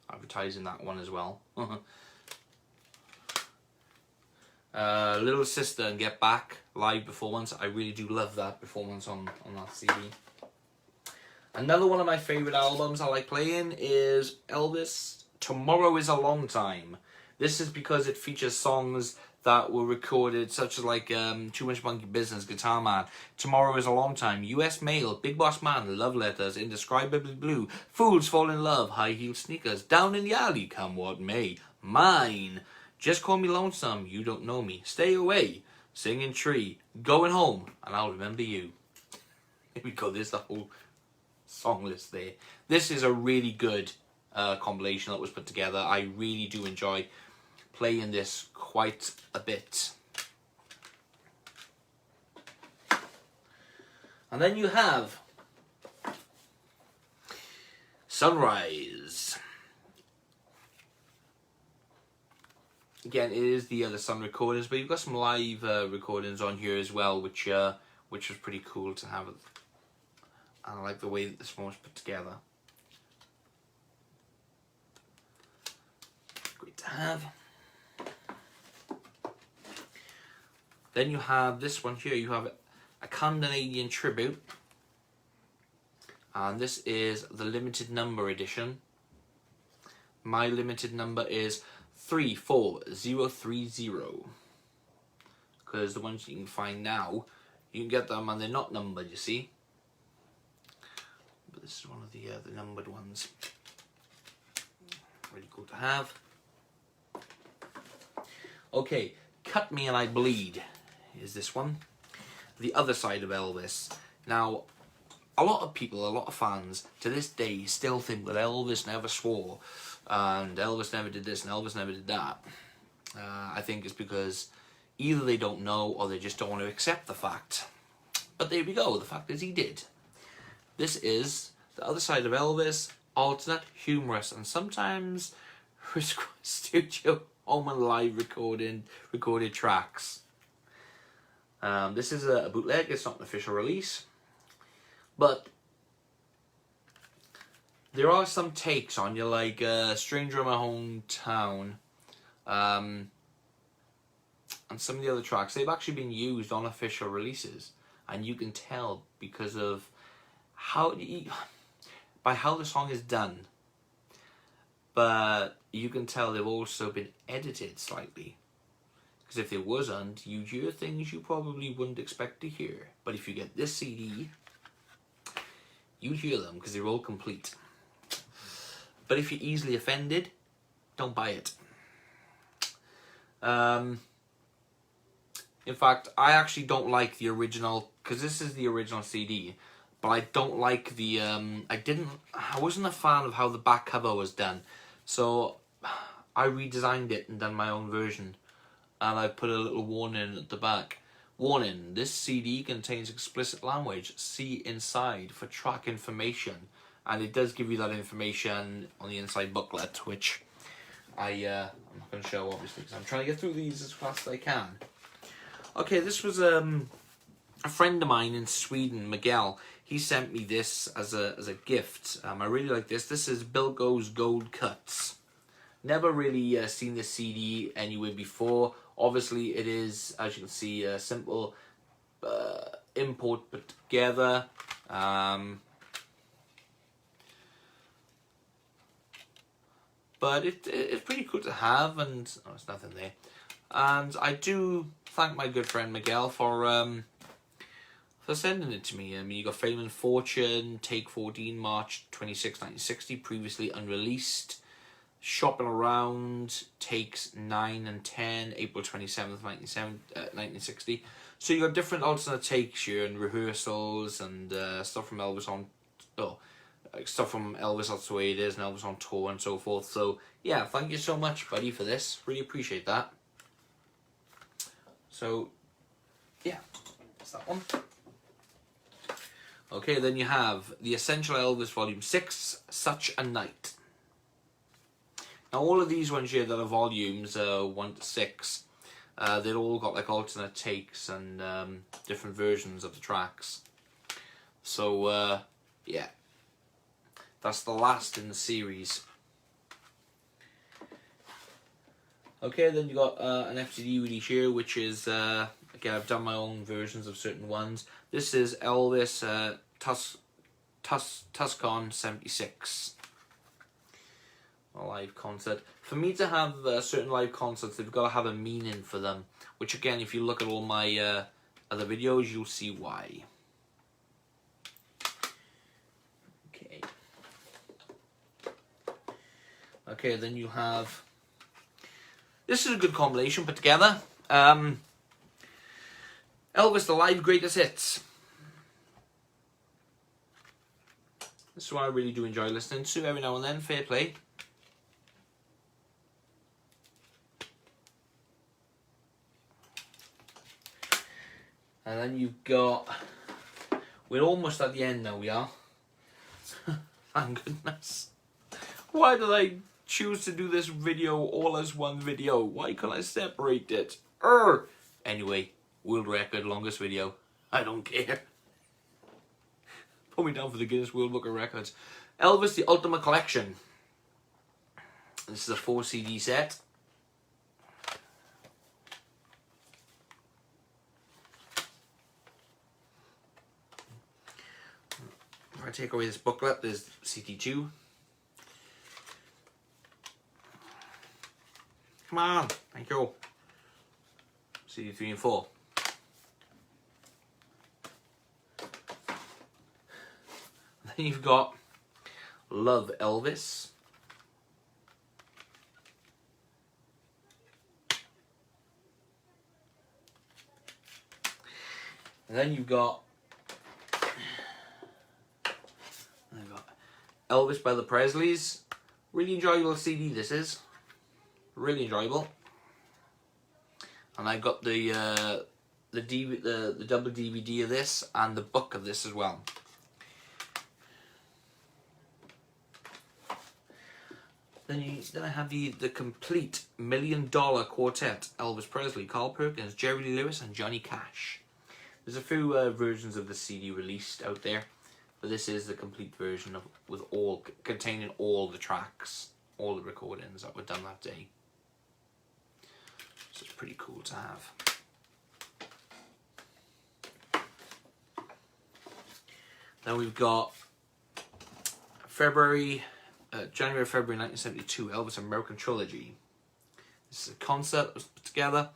Advertising that one as well. Little Sister and Get Back, live performance. I really do love that performance on that CD. Another one of my favourite albums I like playing is Elvis, Tomorrow is a Long Time. This is because it features songs that were recorded, such as like Too Much Monkey Business, Guitar Man, Tomorrow is a Long Time, US Mail, Big Boss Man, Love Letters, Indescribably Blue, Fools Fall in Love, High Heel Sneakers, Down in the Alley, Come What May, Mine, Just Call Me Lonesome, You Don't Know Me, Stay Away, Singing Tree, Going Home, and I'll Remember You. Here we go, there's the whole song list there. This is a really good compilation that was put together. I really do enjoy playing this quite a bit. And then you have Sunrise. Again, it is the Sun recordings, but you've got some live recordings on here as well, which was pretty cool to have. And I like the way that this one was put together. Great to have. Then you have this one here. You have a Canadian tribute, and this is the limited number edition. My limited number is 34030, because the ones you can find now, you can get them and they're not numbered, you see. But this is one of the numbered ones. Really cool to have. Okay, Cut Me and I Bleed is this one. The Other Side of Elvis. Now, a lot of people, a lot of fans, to this day still think that Elvis never swore, and Elvis never did this, and Elvis never did that. I think it's because either they don't know, or they just don't want to accept the fact. But there we go, the fact is he did. This is The Other Side of Elvis, alternate, humorous, and sometimes studio home and live recorded tracks. This is a bootleg, it's not an official release. But there are some takes on you, like Stranger in My Hometown, and some of the other tracks. They've actually been used on official releases, and you can tell because of by how the song is done. But you can tell they've also been edited slightly, because if there wasn't, you'd hear things you probably wouldn't expect to hear. But if you get this CD, you hear them because they're all complete. But if you're easily offended, don't buy it. In fact, I actually don't like the original, because this is the original CD, but I don't like the I wasn't a fan of how the back cover was done, so I redesigned it and done my own version, and I put a little warning at the back. Warning, this CD contains explicit language. See inside for track information. And it does give you that information on the inside booklet, which I'm not going to show, obviously, because I'm trying to get through these as fast as I can. Okay, this was a friend of mine in Sweden, Miguel. He sent me this as a gift. I really like this. This is Bilgo's Gold Cuts. Never really seen this CD anywhere before. Obviously, it is, as you can see, a simple import put together. But it's pretty cool to have, and oh, there's nothing there. And I do thank my good friend Miguel for sending it to me. I mean, you got Fame and Fortune, Take 14, March 26, 1960, previously unreleased. Shopping Around, Takes 9 and 10, April 27th, 1960. So you got different alternate takes here, and rehearsals, and stuff from Elvis on... stuff from Elvis, That's the Way It Is, and Elvis on Tour, and so forth. So, yeah, thank you so much, buddy, for this. Really appreciate that. So, yeah, that's that one. Okay, then you have The Essential Elvis Volume 6, Such a Night. Now, all of these ones here that are volumes, 1 to 6, they've all got like alternate takes and different versions of the tracks. So, yeah. That's the last in the series. Okay, then you got an FTD DVD here, which is, again, I've done my own versions of certain ones. This is Elvis Tucson 76. A live concert. For me to have certain live concerts, they've got to have a meaning for them. Which, again, if you look at all my other videos, you'll see why. Okay, then you have... This is a good compilation put together. Elvis, the Live Greatest Hits. This is what I really do enjoy listening to every now and then. Fair play. And then you've got We're almost at the end now, we are. Thank goodness. Why did I choose to do this video all as one video? Why can't I separate it? Anyway, world record, longest video. I don't care. Put me down for the Guinness World Book of Records. Elvis, the Ultimate Collection. This is a 4 CD set. If I take away this booklet, there's CD2. Come on, thank you. CD3 and 4. Then you've got Love Elvis. And then you've got Elvis by the Presleys. Really enjoyable CD this is. Really enjoyable. And I got the double DVD of this and the book of this as well. Then I have the complete $1 Million Quartet: Elvis Presley, Carl Perkins, Jerry Lee Lewis, and Johnny Cash. There's a few versions of the CD released out there, but this is the complete version containing all the tracks, all the recordings that were done that day. So it's pretty cool to have. Then we've got January, February 1972, Elvis American Trilogy. This is a concert that was put together.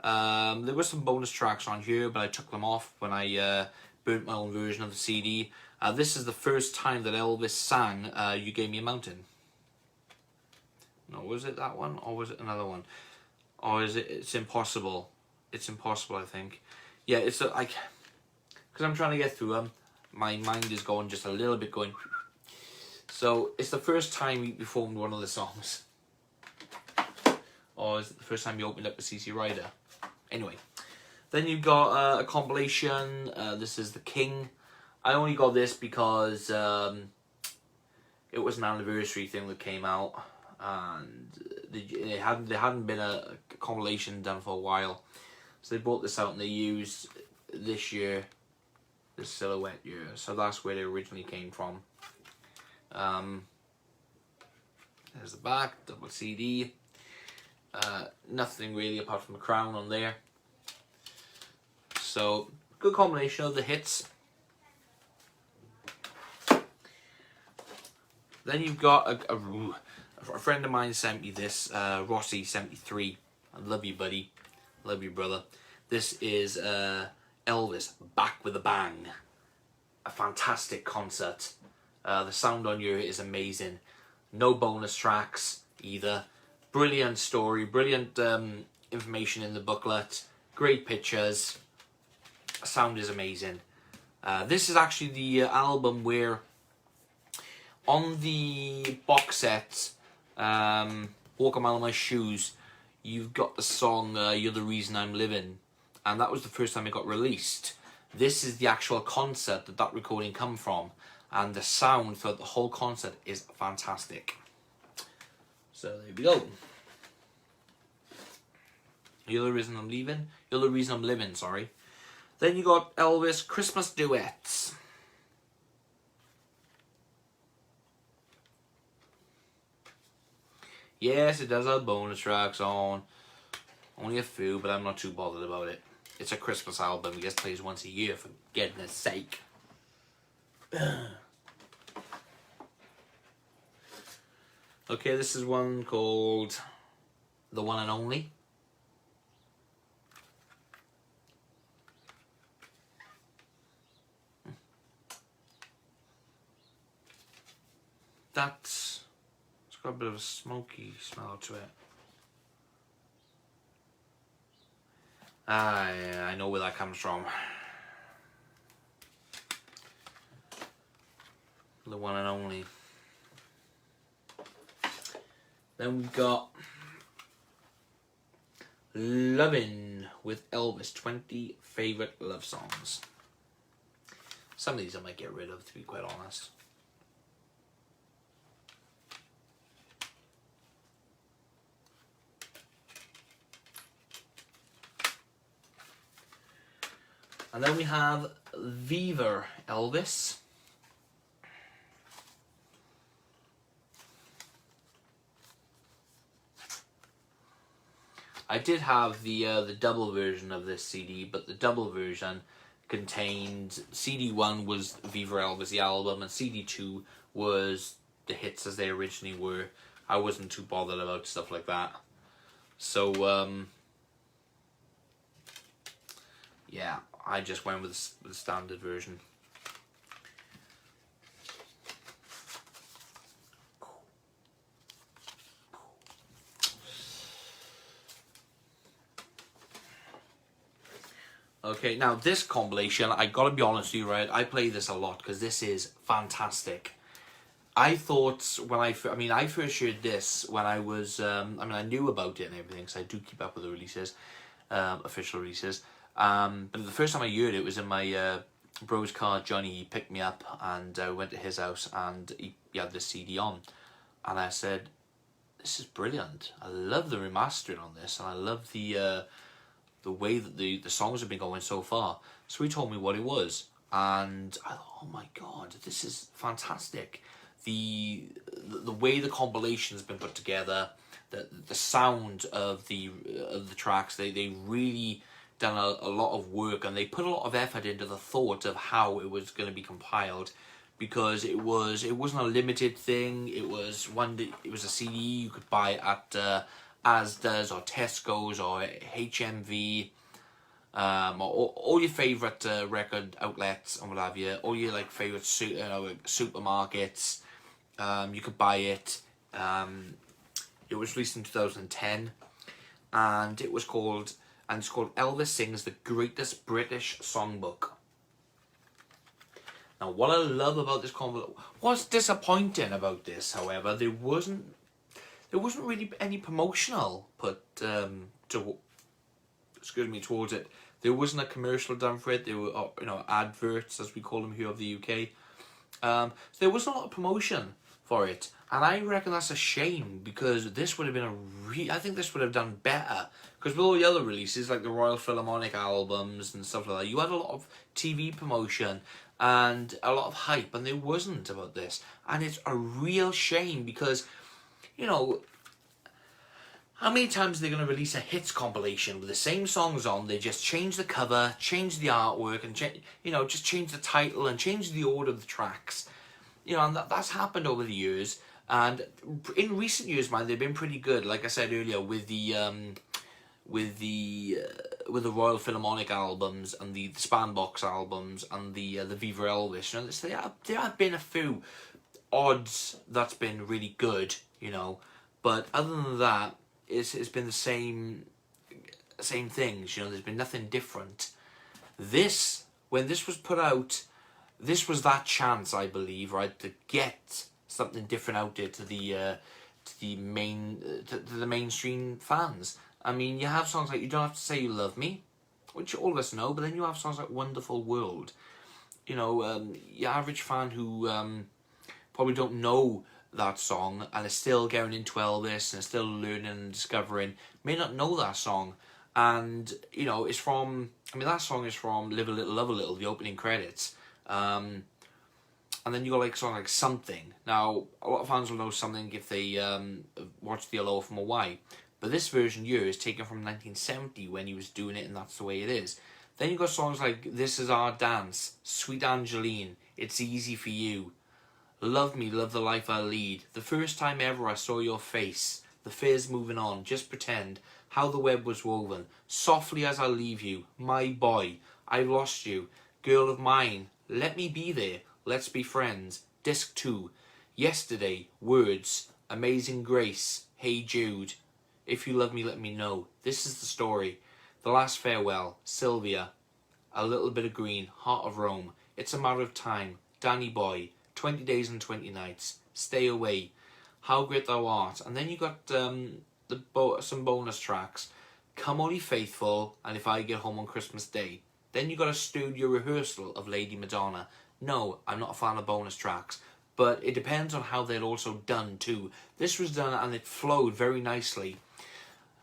There were some bonus tracks on here, but I took them off when I burnt my own version of the CD. This is the first time that Elvis sang You Gave Me a Mountain. No, was it that one? Or was it another one? Or is it It's Impossible? It's Impossible, I think. Yeah, it's like... Because I'm trying to get through them. My mind is going just a little bit going... So, it's the first time he performed one of the songs. Or is it the first time he opened up a CC Rider? Anyway. Then you've got a compilation. This is The King. I only got this because it was an anniversary thing that came out. And there hadn't been a compilation done for a while. So they brought this out and they used this year, the silhouette year. So that's where they originally came from. There's the back, double CD. Nothing really apart from a crown on there. So, good combination of the hits. Then you've got a friend of mine sent me this, Rossi 73. I love you, buddy. Love you, brother. This is Elvis Back with a Bang. A fantastic concert. The sound on here is amazing. No bonus tracks either. Brilliant story, brilliant information in the booklet. Great pictures. Sound is amazing. This is actually the album where on the box set, Walk a Mile in My Shoes, you've got the song You're the Reason I'm Living, and that was the first time it got released. This is the actual concert that recording come from, and the sound for the whole concert is fantastic. So there we go. You're the Reason I'm Leaving. You're the Reason I'm Living, sorry. Then you got Elvis Christmas Duets. Yes, it does have bonus tracks on. Only a few, but I'm not too bothered about it. It's a Christmas album. It gets plays once a year, for goodness sake. Okay, this is one called The One and Only. It's got a bit of a smoky smell to it. I know where that comes from. The One and Only. Then we've got Lovin' with Elvis, 20 Favorite Love Songs. Some of these I might get rid of, to be quite honest. And then we have Viva Elvis. I did have the double version of this CD, but the double version contained, CD1 was Viva Elvis, the album, and CD2 was the hits as they originally were. I wasn't too bothered about stuff like that. So, yeah, I just went with the standard version. Okay, now this compilation, I gotta be honest with you, right? I play this a lot because this is fantastic. I thought when I first heard this when I was, I knew about it and everything because I do keep up with the releases, official releases. But the first time I heard it was in my bro's car. Johnny picked me up and I went to his house and he had this CD on. And I said, this is brilliant. I love the remastering on this and I love the way that the songs have been going so far. So he told me what it was. And I thought, oh my God, this is fantastic. The way the compilation's been put together, the sound of the tracks, they really done a lot of work and they put a lot of effort into the thought of how it was going to be compiled, because it wasn't a limited thing. It was a CD you could buy at Asda's or Tesco's or HMV, or all your favourite record outlets and what have you, all your like favourite supermarkets. You could buy it. It was released in 2010, and it's called Elvis Sings the Greatest British Songbook. Now, what I love about this what's disappointing about this, however, there wasn't really any promotional put towards it. There wasn't a commercial done for it. There were adverts, as we call them here of the UK. So there wasn't a lot of promotion for it, and I reckon that's a shame, because this would have been I think this would have done better, because with all the other releases like the Royal Philharmonic albums and stuff like that, you had a lot of TV promotion and a lot of hype, and there wasn't about this, and it's a real shame, because how many times are they going to release a hits compilation with the same songs on? They just change the cover, change the artwork, and just change the title and change the order of the tracks. And that's happened over the years. And in recent years, man, they've been pretty good. Like I said earlier, with the Royal Philharmonic albums and the Spanbox albums and the Viva Elvis. There have been a few odds that's been really good. But other than that, it's been the same things. There's been nothing different. When this was put out, this was that chance, I believe, right, to get something different out there to the mainstream fans. I mean, you have songs like You Don't Have to Say You Love Me, which all of us know, but then you have songs like Wonderful World. Your average fan who probably don't know that song and is still going into Elvis and still learning and discovering may not know that song. And it's from, that song is from Live a Little Love a Little, the opening credits. And then you got like a song like Something. Now a lot of fans will know Something if they watch the Aloha from Hawaii, but this version here is taken from 1970 when he was doing it, and that's the way it is. Then you got songs like This Is Our Dance, Sweet Angeline, It's Easy for You, Love Me, Love the Life I Lead, The First Time Ever I Saw Your Face, The Fear's Moving On, Just Pretend, How the Web Was Woven, Softly As I Leave You, My Boy, I've Lost You, Girl of Mine, Let Me Be There, Let's Be Friends, Disc 2, Yesterday, Words, Amazing Grace, Hey Jude, If You Love Me Let Me Know, This Is the Story, The Last Farewell, Sylvia, A Little Bit of Green, Heart of Rome, It's a Matter of Time, Danny Boy, 20 Days and 20 Nights, Stay Away, How Great Thou Art, and then you got some bonus tracks, Come Only Faithful, and If I Get Home on Christmas Day. Then you got a studio rehearsal of Lady Madonna, No, I'm not a fan of bonus tracks. But it depends on how they're also done too. This was done and it flowed very nicely.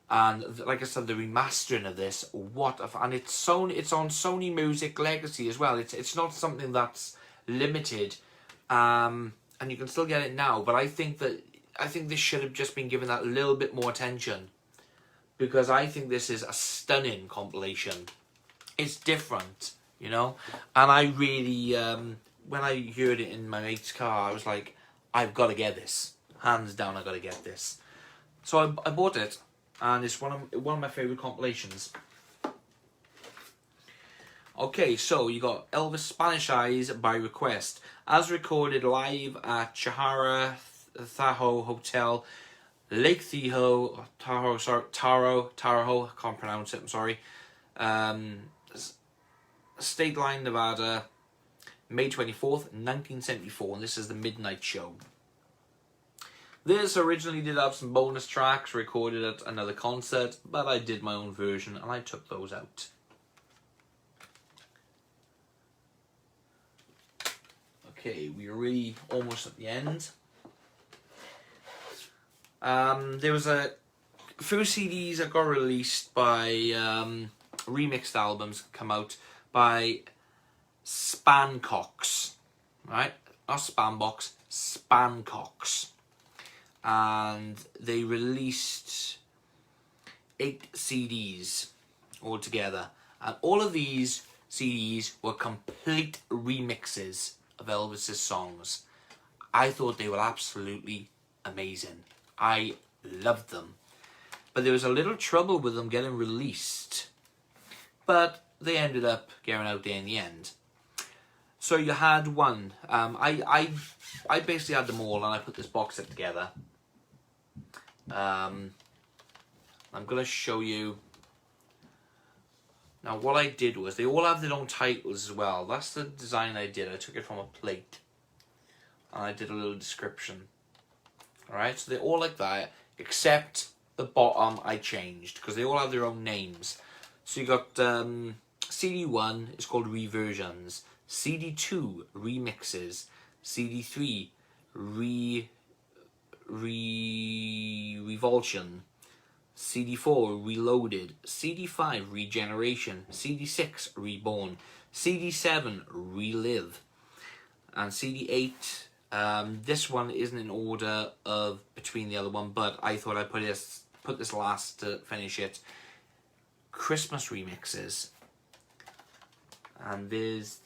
And like I said, the remastering of this, and it's on Sony Music Legacy as well. It's not something that's limited, and you can still get it now. But I think this should have just been given that little bit more attention, because I think this is a stunning compilation. It's different, you know, and I really when I heard it in my mate's car, I was like, I've got to get this, hands down. I've got to get this. So I bought it. And it's one of my favourite compilations. Okay, so you got Elvis Spanish Eyes by request, as recorded live at Chahara Tahoe Hotel, Lake Tahoe, I can't pronounce it, I'm sorry. State Line, Nevada, May 24th, 1974, and this is the midnight show. This originally did have some bonus tracks recorded at another concert, but I did my own version and I took those out. Okay, we're really almost at the end. There was a few CDs that got released by remixed albums come out by Spancox, right? Not Spanbox, Spancox. And they released 8 CDs altogether, and all of these CDs were complete remixes of Elvis's songs. I thought they were absolutely amazing. I loved them, but there was a little trouble with them getting released, but they ended up getting out there in the end. So you had one. I basically had them all, and I put this box set together. I'm going to show you. Now what I did was, they all have their own titles as well. That's the design I did. I took it from a plate. And I did a little description. Alright, so they're all like that, except the bottom I changed, because they all have their own names. So you got CD1 is called Reversions, CD2 Remixes, CD3 Revulsion, CD4 Reloaded, CD5 Regeneration, CD6 Reborn, CD7 Relive, and CD8. This one isn't in order of between the other one, but I thought I'd put this last to finish it. Christmas Remixes, and there's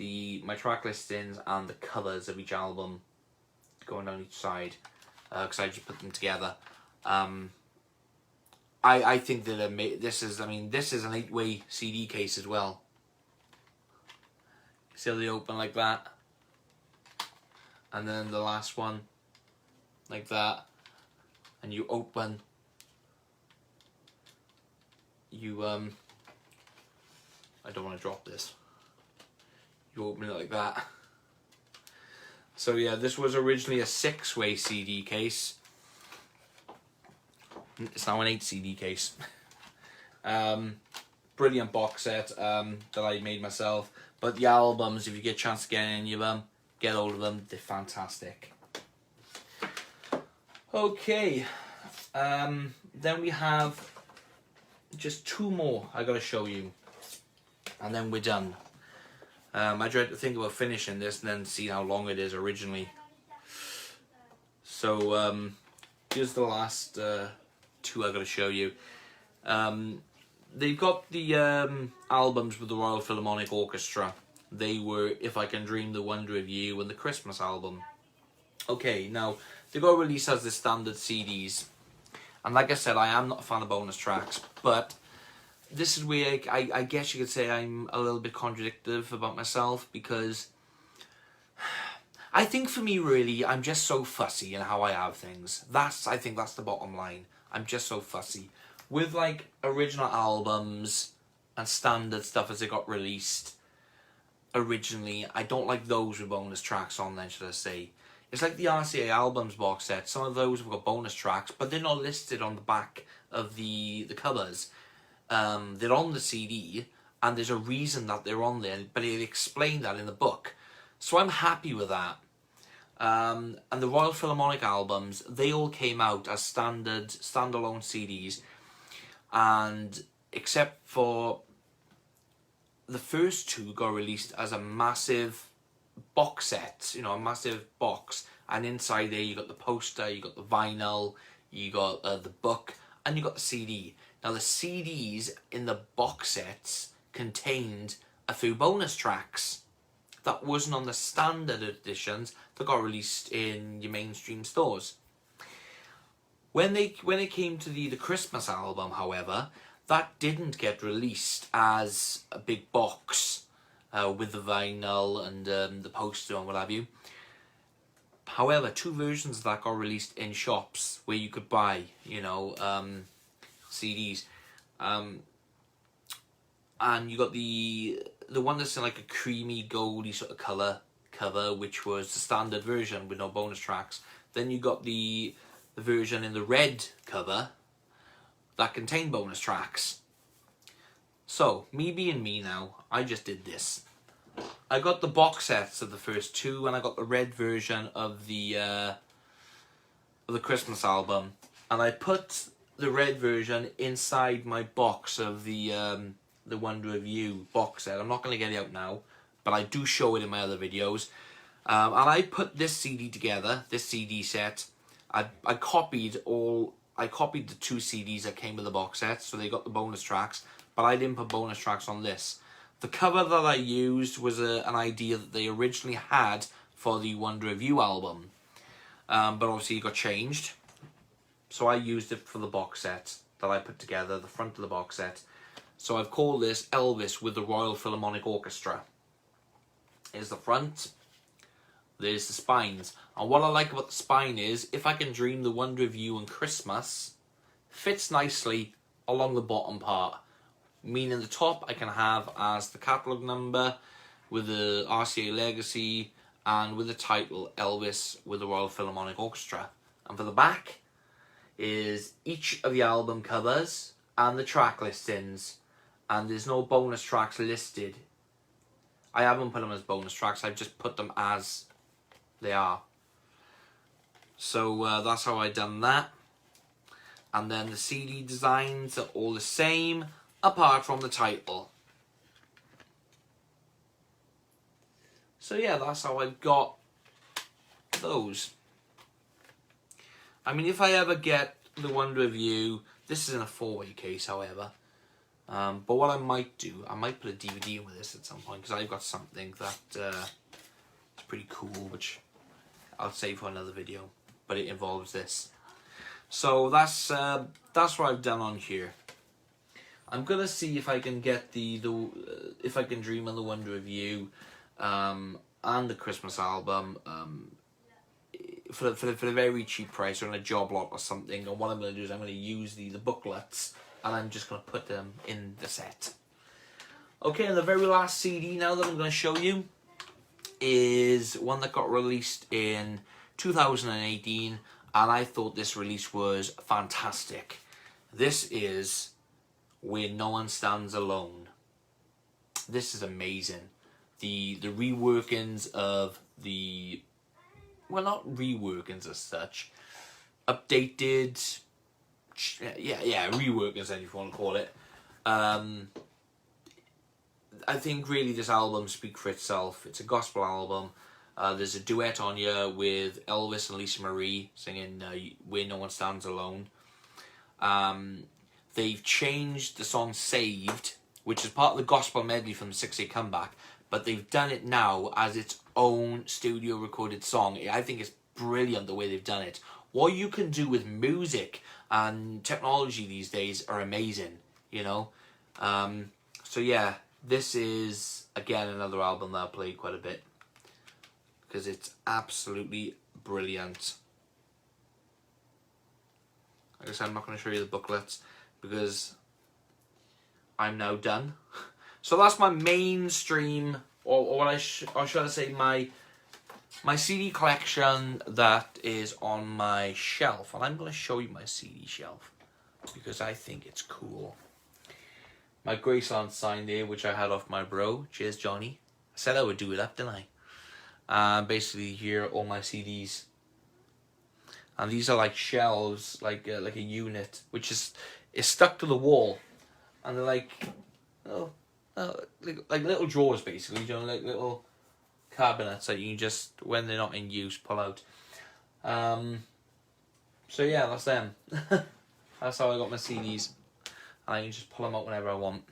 my track listings and the covers of each album going down each side, because I just put them together. I think that this is an 8-way CD case as well. See how they open like that, and then the last one like that, and you open, I don't want to drop this. You open it like that. So yeah, this was originally a 6-way CD case. It's now an 8 CD case. Brilliant box set that I made myself. But the albums, if you get a chance to get any of them, get hold of them. They're fantastic. Okay. Then we have just 2 more I got to show you, and then we're done. I tried to think about finishing this and then see how long it is originally. So here's the last 2 I got to show you. They've got the albums with the Royal Philharmonic Orchestra. They were If I Can Dream, The Wonder of You, and the Christmas album. Okay, now they got released as the standard CDs, and like I said, I am not a fan of bonus tracks, but this is where I guess you could say I'm a little bit contradictive about myself, because I think for me, really, I'm just so fussy in how I have things. I think that's the bottom line. I'm just so fussy. With like original albums and standard stuff as they got released originally, I don't like those with bonus tracks on them, should I say. It's like the RCA albums box set. Some of those have got bonus tracks, but they're not listed on the back of the covers. They're on the CD, and there's a reason that they're on there, but it explained that in the book. So I'm happy with that. And the Royal Philharmonic albums, they all came out as standalone CDs, and except for the first two got released as a massive box set, you know, a massive box, and inside there you got the poster, you got the vinyl, you got the book, and you got the CD. Now the CDs in the box sets contained a few bonus tracks that wasn't on the standard editions that got released in your mainstream stores. When it came to the Christmas album, however, that didn't get released as a big box with the vinyl and the poster and what have you. However, two versions of that got released in shops where you could buy, you know, CDs. And you got the one that's in like a creamy goldy sort of cover, which was the standard version with no bonus tracks. Then you got the version in the red cover that contained bonus tracks. So, me being me now, I just did this. I got the box sets of the first two, and I got the red version of the Christmas album, and I put the red version inside my box of the Wonder of You box set. I'm not going to get it out now, but I do show it in my other videos. And I put this CD together, this CD set. I copied the two CDs that came with the box set, so they got the bonus tracks, but I didn't put bonus tracks on this. The cover that I used was an idea that they originally had for the Wonder of You album, but obviously it got changed. So I used it for the box set that I put together, the front of the box set. So I've called this Elvis with the Royal Philharmonic Orchestra. Here's the front. There's the spines. And what I like about the spine is, If I Can Dream, the Wonder of You and Christmas fits nicely along the bottom part. Meaning the top I can have as the catalogue number with the RCA Legacy and with the title Elvis with the Royal Philharmonic Orchestra. And for the back is each of the album covers and the track listings. And there's no bonus tracks listed. I haven't put them as bonus tracks, I've just put them as they are. So that's how I done that. And then the CD designs are all the same, apart from the title. So yeah, that's how I've got those. I mean, if I ever get the Wonder of You, this is in a 4-way case, however. But what I might do, I might put a DVD in with this at some point, because I've got something that is pretty cool, which I'll save for another video. But it involves this. So that's what I've done on here. I'm gonna see if I can get the If I Can Dream and the Wonder of You and the Christmas album for the very cheap price, or in a job lot or something. And what I'm gonna do is I'm gonna use the booklets, and I'm just gonna put them in the set. Okay, and the very last CD now that I'm gonna show you is one that got released in 2018, and I thought this release was fantastic. This is Where No One Stands Alone. This is amazing. The reworkings of the, well, not reworkings as such, updated, yeah, reworkings, if you want to call it. I think really this album speaks for itself. It's a gospel album. There's a duet on here with Elvis and Lisa Marie singing Where No One Stands Alone. They've changed the song Saved, which is part of the gospel medley from the 6-day comeback, but they've done it now as its own studio recorded song. I think it's brilliant the way they've done it. What you can do with music and technology these days are amazing, you know. So yeah, this is again another album that I played quite a bit because it's absolutely brilliant. Like I said, I'm not going to show you the booklets because I'm now done. So that's my mainstream, or what or should I say, my CD collection that is on my shelf. And I'm going to show you my CD shelf because I think it's cool. My Graceland sign there, which I had off my bro. Cheers, Johnny. I said I would do it up, didn't I? And basically here are all my CDs. And these are like shelves, like a unit, which is stuck to the wall, and they're like, like little drawers basically, you know, like little cabinets that you can just, when they're not in use, pull out. So yeah, that's them. That's how I got my CDs, and I can just pull them out whenever I want.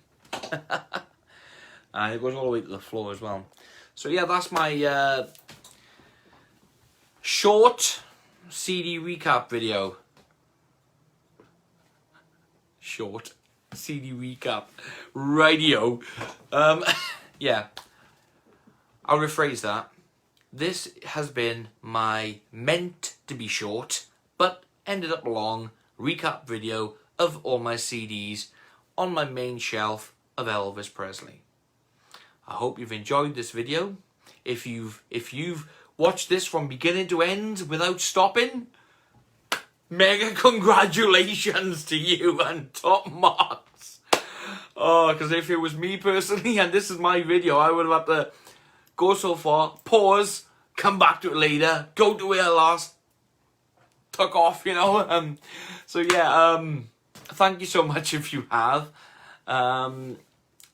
And it goes all the way to the floor as well. So yeah, that's my short CD recap video. Short CD recap radio. Yeah, I'll rephrase that. This has been my meant to be short, but ended up long, recap video of all my CDs on my main shelf of Elvis Presley. I hope you've enjoyed this video. If you've watched this from beginning to end without stopping, mega congratulations to you and top marks. Oh, because if it was me personally and this is my video, I would have had to go so far, pause, come back to it later, go to where I last took off, you know. So yeah, thank you so much if you have. And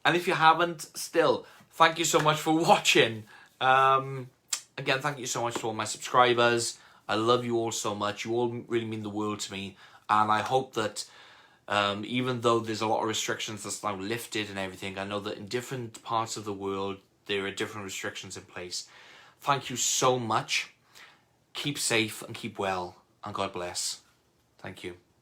if you haven't, still, thank you so much for watching. Again, thank you so much to all my subscribers. I love you all so much. You all really mean the world to me. And I hope that even though there's a lot of restrictions that's now lifted and everything, I know that in different parts of the world, there are different restrictions in place. Thank you so much. Keep safe and keep well. And God bless. Thank you.